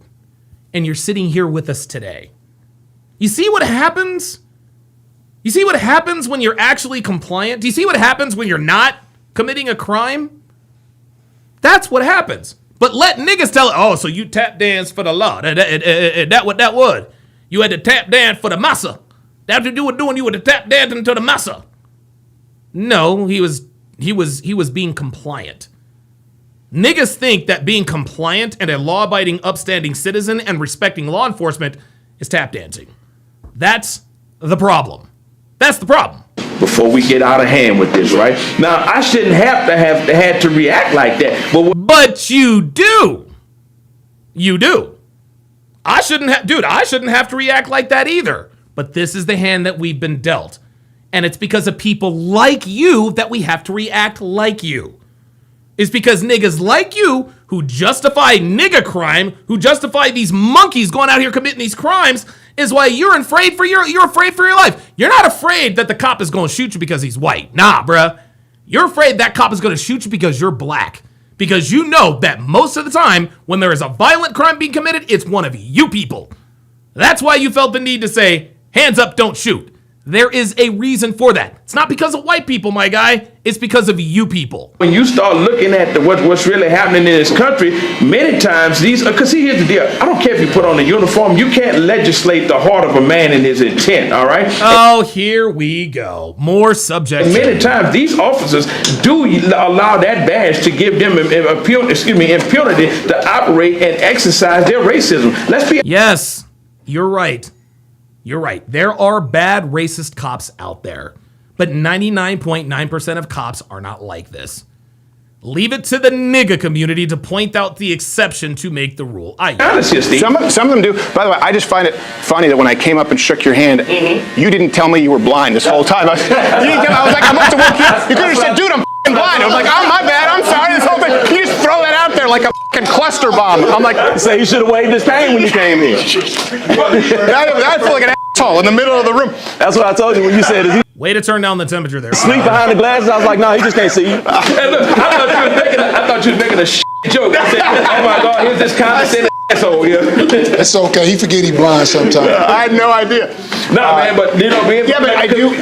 And you're sitting here with us today. You see what happens? You see what happens when you're actually compliant? Do you see what happens when you're not committing a crime? That's what happens. But let niggas tell it, oh, so you tap dance for the law. That what that would. You had to tap dance for the massa. That's what you were doing. You were to tap dancing to the massa. No, he was being compliant. Niggas think that being compliant and a law-abiding, upstanding citizen and respecting law enforcement is tap dancing. That's the problem. That's the problem. Before we get out of hand with this, right? Now, I shouldn't have had to react like that. But you do. You do. I shouldn't have to react like that either. But this is the hand that we've been dealt. And it's because of people like you that we have to react like you. It's because niggas like you who justify nigga crime, who justify these monkeys going out here committing these crimes, is why you're afraid for your life. You're not afraid that the cop is going to shoot you because he's white. Nah, bruh. You're afraid that cop is going to shoot you because you're black. Because you know that most of the time when there is a violent crime being committed, it's one of you people. That's why you felt the need to say, hands up, don't shoot. There is a reason for that. It's not because of white people, my guy. It's because of you people. When you start looking at what's really happening in this country, many times because see, here's the deal. I don't care if you put on a uniform. You can't legislate the heart of a man and his intent, all right? Oh, here we go. More subject. Many times these officers do allow that badge to give them impunity to operate and exercise their racism. Let's be... Yes, you're right. You're right. There are bad racist cops out there, but 99.9% of cops are not like this. Leave it to the nigga community to point out the exception to make the rule. Some of them do. By the way, I just find it funny that when I came up and shook your hand, you didn't tell me you were blind this whole time. I was like, I must have woke you up. You could have said, dude, I'm blind. I was like, oh, my bad. I'm sorry. This whole thing. You just throw that out there like a cluster bomb. I'm like, say you should have waved his cane when you came here. I feel like an asshole in the middle of the room. That's what I told you when you said, is he way to turn down the temperature there. sleep behind the glasses? I was like, no, he just can't see you. Hey, look, I thought you was making a joke. I said, oh my God, here's this condescending asshole here. It's okay. He forget he blind sometimes. I had no idea. No, man, but you know, being yeah, but I do.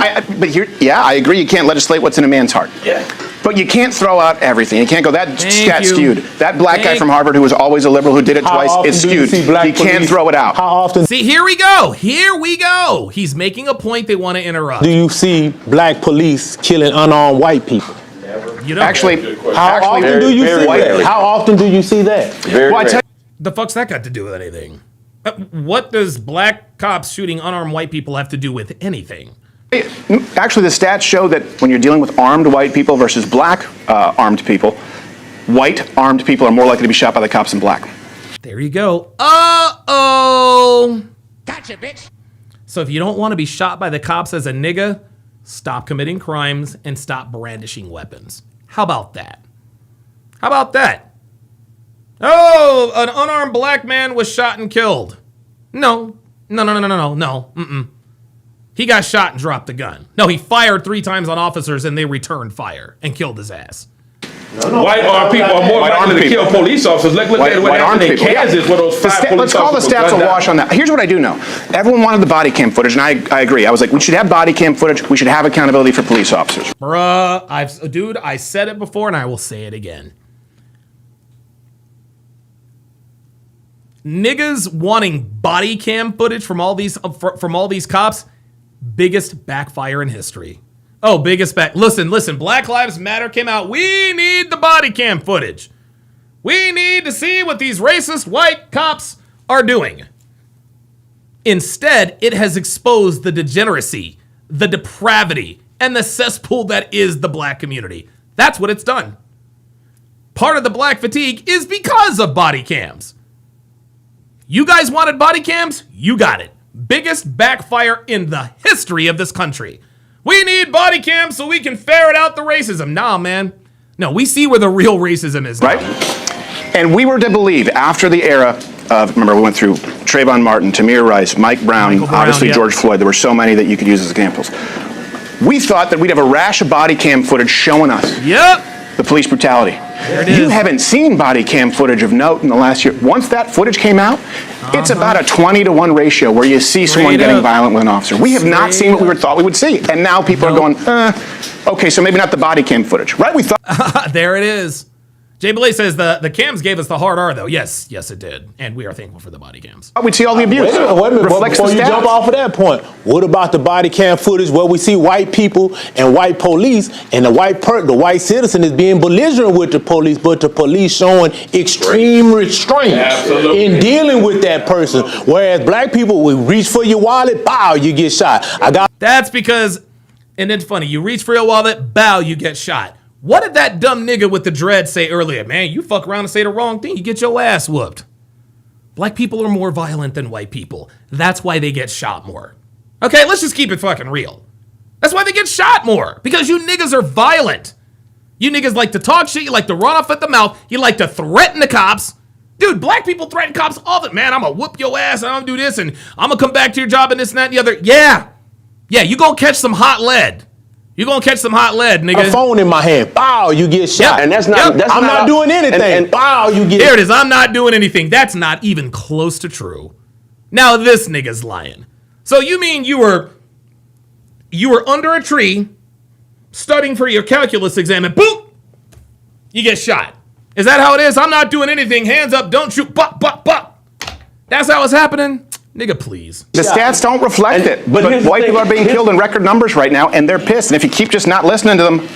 I agree. You can't legislate what's in a man's heart. Yeah. But you can't throw out everything. You can't go, that stat skewed. That black guy from Harvard who was always a liberal who did it twice is skewed. You can't throw it out. How often? See, here we go. Here we go. He's making a point they want to interrupt. Do you see black police killing unarmed white people? You don't. Actually, how often do you see that? How often do you see that? The fuck's that got to do with anything? What does black cops shooting unarmed white people have to do with anything? Actually, the stats show that when you're dealing with armed white people versus black armed people, white armed people are more likely to be shot by the cops than black. There you go. Uh-oh. Gotcha, bitch. So if you don't want to be shot by the cops as a nigga, stop committing crimes and stop brandishing weapons. How about that? How about that? Oh, an unarmed black man was shot and killed. No. He got shot and dropped the gun. No, he fired 3 times on officers and they returned fire and killed his ass. White armed people are more likely to kill police officers. Look at what happened in Kansas where those 5 police officers. Let's call the stats a wash on that. Here's what I do know. Everyone wanted the body cam footage, and I agree. I was like, we should have body cam footage. We should have accountability for police officers. Bruh, dude, I said it before and I will say it again. Niggas wanting body cam footage from all these cops, biggest backfire in history. Oh, listen, Black Lives Matter came out. We need the body cam footage. We need to see what these racist white cops are doing. Instead, it has exposed the degeneracy, the depravity, and the cesspool that is the black community. That's what it's done. Part of the black fatigue is because of body cams. You guys wanted body cams? You got it. Biggest backfire in the history of this country. We need body cams so we can ferret out the racism. Nah, man. No, we see where the real racism is now. Right? And we were to believe after the era of, remember, we went through Trayvon Martin, Tamir Rice, Mike Brown, obviously yep. George Floyd. There were so many that you could use as examples. We thought that we'd have a rash of body cam footage showing us the police brutality. You haven't seen body cam footage of note in the last year. Once that footage came out, it's about a 20-to-1 ratio where you see someone getting violent with an officer. We have not seen what we thought we would see. And now people are going, okay, so maybe not the body cam footage. Right? We thought. There it is. Jay Belay says the cams gave us the hard R, though. Yes, it did. And we are thankful for the body cams. We'd see all the abuse. Wait a minute. Before you jump off of that point, what about the body cam footage where we see white people and white police and the white citizen is being belligerent with the police, but the police showing extreme restraint in dealing with that person. Whereas black people, we reach for your wallet, bow, you get shot. That's because, and it's funny, you reach for your wallet, bow, you get shot. What did that dumb nigga with the dread say earlier? Man, you fuck around and say the wrong thing, you get your ass whooped. Black people are more violent than white people. That's why they get shot more. Okay, let's just keep it fucking real. That's why they get shot more. Because you niggas are violent. You niggas like to talk shit, you like to run off at the mouth, you like to threaten the cops. Dude, black people threaten cops all the time. Man, I'm gonna whoop your ass and I'm gonna do this and I'm gonna come back to your job and this and that and the other. Yeah, you gonna catch some hot lead. You gonna catch some hot lead, nigga. A phone in my hand. Bow, you get shot. And that's not. I'm not doing anything. And bow, you get. There it is. I'm not doing anything. That's not even close to true. Now this nigga's lying. So you mean you were under a tree, studying for your calculus exam, and boop, you get shot. Is that how it is? I'm not doing anything. Hands up. Don't shoot. Bop, bop, bop. That's how it's happening. Nigga, please. The stats don't reflect it. But white people are being killed in record numbers right now, and they're pissed. And if you keep just not listening to them,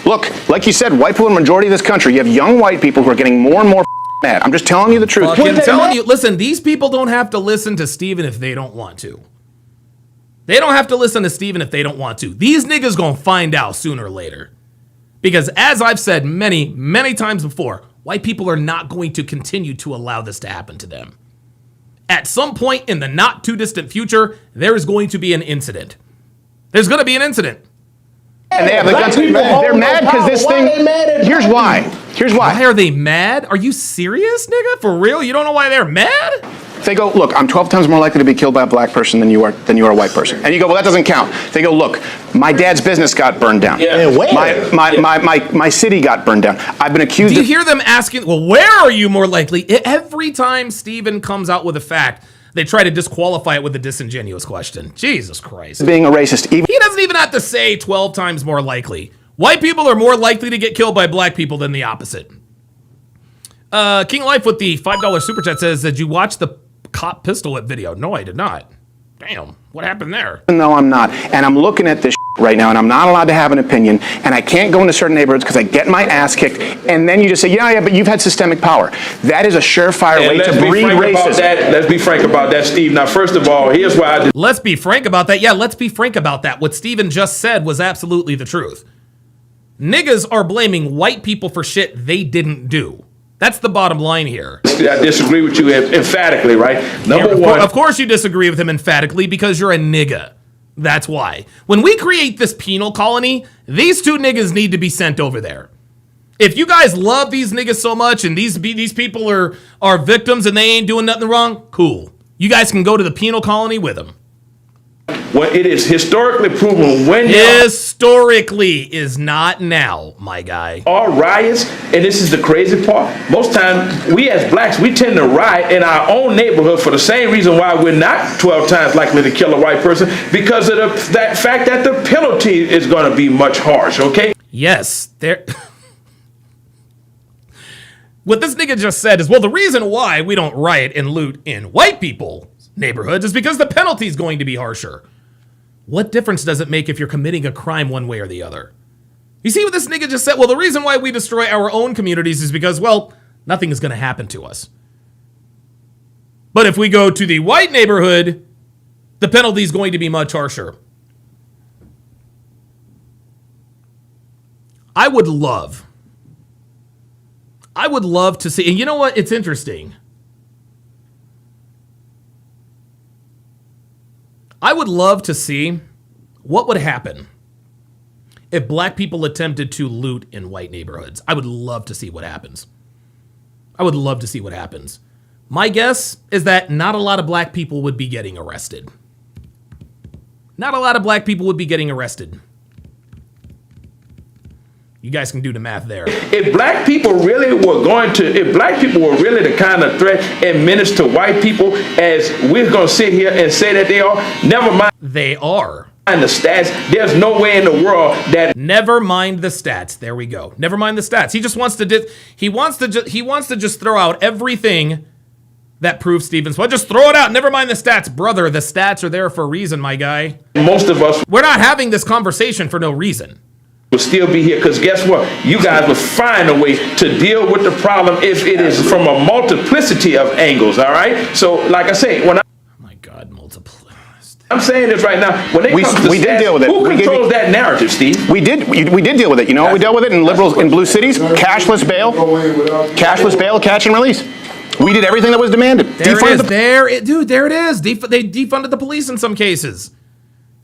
look, like you said, white people are the majority of this country. You have young white people who are getting more and more mad. I'm just telling you the truth. I'm telling you, listen, these people don't have to listen to Steven if they don't want to. They don't have to listen to Steven if they don't want to. These niggas gonna find out sooner or later. Because as I've said many, many times before, white people are not going to continue to allow this to happen to them. At some point in the not too distant future, there is going to be an incident. There's going to be an incident. And they have the guns. They're mad because this thing. Here's why. Here's why. Why are they mad? Are you serious, nigga? For real? You don't know why they're mad? They go, look, I'm 12 times more likely to be killed by a black person than you are a white person. And you go, well, that doesn't count. They go, look, my dad's business got burned down. Yeah. And where? My city got burned down. I've been accused. Do you hear them asking? Well, where are you more likely? Every time Steven comes out with a fact, they try to disqualify it with a disingenuous question. Jesus Christ. Being a racist. He doesn't even have to say 12 times more likely. White people are more likely to get killed by black people than the opposite. King Life with the $5 super chat says, did you watch the cop pistol whip video? No, I did not. Damn, what happened there? No, I'm not. And I'm looking at this right now, and I'm not allowed to have an opinion, and I can't go into certain neighborhoods because I get my ass kicked, and then you just say, yeah, but you've had systemic power. That is a surefire way to breed racism. Let's be frank about that, Steve. Now, first of all, here's why Let's be frank about that. Yeah, let's be frank about that. What Steven just said was absolutely the truth. Niggas are blaming white people for shit they didn't do. That's the bottom line here. I disagree with you emphatically, right? Number one. Of course you disagree with him emphatically because you're a nigga. That's why. When we create this penal colony, these two niggas need to be sent over there. If you guys love these niggas so much and these people are victims and they ain't doing nothing wrong, cool. You guys can go to the penal colony with them. Well, it is historically proven when historically is not now, my guy. All riots, and this is the crazy part, most times we as blacks, we tend to riot in our own neighborhood for the same reason why we're not 12 times likely to kill a white person, because of that fact that the penalty is going to be much harsh, okay? Yes, what this nigga just said is, well, the reason why we don't riot and loot in white people's neighborhoods is because the penalty is going to be harsher. What difference does it make if you're committing a crime one way or the other? You see what this nigga just said? Well, the reason why we destroy our own communities is because, well, nothing is going to happen to us. But if we go to the white neighborhood, the penalty is going to be much harsher. I would love to see, and you know what? It's interesting. I would love to see what would happen if black people attempted to loot in white neighborhoods. I would love to see what happens. I would love to see what happens. My guess is that not a lot of black people would be getting arrested. Not a lot of black people would be getting arrested. You guys can do the math there. If black people were really the kind of threat and menace to white people as we're going to sit here and say that they are, never mind. They are. And the stats, there's no way in the world that. Never mind the stats. There we go. Never mind the stats. He just wants to he wants to just throw out everything that proves Steven's point. Just throw it out. Never mind the stats, brother. The stats are there for a reason, my guy. Most of us. We're not having this conversation for no reason. Will still be here, because guess what? You guys will find a way to deal with the problem if it is from a multiplicity of angles, all right? So, like I say, when I'm saying this right now, when it comes to we did deal with it. Who controls that narrative, Steve? We did deal with it. You know what we dealt with it in liberals in blue cities? Cashless bail, catch and release. We did everything that was demanded. There it is. They defunded the police in some cases.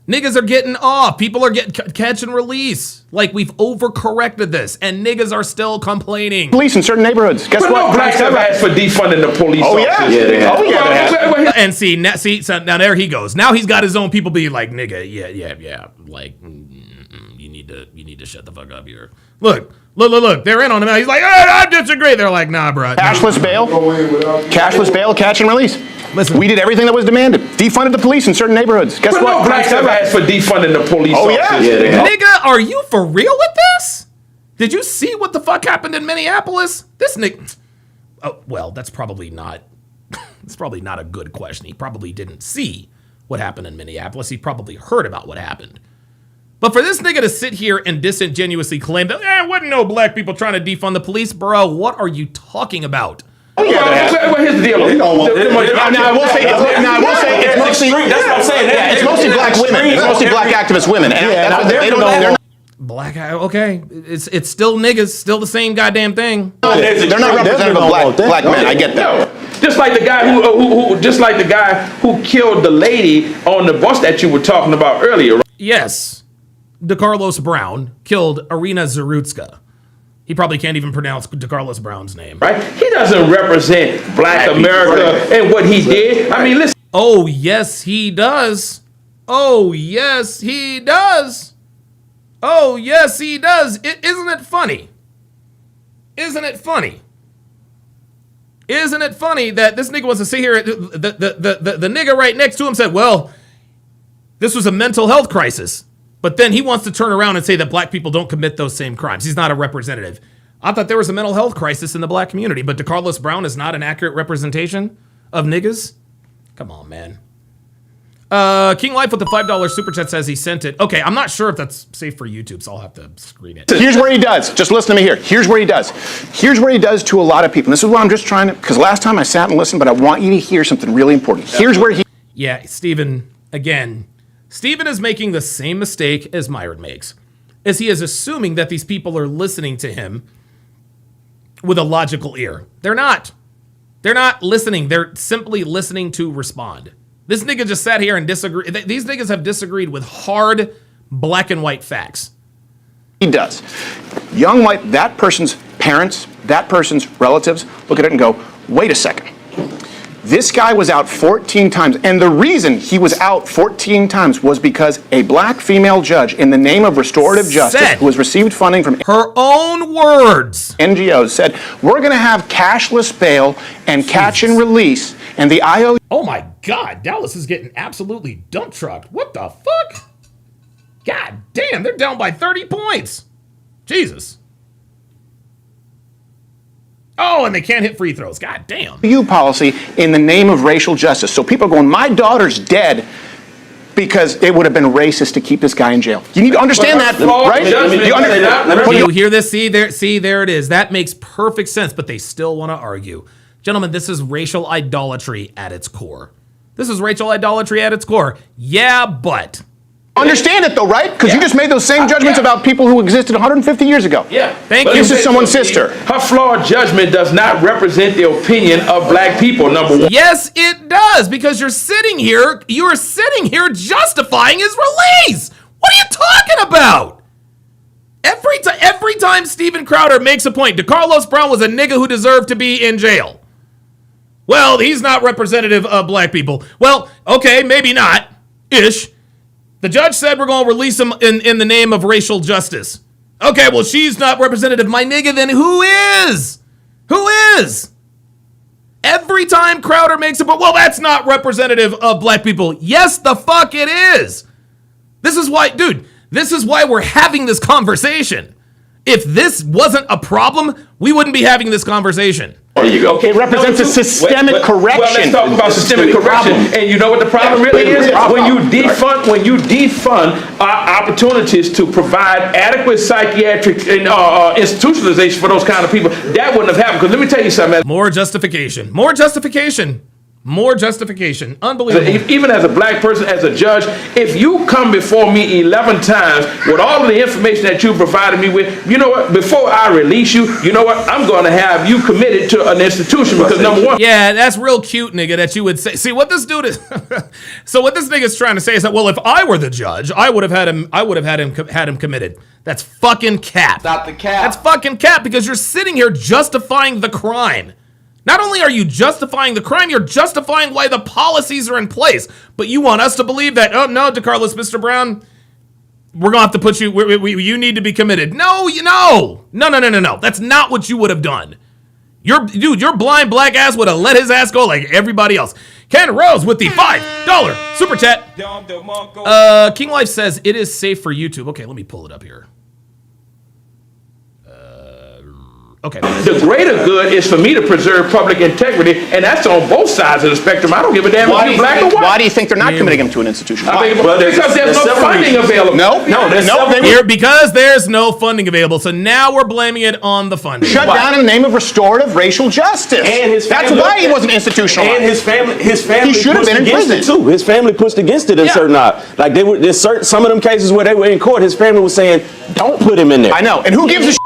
Niggas are getting off. People are getting catch and release. Like, we've overcorrected this, and niggas are still complaining. Police in certain neighborhoods. Guess what? No blacks have asked for defunding the police. Oh yeah, yeah. And see, so now there he goes. Now he's got his own people be like, nigga, yeah. Like, you need to shut the fuck up here. Look. They're in on him now. He's like, I disagree. They're like, nah, bro. Cashless bail, catch and release. Listen, we did everything that was demanded. Defunded the police in certain neighborhoods. Guess what? No blacks have asked for defunding the police. Oh yeah. Nigga, are you for real with this? Did you see what the fuck happened in Minneapolis? This nigga. Oh, well, that's probably not. It's probably not a good question. He probably didn't see what happened in Minneapolis. He probably heard about what happened. But for this nigga to sit here and disingenuously claim that there wasn't no black people trying to defund the police, bro, what are you talking about? Oh, yeah, well, here's the deal. Now I will say it's mostly. That's what I'm saying. Yeah, it's mostly black women. It's mostly black activist women. And Black guy, okay. It's still niggas, still the same goddamn thing. They're not representative of black men. I get that. No. Just like the guy who killed the lady on the bus that you were talking about earlier. Right? Yes, DeCarlos Brown killed Irina Zarutska. He probably can't even pronounce DeCarlos Brown's name. Right? He doesn't represent Black America and what he did. I mean, listen. Oh, yes, he does. Oh, yes, he does. Oh, yes, he does. Isn't it funny? Isn't it funny? Isn't it funny that this nigga wants to sit here, the nigga right next to him said, well, this was a mental health crisis. But then he wants to turn around and say that black people don't commit those same crimes. He's not a representative. I thought there was a mental health crisis in the black community, but DeCarlos Brown is not an accurate representation of niggas? Come on, man. King Life with the $5 super chat says he sent it. Okay, I'm not sure if that's safe for YouTube, so I'll have to screen it. Here's where he does. Just listen to me here. Here's where he does. Here's where he does to a lot of people. And this is what I'm just trying to, because last time I sat and listened, but I want you to hear something really important. Here's where he... Yeah, Stephen, again, Stephen is making the same mistake as Myron makes, as he is assuming that these people are listening to him with a logical ear. They're not. They're not listening. They're simply listening to respond. This nigga just sat here and disagreed. These niggas have disagreed with hard black and white facts. He does. Young white, that person's parents, that person's relatives, look at it and go, wait a second. This guy was out 14 times, and the reason he was out 14 times was because a black female judge, in the name of restorative justice, who has received funding from her own words, NGOs, said, we're going to have cashless bail and catch and release, and the IO... Oh my God, Dallas is getting absolutely dump trucked. What the fuck? God damn, they're down by 30 points. Jesus. Oh, and they can't hit free throws. God damn. Policy in the name of racial justice. So people are going, my daughter's dead because it would have been racist to keep this guy in jail. You need to understand that, right? You hear this? See, there it is. That makes perfect sense, but they still want to argue. Gentlemen, this is racial idolatry at its core. This is racial idolatry at its core. Yeah, but... Understand it though, right? Because you just made those same judgments about people who existed 150 years ago. Yeah. Thank you. This is someone's sister. Her flawed judgment does not represent the opinion of black people, number one. Yes, it does, because you are sitting here justifying his release. What are you talking about? Every time Steven Crowder makes a point, DeCarlos Brown was a nigga who deserved to be in jail. Well, he's not representative of black people. Well, okay, maybe not, ish. The judge said we're going to release him in the name of racial justice. Okay, well, she's not representative. My nigga, then who is? Who is? Every time Crowder makes a point, well, that's not representative of black people. Yes, the fuck it is. This is why, dude, this is why we're having this conversation. If this wasn't a problem, we wouldn't be having this conversation. There you go. Okay, it represents a systemic correction. Well, let's talk about systemic correction. And you know what the problem really is? When you defund opportunities to provide adequate psychiatric institutionalization for those kind of people, that wouldn't have happened. Because let me tell you something. More justification. More justification. More justification. Unbelievable. Even as a black person, as a judge, if you come before me 11 times with all of the information that you provided me with, you know what? Before I release you, you know what? I'm going to have you committed to an institution because number one. Yeah, that's real cute, nigga, that you would say. See, what this dude is. So what this nigga's trying to say is that, well, if I were the judge, I would have had him committed. That's fucking cap. Not the cap. That's fucking cap because you're sitting here justifying the crime. Not only are you justifying the crime, you're justifying why the policies are in place. But you want us to believe that, oh, no, DeCarlos, Mr. Brown, we're going to have to put you, you need to be committed. No. That's not what you would have done. Your blind black ass would have let his ass go like everybody else. Ken Rose with the $5 super chat. King Life says it is safe for YouTube. Okay, let me pull it up here. Okay. The greater good is for me to preserve public integrity, and that's on both sides of the spectrum. I don't give a damn if you're black or white. Why do you think they're not committing them to an institution? Because there's no funding available. Because there's no funding available. So now we're blaming it on the funding. Shut down in the name of restorative racial justice. And his That's family, why he wasn't institutionalized. And his family He should have pushed been in against prison. it too. His family pushed against it in certain like they were. There's some of them cases where they were in court. His family was saying, "Don't put him in there." I know. And who gives a shit?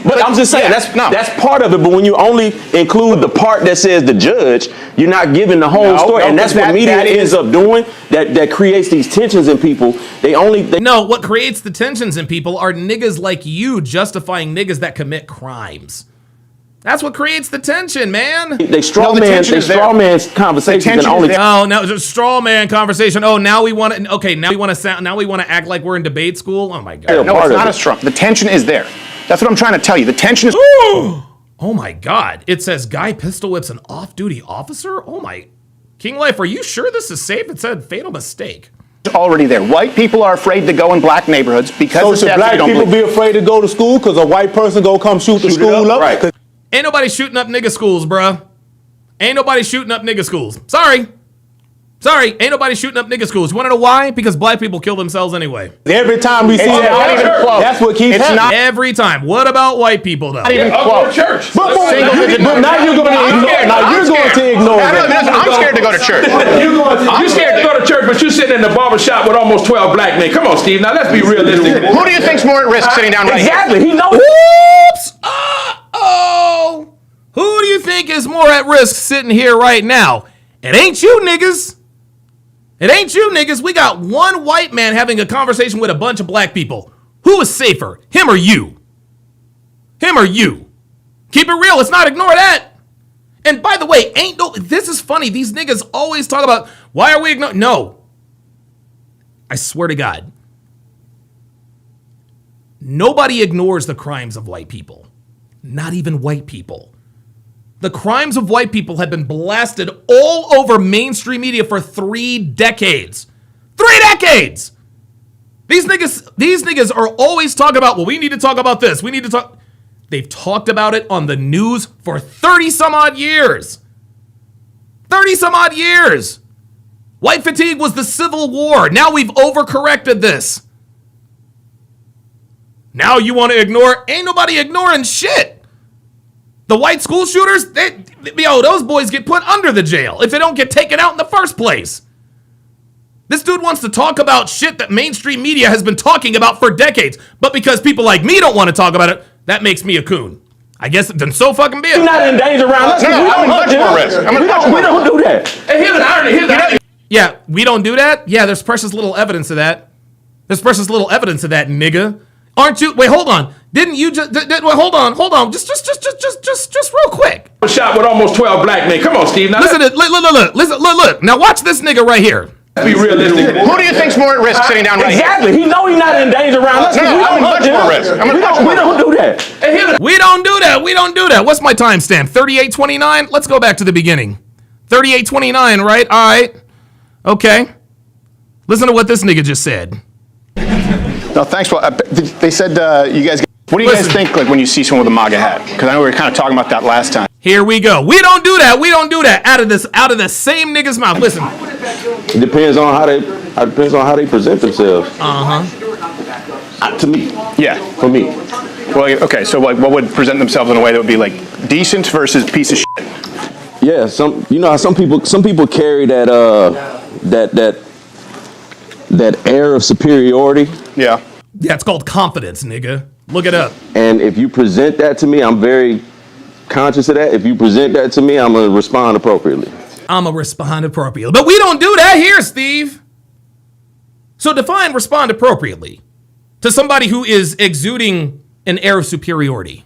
But I'm just saying that's part of it. But when you only include the part that says the judge, you're not giving the whole story, and that's what media ends up doing. That creates these tensions in people. What creates the tensions in people are niggas like you justifying niggas that commit crimes. That's what creates the tension, man. They straw man's conversations and only. Oh no, it's a straw man conversation. Oh, now we want to. Okay, now we want to act like we're in debate school. Oh my god. No, it's not a straw. The tension is there. That's what I'm trying to tell you. The tension is. Oh my god. It says guy pistol whips an off-duty officer. Oh my. King Life, are you sure this is safe? It said fatal mistake. Already there. White people are afraid to go in black neighborhoods because. So should black people be afraid to go to school because a white person go come shoot the school up? Right. Ain't nobody shooting up nigga schools, bruh. Ain't nobody shooting up nigga schools. Sorry, ain't nobody shooting up nigga schools. You wanna know why? Because black people kill themselves anyway. Every time we see that, that's what keeps happening. Every time. What about white people though? Not even close. Church. But now you're going to ignore. Now you're going to ignore that. I'm scared to go to church. You scared to go to church, but you sitting in the barbershop with almost 12 black men. Come on, Steve. Now let's be realistic. Who do you think's more at risk sitting down right here? Exactly. He knows. Whoops! Uh-oh! Who do you think is more at risk sitting here right now? It ain't you niggas. It ain't you niggas. We got one white man having a conversation with a bunch of black people. Who is safer, him or you? Him or you? Keep it real. Let's not ignore that. And by the way, this is funny. These niggas always talk about, why are we ignoring? No. I swear to God. Nobody ignores the crimes of white people. Not even white people. The crimes of white people have been blasted all over mainstream media for 3 decades. 3 decades! These niggas are always talking about, well, we need to talk about this. We need to talk. They've talked about it on the news for 30 some odd years. 30 some odd years. White fatigue was the Civil War. Now we've overcorrected this. Now you want to ignore? Ain't nobody ignoring shit. The white school shooters, those boys get put under the jail if they don't get taken out in the first place. This dude wants to talk about shit that mainstream media has been talking about for decades. But because people like me don't want to talk about it, that makes me a coon. I guess then so fucking be it. You're not in danger around us. We don't do that. Hey, here's an irony. Yeah, we don't do that? Yeah, there's precious little evidence of that. There's precious little evidence of that, nigga. Aren't you? Wait, hold on. Didn't you just? Wait, hold on. Just real quick. Shot with almost 12 black men. Come on, Steve. Now listen, look. Now watch this nigga right here. Be realistic. Who do you think's more at risk sitting down right here? Exactly. He know he's not in danger around us. I'm much more risk. We don't do that. We don't do that. What's my timestamp? 38:29. Let's go back to the beginning. 38:29, right? All right. Okay. Listen to what this nigga just said. No, thanks. Well, they said you guys. What do you guys think like when you see someone with a MAGA hat? Because I know we were kind of talking about that last time. Here we go. We don't do that. Out of the same nigga's mouth. Listen. It depends on how they present themselves. To me. Yeah. For me. Well, okay. So like, what would present themselves in a way that would be like decent versus piece of shit? Yeah. You know how some people carry that air of superiority. Yeah. Yeah, it's called confidence, nigga. Look it up. And if you present that to me, I'm very conscious of that. If you present that to me, I'm going to respond appropriately. But we don't do that here, Steve. So define respond appropriately to somebody who is exuding an air of superiority.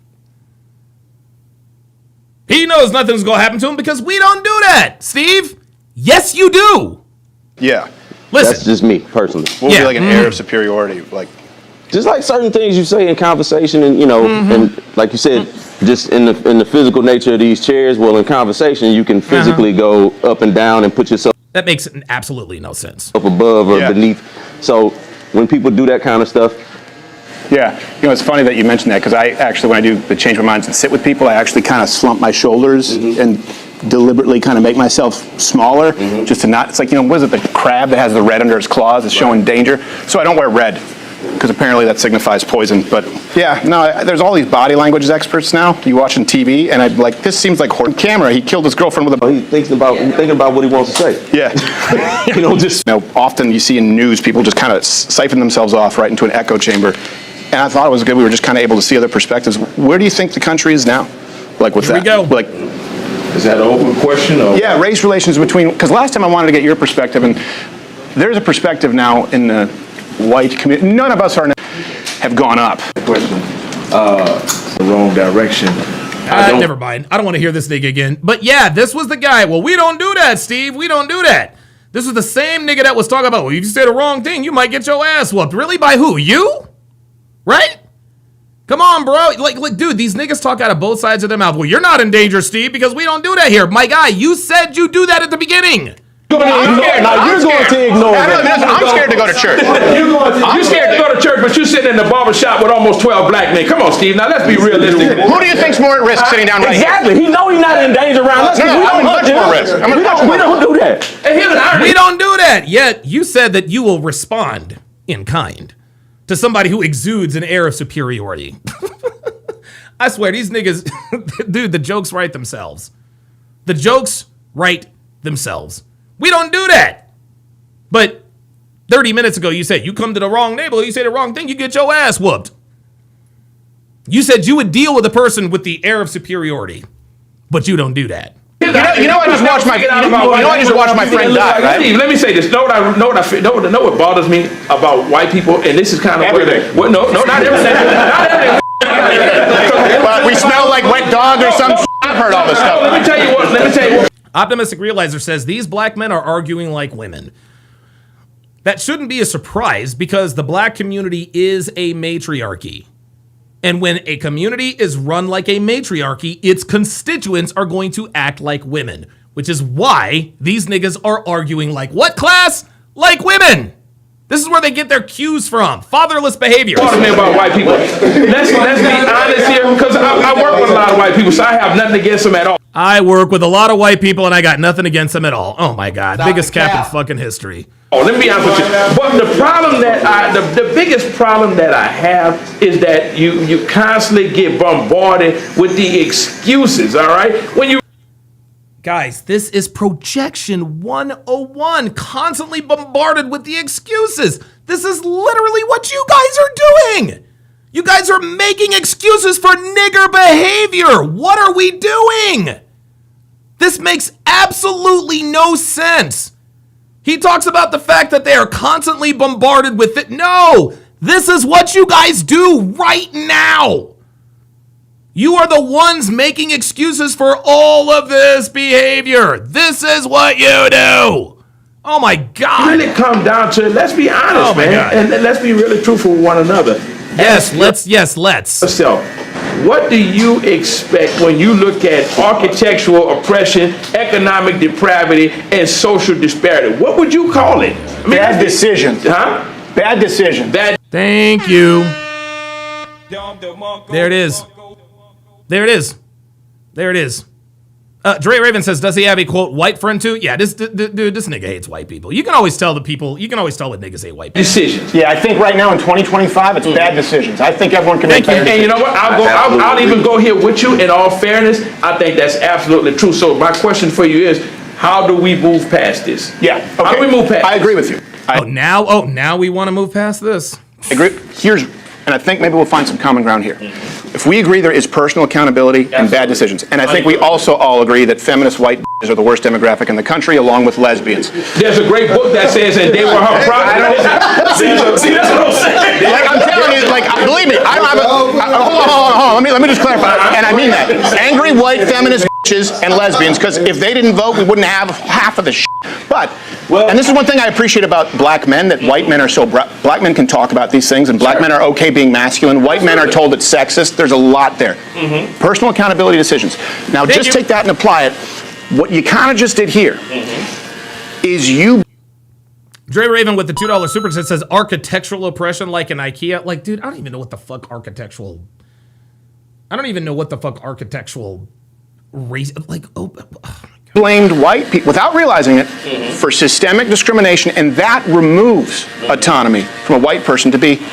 He knows nothing's going to happen to him because we don't do that, Steve. Yes, you do. Yeah. Listen. That's just me, personally. What would be like an air of superiority? Like, just like certain things you say in conversation and, and like you said, just in the physical nature of these chairs, well, in conversation, you can physically go up and down and put yourself. That makes absolutely no sense. Up above or beneath. So when people do that kind of stuff, Yeah, you know, it's funny that you mentioned that because I actually, when I do the change my minds and sit with people, I actually kind of slump my shoulders and deliberately kind of make myself smaller just to not, it's like, you know, what is it, the crab that has the red under its claws is showing danger? So I don't wear red because apparently that signifies poison. But yeah, no, there's all these body language experts now. You watching TV and I'm like, this seems like horror. Camera, he killed his girlfriend with a... He's thinking about what he wants to say. Yeah. You know, just, you know, often you see in news people just kind of siphon themselves off right into an echo chamber. And I thought it was good. We were just kind of able to see other perspectives. Where do you think the country is now? Like with that? Here we go. Like, is that an open question? Or? Yeah, race relations between, because last time I wanted to get your perspective, and there's a perspective now in the white community. None of us have gone up. Question. The wrong direction. Never mind. I don't want to hear this nigga again. But yeah, this was the guy. Well, we don't do that, Steve. We don't do that. This was the same nigga that was talking about, well, if you say the wrong thing, you might get your ass whooped. Really? By who? You? Right? Come on, bro. Like, dude, these niggas talk out of both sides of their mouth. Well, you're not in danger, Steve, because we don't do that here. My guy, you said you do that at the beginning. I'm scared to go to church. You're scared to go to church, but you sit in the barbershop with almost 12 black men. Come on, Steve. Now, let's be realistic. Who do you think's more at risk sitting down right exactly. Here? Exactly. He know he's not in danger around us. I'm much more risk. We don't do that. We don't do that. Yet, you said that you will respond in kind to somebody who exudes an air of superiority. I swear, these niggas, dude, the jokes write themselves. The jokes write themselves. We don't do that. But 30 minutes ago, you said, you come to the wrong neighborhood, you say the wrong thing, you get your ass whooped. You said you would deal with a person with the air of superiority, but you don't do that. You know, I just watched my friend die, right? Steve, let me say this. Know what bothers me about white people, and this is kind of everything. No, not everything. Not everything. But we smell like wet dog or something. I've heard all this stuff. Let me tell you what. Optimistic Realizer says these black men are arguing like women. That shouldn't be a surprise because the black community is a matriarchy. And when a community is run like a matriarchy, its constituents are going to act like women, which is why these niggas are arguing like what class? Like women. This is where they get their cues from. Fatherless behavior. Talk to me about white people. Let's be honest here, because I work with a lot of white people, so I have nothing against them at all. I work with a lot of white people, and I got nothing against them at all. Oh my God, biggest cap in fucking history. Oh, let me be honest with you. But the problem that the biggest problem that I have is that you constantly get bombarded with the excuses. All right, when you. Guys, this is projection 101, constantly bombarded with the excuses. This is literally what you guys are doing. You guys are making excuses for nigger behavior. What are we doing? This makes absolutely no sense. He talks about the fact that they are constantly bombarded with it. No, this is what you guys do right now. You are the ones making excuses for all of this behavior. This is what you do. Oh my God. Really come down to it. Let's be honest, man. And let's be really truthful with one another. Yes, let's. So, what do you expect when you look at architectural oppression, economic depravity, and social disparity? What would you call it? I mean, bad decision. Huh? Bad decision. Thank you. There it is. There it is. There it is. Dre Raven says, does he have a, quote, white friend too? Yeah, this nigga hates white people. You can always tell when niggas hate white people. Decisions. Yeah, I think right now in 2025, it's bad decisions. I think everyone can make bad decisions. And you know what? I'll even go here with you. In all fairness, I think that's absolutely true. So my question for you is, how do we move past this? Yeah. Okay. How do we move past I agree with you. Now we want to move past this. I agree. And I think maybe we'll find some common ground here. If we agree there is personal accountability and bad decisions, and I think we also all agree that feminist white are the worst demographic in the country, along with lesbians. There's a great book that says, and they were her product. See, that's what I'm saying. Like, I'm telling you, like, believe me, I don't have hold on, let me just clarify, and I mean that. Angry white feminist and lesbians, because if they didn't vote, we wouldn't have half of the shit. But, and this is one thing I appreciate about black men, that white men are so, black men can talk about these things, and black men are okay being masculine. White men are told it's sexist. There's a lot there. Personal accountability decisions. Now, just take that and apply it. What you kind of just did here is you. Dre Raven with the $2 super chat says architectural oppression like an IKEA. Like, dude, I don't even know what the fuck architectural race, like, blamed white people without realizing it for systemic discrimination, and that removes autonomy from a white person to be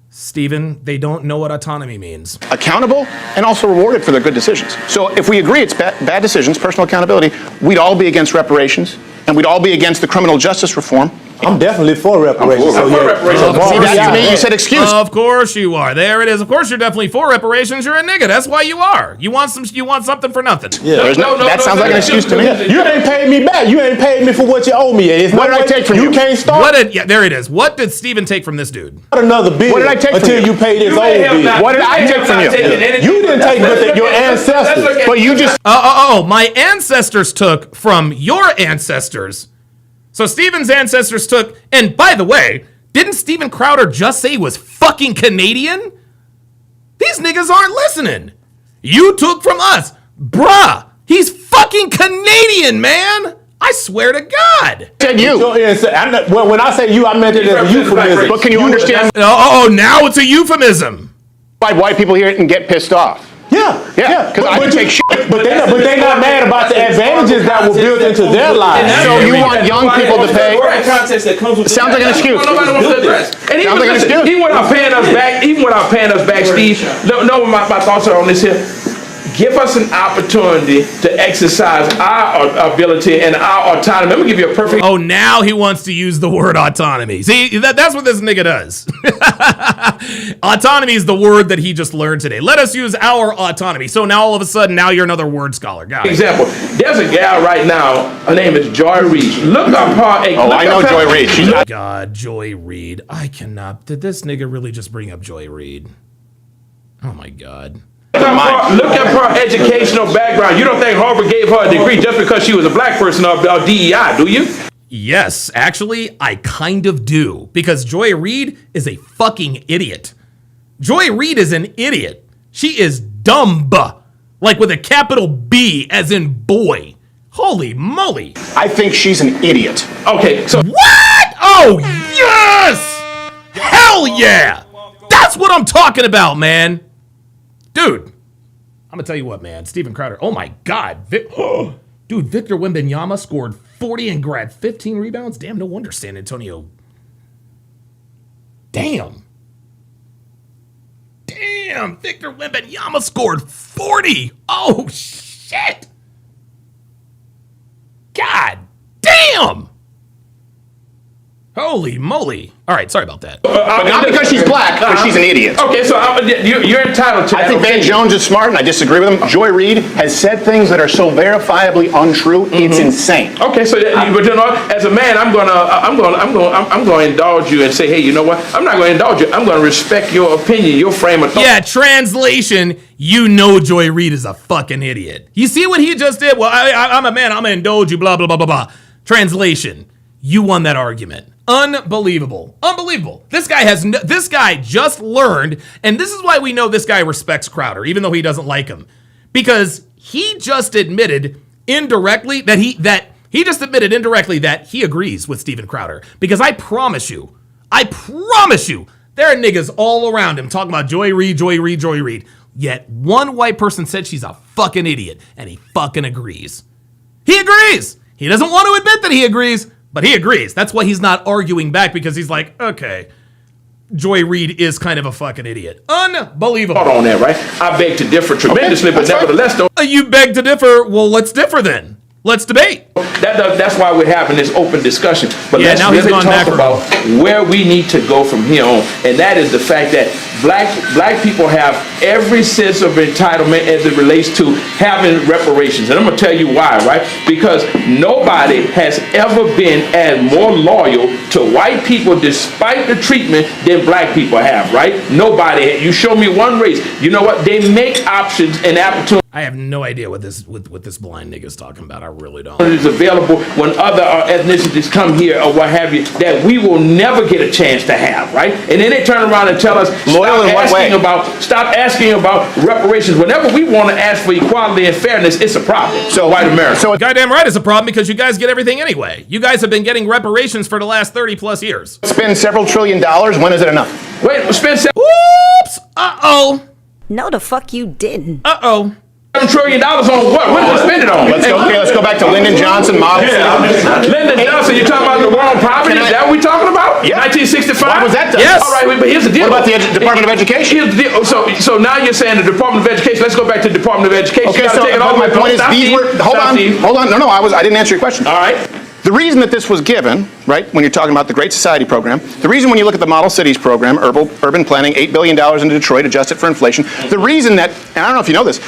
Steven, they don't know what autonomy means. Accountable and also rewarded for their good decisions. So if we agree it's bad decisions, personal accountability, we'd all be against reparations, and we'd all be against the criminal justice reform. I'm definitely for reparations. See, that's me. You said excuse. Of course you are. There it is. Of course you're definitely for reparations. You're a nigga. That's why you are. You want something for nothing. Yeah. That sounds like an excuse to me. You ain't paid me back. You ain't paid me for what you owe me. What did I take from you? You can't start. Yeah, there it is. What did Steven take from this dude? Not another bill. What did I take until from you paid his old bill? What did I take from you? You didn't take but your ancestors. But you just my ancestors took from your ancestors. So Steven's ancestors took, and by the way, didn't Steven Crowder just say he was fucking Canadian? These niggas aren't listening. You took from us. Bruh, he's fucking Canadian, man. I swear to God. Said you. When I say you, I meant it as a euphemism. But can you understand? Oh, now it's a euphemism. Why white people hear it and get pissed off? Yeah. Because I can take shit. But they're not mad about the advantages that were built into their lives. So you want young people to pay? Sounds like an excuse. Nobody wants to address. And even without paying us back, Steve. No, my thoughts are on this here. Give us an opportunity to exercise our ability and our autonomy. Let me give you a perfect. Oh, now he wants to use the word autonomy. See, that's what this nigga does. Autonomy is the word that he just learned today. Let us use our autonomy. So now all of a sudden, now you're another word scholar. Got it. Example. There's a gal right now. Her name is Joy Reid. Look up her. I know Joy Reid. God, Joy Reid. I cannot. Did this nigga really just bring up Joy Reid? Oh my God. Look at her educational background. You don't think Harvard gave her a degree just because she was a black person or DEI, do you? Yes, actually, I kind of do. Because Joy Reid is a fucking idiot. Joy Reid is an idiot. She is dumb. Like with a capital B as in boy. Holy moly. I think she's an idiot. Okay, so. What? Oh, yes! Hell yeah! That's what I'm talking about, man. Dude, I'm gonna tell you what, man. Steven Crowder. Oh my God, dude. Victor Wembanyama scored 40 and grabbed 15 rebounds. Damn, no wonder San Antonio. Damn, Victor Wembanyama scored 40. Oh shit. God damn. Holy moly. All right, sorry about that. But not because she's black, but she's an idiot. Okay, so you're entitled to that. I think Van Jones is smart, and I disagree with him. Joy Reid has said things that are so verifiably untrue, it's insane. Okay, so but you know, as a man, I'm gonna indulge you and say, hey, you know what? I'm not gonna indulge you. I'm gonna respect your opinion, your frame of thought. Yeah, translation, you know Joy Reid is a fucking idiot. You see what he just did? Well, I'm a man, I'm gonna indulge you, blah, blah, blah, blah, blah. Translation, you won that argument. Unbelievable. This guy just learned, and this is why we know this guy respects Crowder, even though he doesn't like him, because he just admitted indirectly that he agrees with Steven Crowder. Because I promise you, there are niggas all around him talking about Joy Reid. Yet one white person said she's a fucking idiot, and he fucking agrees. He agrees. He doesn't want to admit that he agrees. But he agrees. That's why he's not arguing back, because he's like, okay, Joy Reid is kind of a fucking idiot. Unbelievable. On that, right? I beg to differ tremendously, but nevertheless, though. You beg to differ? Well, let's differ then. Let's debate. That's why we're having this open discussion. But yeah, let's now really talk about where we need to go from here on. And that is the fact that black people have every sense of entitlement as it relates to having reparations. And I'm going to tell you why, right? Because nobody has ever been as more loyal to white people despite the treatment than black people have, right? Nobody. You show me one race. You know what? They make options and opportunities. I have no idea what this blind nigga's talking about. I really don't. Is available when other ethnicities come here or what have you that we will never get a chance to have, right? And then they turn around and tell us stop asking about reparations. Whenever we want to ask for equality and fairness, it's a problem. So white America. So goddamn right it's a problem because you guys get everything anyway. You guys have been getting reparations for the last 30 plus years. Spend several $1 trillion. When is it enough? Wait, spend Oops. Uh-oh. No, the fuck you didn't. Uh-oh. $7 trillion on what? What did they spend it on? Let's go back to Lyndon Johnson model. Lyndon Johnson, you're talking about the war on poverty? Is that what we're talking about? Yeah. 1965? Why was that done? Yes. All right, but here's the deal. What about the Department of Education? Here's the deal. So now you're saying the Department of Education. Let's go back to the Department of Education. Okay, so my point is hold on. No, I didn't answer your question. All right. The reason that this was given, right, when you're talking about the Great Society program, the reason when you look at the Model Cities program, urban planning, $8 billion into Detroit, adjusted for inflation, the reason that, and I don't know if you know this,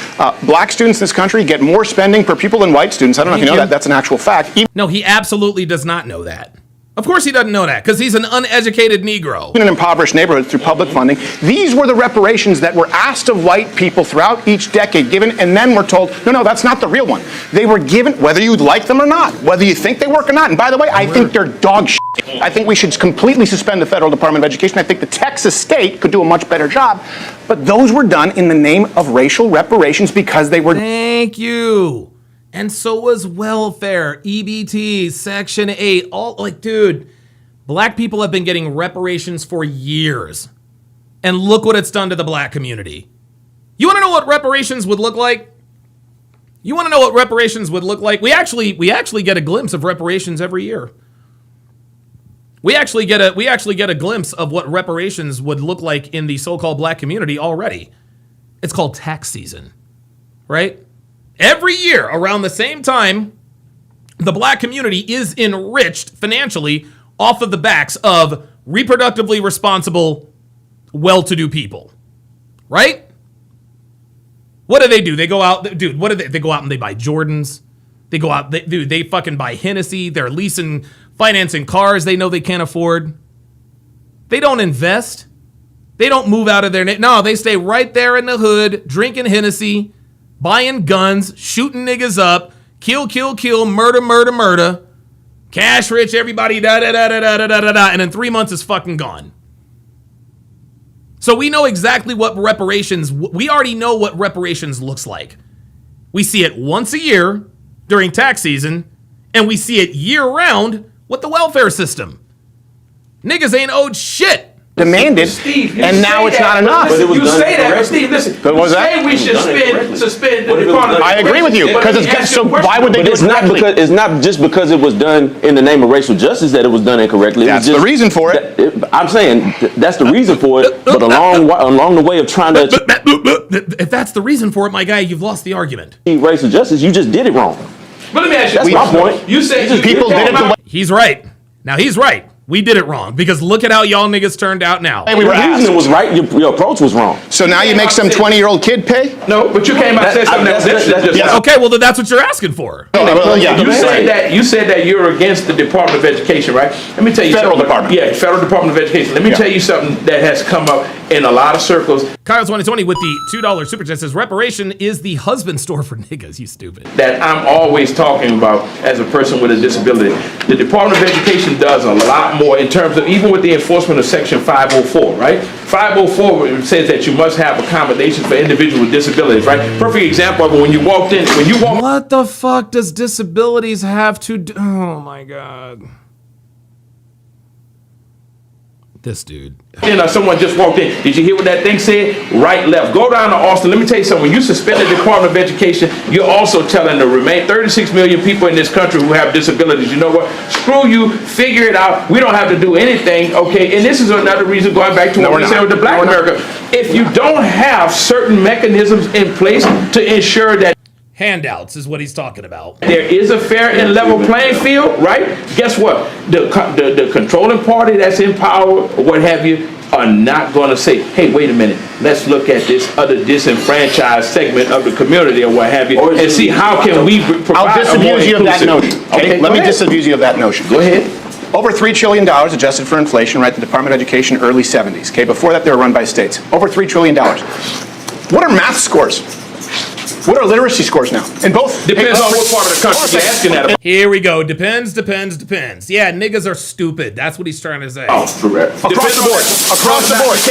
black students in this country get more spending per pupil than white students. I don't know if you know that. That's an actual fact. No, he absolutely does not know that. Of course he doesn't know that, because he's an uneducated Negro. In an impoverished neighborhood through public funding, these were the reparations that were asked of white people throughout each decade given, and then we're told, no, that's not the real one. They were given, whether you like them or not, whether you think they work or not. And by the way, I think they're dog shit. I think we should completely suspend the federal Department of Education. I think the Texas state could do a much better job. But those were done in the name of racial reparations because they were... Thank you. And so was welfare, EBT, Section 8, all like, dude, black people have been getting reparations for years. And look what it's done to the black community. You want to know what reparations would look like? You want to know what reparations would look like? We actually get a glimpse of reparations every year. We actually get a glimpse of what reparations would look like in the so-called black community already. It's called tax season, right? Every year around the same time, the black community is enriched financially off of the backs of reproductively responsible, well-to-do people, right? What do? They go out, dude, they go out and they buy Jordans. They go out, they fucking buy Hennessy. They're financing cars they know they can't afford. They don't invest. They don't move out of no, they stay right there in the hood, drinking Hennessy, buying guns, shooting niggas up, kill, murder, cash rich, everybody, and in 3 months it's fucking gone. So we know exactly what we already know what reparations looks like. We see it once a year during tax season, and we see it year round with the welfare system. Niggas ain't owed shit. Demanded, Steve, and now it's not enough. Listen, you say that, but Steve, listen. But what was that? You say we should suspend the Department of Education. I agree with you, because so why would they do it correctly? It's not just because it was done in the name of racial justice that it was done incorrectly. That's the reason for it. I'm saying that's the reason for it, but along the way of trying to... If that's the reason for it, my guy, you've lost the argument. Racial justice, you just did it wrong. But let me ask you, that's my point. You said people did it the way... He's right. Now he's right. We did it wrong because look at how y'all niggas turned out now. Hey, we were asked. Your reasoning was right. Your approach was wrong. So now you make some 20-year-old kid pay? No, but you came out and said something that okay, well then that's what you're asking for. You said that you're against the Department of Education, right? Let me tell you Federal something. Department. Yeah, Federal Department of Education. Let me tell you something that has come up in a lot of circles. Kyle 2020 with the $2 super chat says reparation is the husband store for niggas. You stupid. That I'm always talking about as a person with a disability. The Department of Education does a lot more in terms of even with the enforcement of Section 504, right? 504 says that you must have accommodations for individuals with disabilities, right? Perfect example of it, when you walked in, What the fuck does disabilities have to do? Oh my God. This dude. Someone just walked in. Did you hear what that thing said? Right, left. Go down to Austin. Let me tell you something. When you suspend the Department of Education, you're also telling the remain 36 million people in this country who have disabilities, you know what? Screw you. Figure it out. We don't have to do anything, okay? And this is another reason, going back to what we said with the Black America. If you don't have certain mechanisms in place to ensure that handouts is what he's talking about. There is a fair and level playing field, right? Guess what? The controlling party that's in power, or what have you, are not going to say, hey, wait a minute, let's look at this other disenfranchised segment of the community or what have you, and see how can we provide I'll disabuse you of that notion. Okay, let me disabuse you of that notion. Go ahead. Over $3 trillion adjusted for inflation, right? The Department of Education, early 70s. Okay, before that, they were run by states. Over $3 trillion. What are math scores? What are literacy scores now? In both? Depends on what part of the country you're asking that about. Here we go. Depends. Yeah, niggas are stupid. That's what he's trying to say. Oh, correct. Across the board. Across the board. You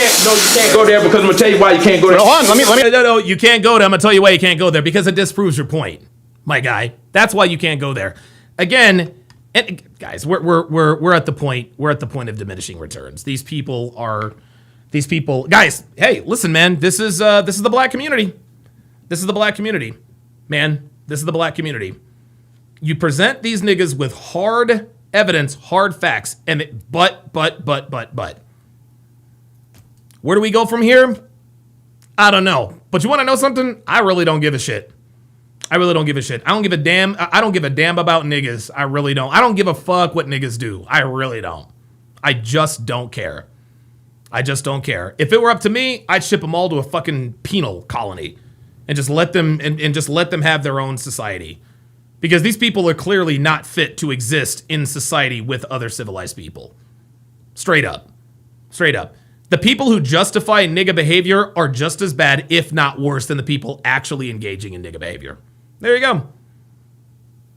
can't go there because I'm gonna tell you why you can't go there. Hold on, let me. No, you can't go there. I'm gonna tell you why you can't go there, because it disproves your point, my guy. That's why you can't go there. Again, and guys, we're at the point. We're at the point of diminishing returns. These people, guys. Hey, listen, man. This is the black community. This is the black community, man. This is the black community. You present these niggas with hard evidence, hard facts, and but. Where do we go from here? I don't know. But you want to know something? I really don't give a shit. I really don't give a shit. I don't give a damn. I don't give a damn about niggas. I really don't. I don't give a fuck what niggas do. I really don't. I just don't care. I just don't care. If it were up to me, I'd ship them all to a fucking penal colony and just let them and just let them have their own society. Because these people are clearly not fit to exist in society with other civilized people. Straight up. Straight up. The people who justify nigga behavior are just as bad, if not worse, than the people actually engaging in nigga behavior. There you go.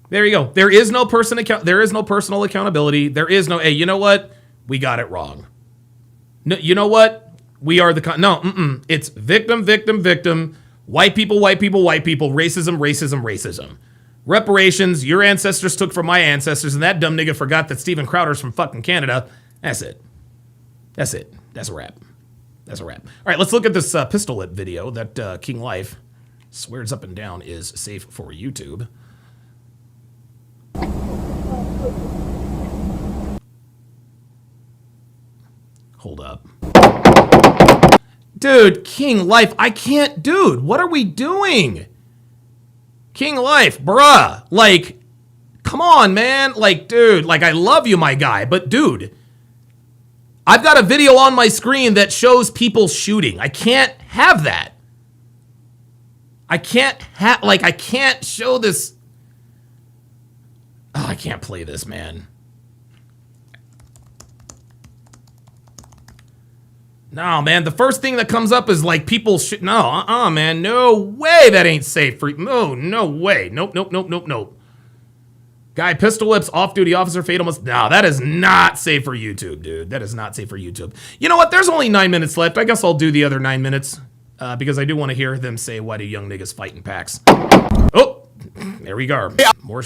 There you go. There is no personal accountability. There is no, hey, you know what? We got it wrong. No, you know what? We are the it's victim, victim, victim. White people, white people, white people. Racism, racism, racism. Reparations, your ancestors took from my ancestors, and that dumb nigga forgot that Steven Crowder's from fucking Canada. That's it. That's it. That's a wrap. That's a wrap. All right, let's look at this pistol whip video that King Life swears up and down is safe for YouTube. Hold up. Dude, King Life, I can't, dude, what are we doing? King Life, bruh, like, come on, man. Like, dude, like, I love you, my guy, but dude, I've got a video on my screen that shows people shooting. I can't have that. I can't show this. Oh, I can't play this, man. No, man, the first thing that comes up is like people no, man, no way that ain't safe for you. No way. Nope. Guy pistol whips off-duty officer fatal must. No, that is not safe for YouTube, dude. That is not safe for YouTube. You know what? There's only 9 minutes left. I guess I'll do the other 9 minutes because I do want to hear them say, why do young niggas fight in packs? Oh, there we go. Yeah. More.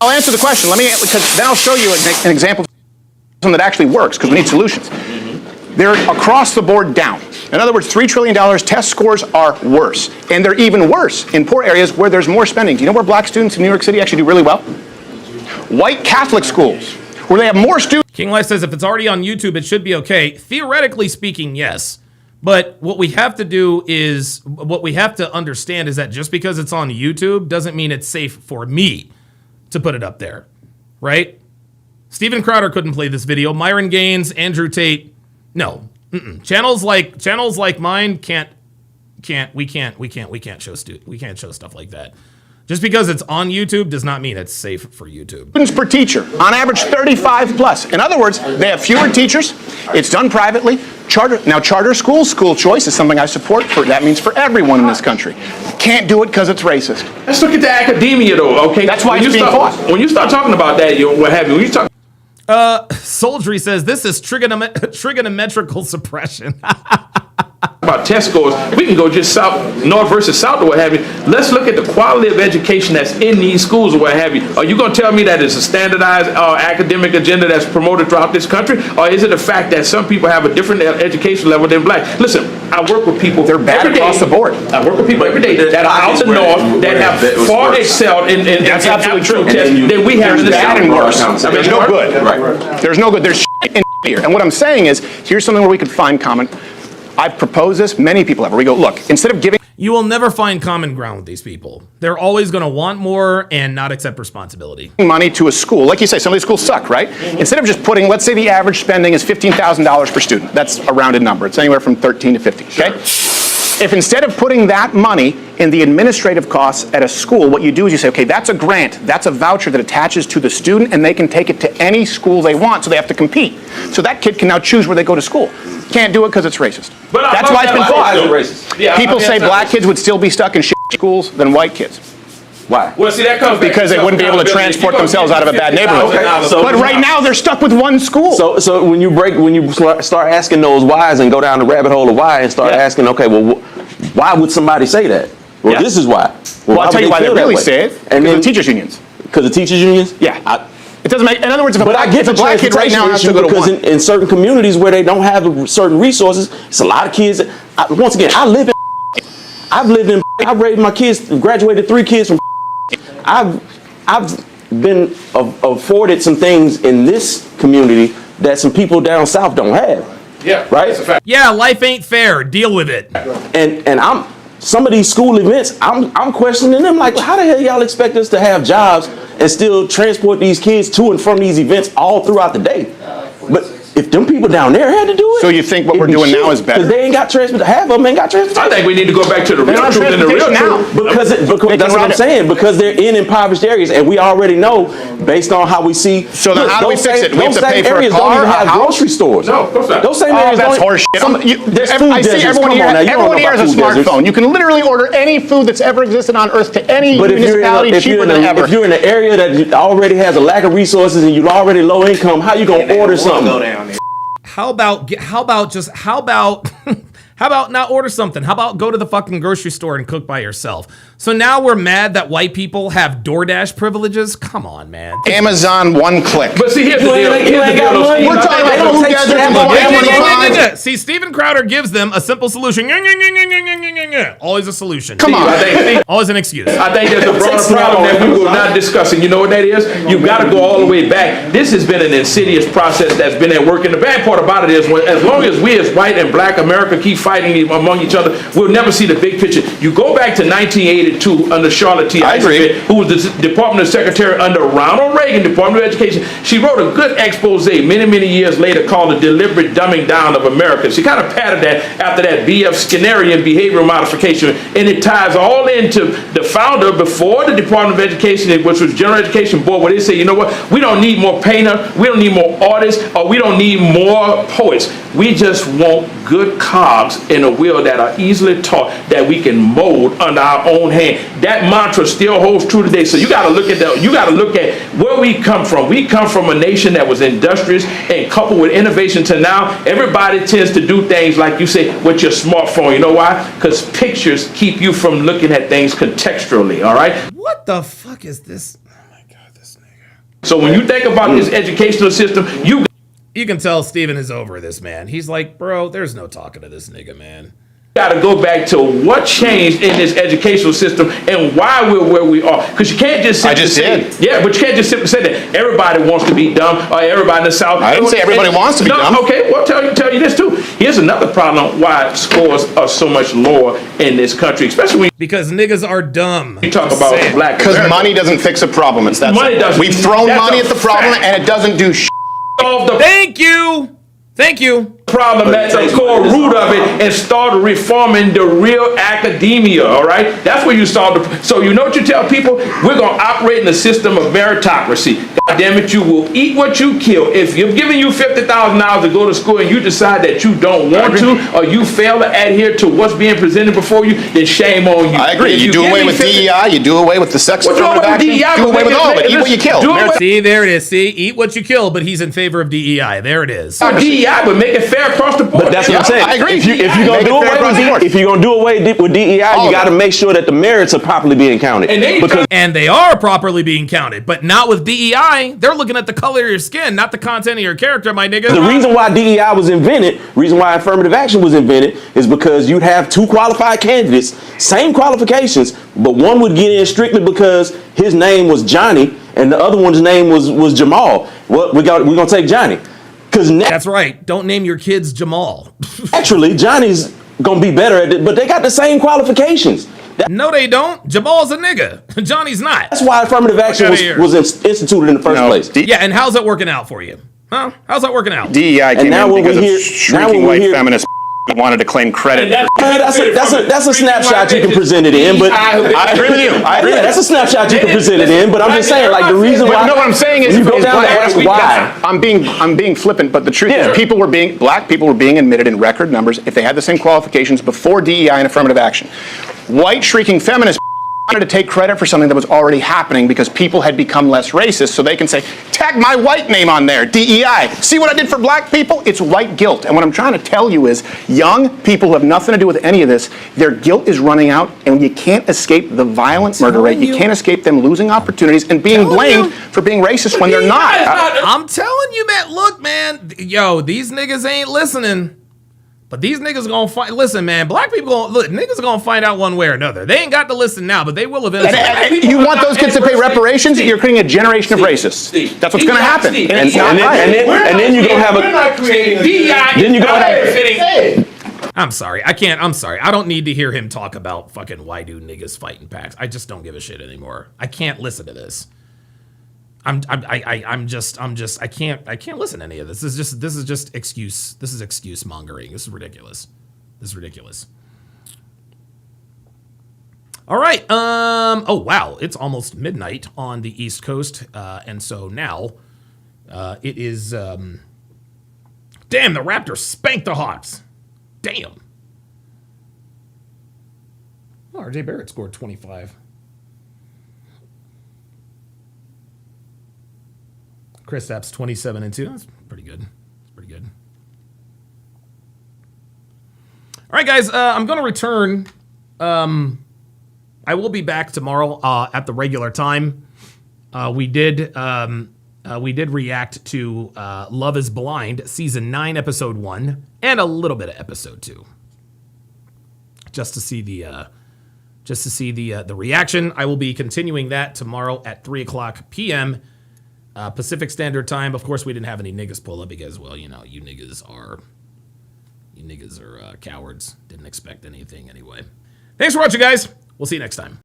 I'll answer the question. Because then I'll show you an example of something that actually works because we need solutions. They're across the board down. In other words, $3 trillion, test scores are worse. And they're even worse in poor areas where there's more spending. Do you know where black students in New York City actually do really well? White Catholic schools, where they have more students. King Life says if it's already on YouTube, it should be okay. Theoretically speaking, yes. But what we have to understand is that just because it's on YouTube doesn't mean it's safe for me to put it up there, right? Steven Crowder couldn't play this video. Myron Gaines, Andrew Tate, no. Channels like mine can't show stuff like that. Just because it's on YouTube does not mean it's safe for YouTube. Students per teacher, on average 35 plus. In other words, they have fewer teachers. It's done privately. Charter schools, school choice is something I support. That means for everyone in this country. Can't do it because it's racist. Let's look at the academia, though. Okay, that's why it's being fought. When you start talking about that, what have you? When you talk. Soldry says this is trigonometrical suppression. About test scores, we can go just south, north versus south, or what have you. Let's look at the quality of education that's in these schools, or what have you. Are you going to tell me that it's a standardized academic agenda that's promoted throughout this country, or is it a fact that some people have a different education level than black? Listen, I work with people. They're bad across the board. I work with people every day that are out the north that have far excelled in that's absolutely true. Than we have in the bad south. And worse. There's no good. Right. There's no good. There's in here. And what I'm saying is, here's something where we could find common. I've proposed this, many people have, where we go, look, instead of giving... You will never find common ground with these people. They're always going to want more and not accept responsibility. ...money to a school. Like you say, some of these schools suck, right? Instead of just putting, let's say the average spending is $15,000 per student. That's a rounded number. It's anywhere from 13 to 50, okay? If instead of putting that money in the administrative costs at a school, what you do is you say, okay, that's a grant, that's a voucher that attaches to the student, and they can take it to any school they want, so they have to compete. So that kid can now choose where they go to school. Can't do it because it's racist. That's why it's been fought. People say black kids would still be stuck in shit schools than white kids. Why? Well, see, that comes back Because to they wouldn't be able to transport themselves out of a bad neighborhood. So- But right now they're stuck with one school. So when you start asking those whys and go down the rabbit hole of why and start asking, okay, well, why would somebody say that? Well, this is why. Well, I'll tell you why they really say it. And Because then of teachers unions. Because of teachers unions? Yeah. It doesn't make. In other words, if But I get the black kid right now has to go to because one. in certain communities where they don't have certain resources, it's a lot of kids. Once again, I've lived in. I've raised my kids, graduated 3 kids from. I've been afforded some things in this community that some people down south don't have. Yeah, right. That's a fact. Yeah, life ain't fair. Deal with it. And I'm some of these school events. I'm questioning them like, how the hell y'all expect us to have jobs and still transport these kids to and from these events all throughout the day? But if them people down there had to do it, So you think what we're doing now is better? because they ain't got transport. Half of them ain't got transportation. I think we need to go back to the real don't have truth and the real transportation truth. now. Because that's what I'm saying. Because they're in impoverished areas, and we already know, based on how we see. So then how do we those fix same- it? We have those to pay same for a areas car, don't even a have house? grocery stores. No, of course not. Those same Oh, areas that's don't. horseshit. There's food I see deserts. everyone Come here. on now, you don't Everyone know here about has a food deserts. smartphone. You can literally order any food that's ever existed on Earth to any But municipality cheaper than ever. if you're in an area that already has a lack of resources and you're already low income, how you gonna order something? How about how about not order something? How about go to the fucking grocery store and cook by yourself? So now we're mad that white people have DoorDash privileges? Come on, man. Amazon one click. But see, here's the deal. We're talking about food deserts and the See, Steven Crowder gives them a simple solution. Always a solution. Come on. Always an excuse. I think there's a broader problem that we were not discussing. You know what that is? You've got to go all the way back. This has been an insidious process that's been at work. And the bad part about it is, as long as we as white and black America keep fighting among each other, we'll never see the big picture. You go back to 1982 under Charlotte T. Eisenberg, who was the Department of Secretary under Ronald Reagan, Department of Education. She wrote a good expose many, many years later called The Deliberate Dumbing Down of America. She kind of patterned that after that B.F. Skinnerian behavioral modification, and it ties all into the founder before the Department of Education, which was General Education Board, where they say, you know what, we don't need more painters, we don't need more artists, or we don't need more poets. We just want good cogs in a wheel that are easily taught, that we can mold under our own hand. That mantra still holds true today. So you got to look at that. You got to look at where we come from. We come from a nation that was industrious and coupled with innovation to now everybody tends to do things like you say with your smartphone. You know why? Because pictures keep you from looking at things contextually. All right. What the fuck is this? Oh my God, this nigga. So when you think about this educational system, you can tell Steven is over this, man. He's like, bro, there's no talking to this nigga, man. Got to go back to what changed in this educational system and why we're where we are. Because you can't just simply yeah, but you can't just simply say that everybody wants to be dumb or everybody in the South. I didn't say everybody wants to be dumb. Okay, well, tell you this too. Here's another problem why scores are so much lower in this country, especially when because niggas are dumb. You talk about black because money doesn't fix a problem. It's that money doesn't. We've thrown money at the problem and it doesn't do shit. Thank you. Thank you. Problem at the core root of it and start reforming the real academia, all right? That's where you start. So you know what you tell people? We're going to operate in a system of meritocracy. God damn it, you will eat what you kill. If you're giving you $50,000 to go to school and you decide that you don't want to or you fail to adhere to what's being presented before you, then shame on you. I agree. You do away with DEI, you do away with the sex affirmative action, you do away with all of it. Eat what you kill. See, there it is. See, eat what you kill, but he's in favor of DEI. There it is. DEI, but make it fair across the board. But that's what I'm saying. I agree. If you're gonna do away with DEI, you got to make sure that the merits are properly being counted. And they are properly being counted, but not with DEI. They're looking at the color of your skin, not the content of your character, my nigga. The reason why DEI was invented, reason why affirmative action was invented, is because you'd have 2 qualified candidates, same qualifications, but one would get in strictly because his name was Johnny and the other one's name was Jamal. Well, we're gonna take Johnny. That's right. Don't name your kids Jamal. Actually, Johnny's gonna be better at it, but they got the same qualifications. No, they don't. Jamal's a nigga. Johnny's not. That's why affirmative action was instituted in the first place. Yeah, and how's that working out for you? Huh? How's that working out? DEI came in because of shrinking white feminists wanted to claim credit. That's a snapshot you can present it in, but I agree with you. I agree. Yeah, that's a snapshot you can present it in, but I'm just saying, like, the reason why. No, what I'm saying is, you go down to ask why. I'm being flippant, but the truth is, black people were being admitted in record numbers if they had the same qualifications before DEI and affirmative action. white shrieking feminists wanted to take credit for something that was already happening because people had become less racist, so they can say, tag my white name on there, DEI. See what I did for black people? It's white guilt. And what I'm trying to tell you is, young people who have nothing to do with any of this, their guilt is running out, and you can't escape the violent murder rate. You can't escape them losing opportunities and being blamed for being racist when they're not. I'm telling you, man. Look, man. Yo, these niggas ain't listening. But these niggas gonna find. Listen, man. Black people gonna look. Niggas gonna find out one way or another. They ain't got to listen now, but they will eventually. You want those kids to pay reparations? You're creating a generation of racists. That's what's gonna happen. And then you're gonna have a. We're not creating Then you gonna have. I'm sorry. I can't. I'm sorry. I don't need to hear him talk about fucking why do niggas fight in packs. I just don't give a shit anymore. I can't listen to this. I can't listen to any of this. This is just excuse. This is excuse mongering. This is ridiculous. All right. Oh wow, it's almost midnight on the East Coast, and so now it is. Damn, the Raptors spanked the Hawks. Damn. Oh, RJ Barrett scored 25. Kristaps 27 and 2. That's pretty good. All right, guys. I'm going to return. I will be back tomorrow at the regular time. We did react to Love Is Blind season 9, episode 1, and a little bit of episode 2, just to see the reaction. I will be continuing that tomorrow at 3:00 p.m. Pacific Standard Time. Of course, we didn't have any niggas pull up because, well, you know, you niggas are cowards. Didn't expect anything anyway. Thanks for watching, guys. We'll see you next time.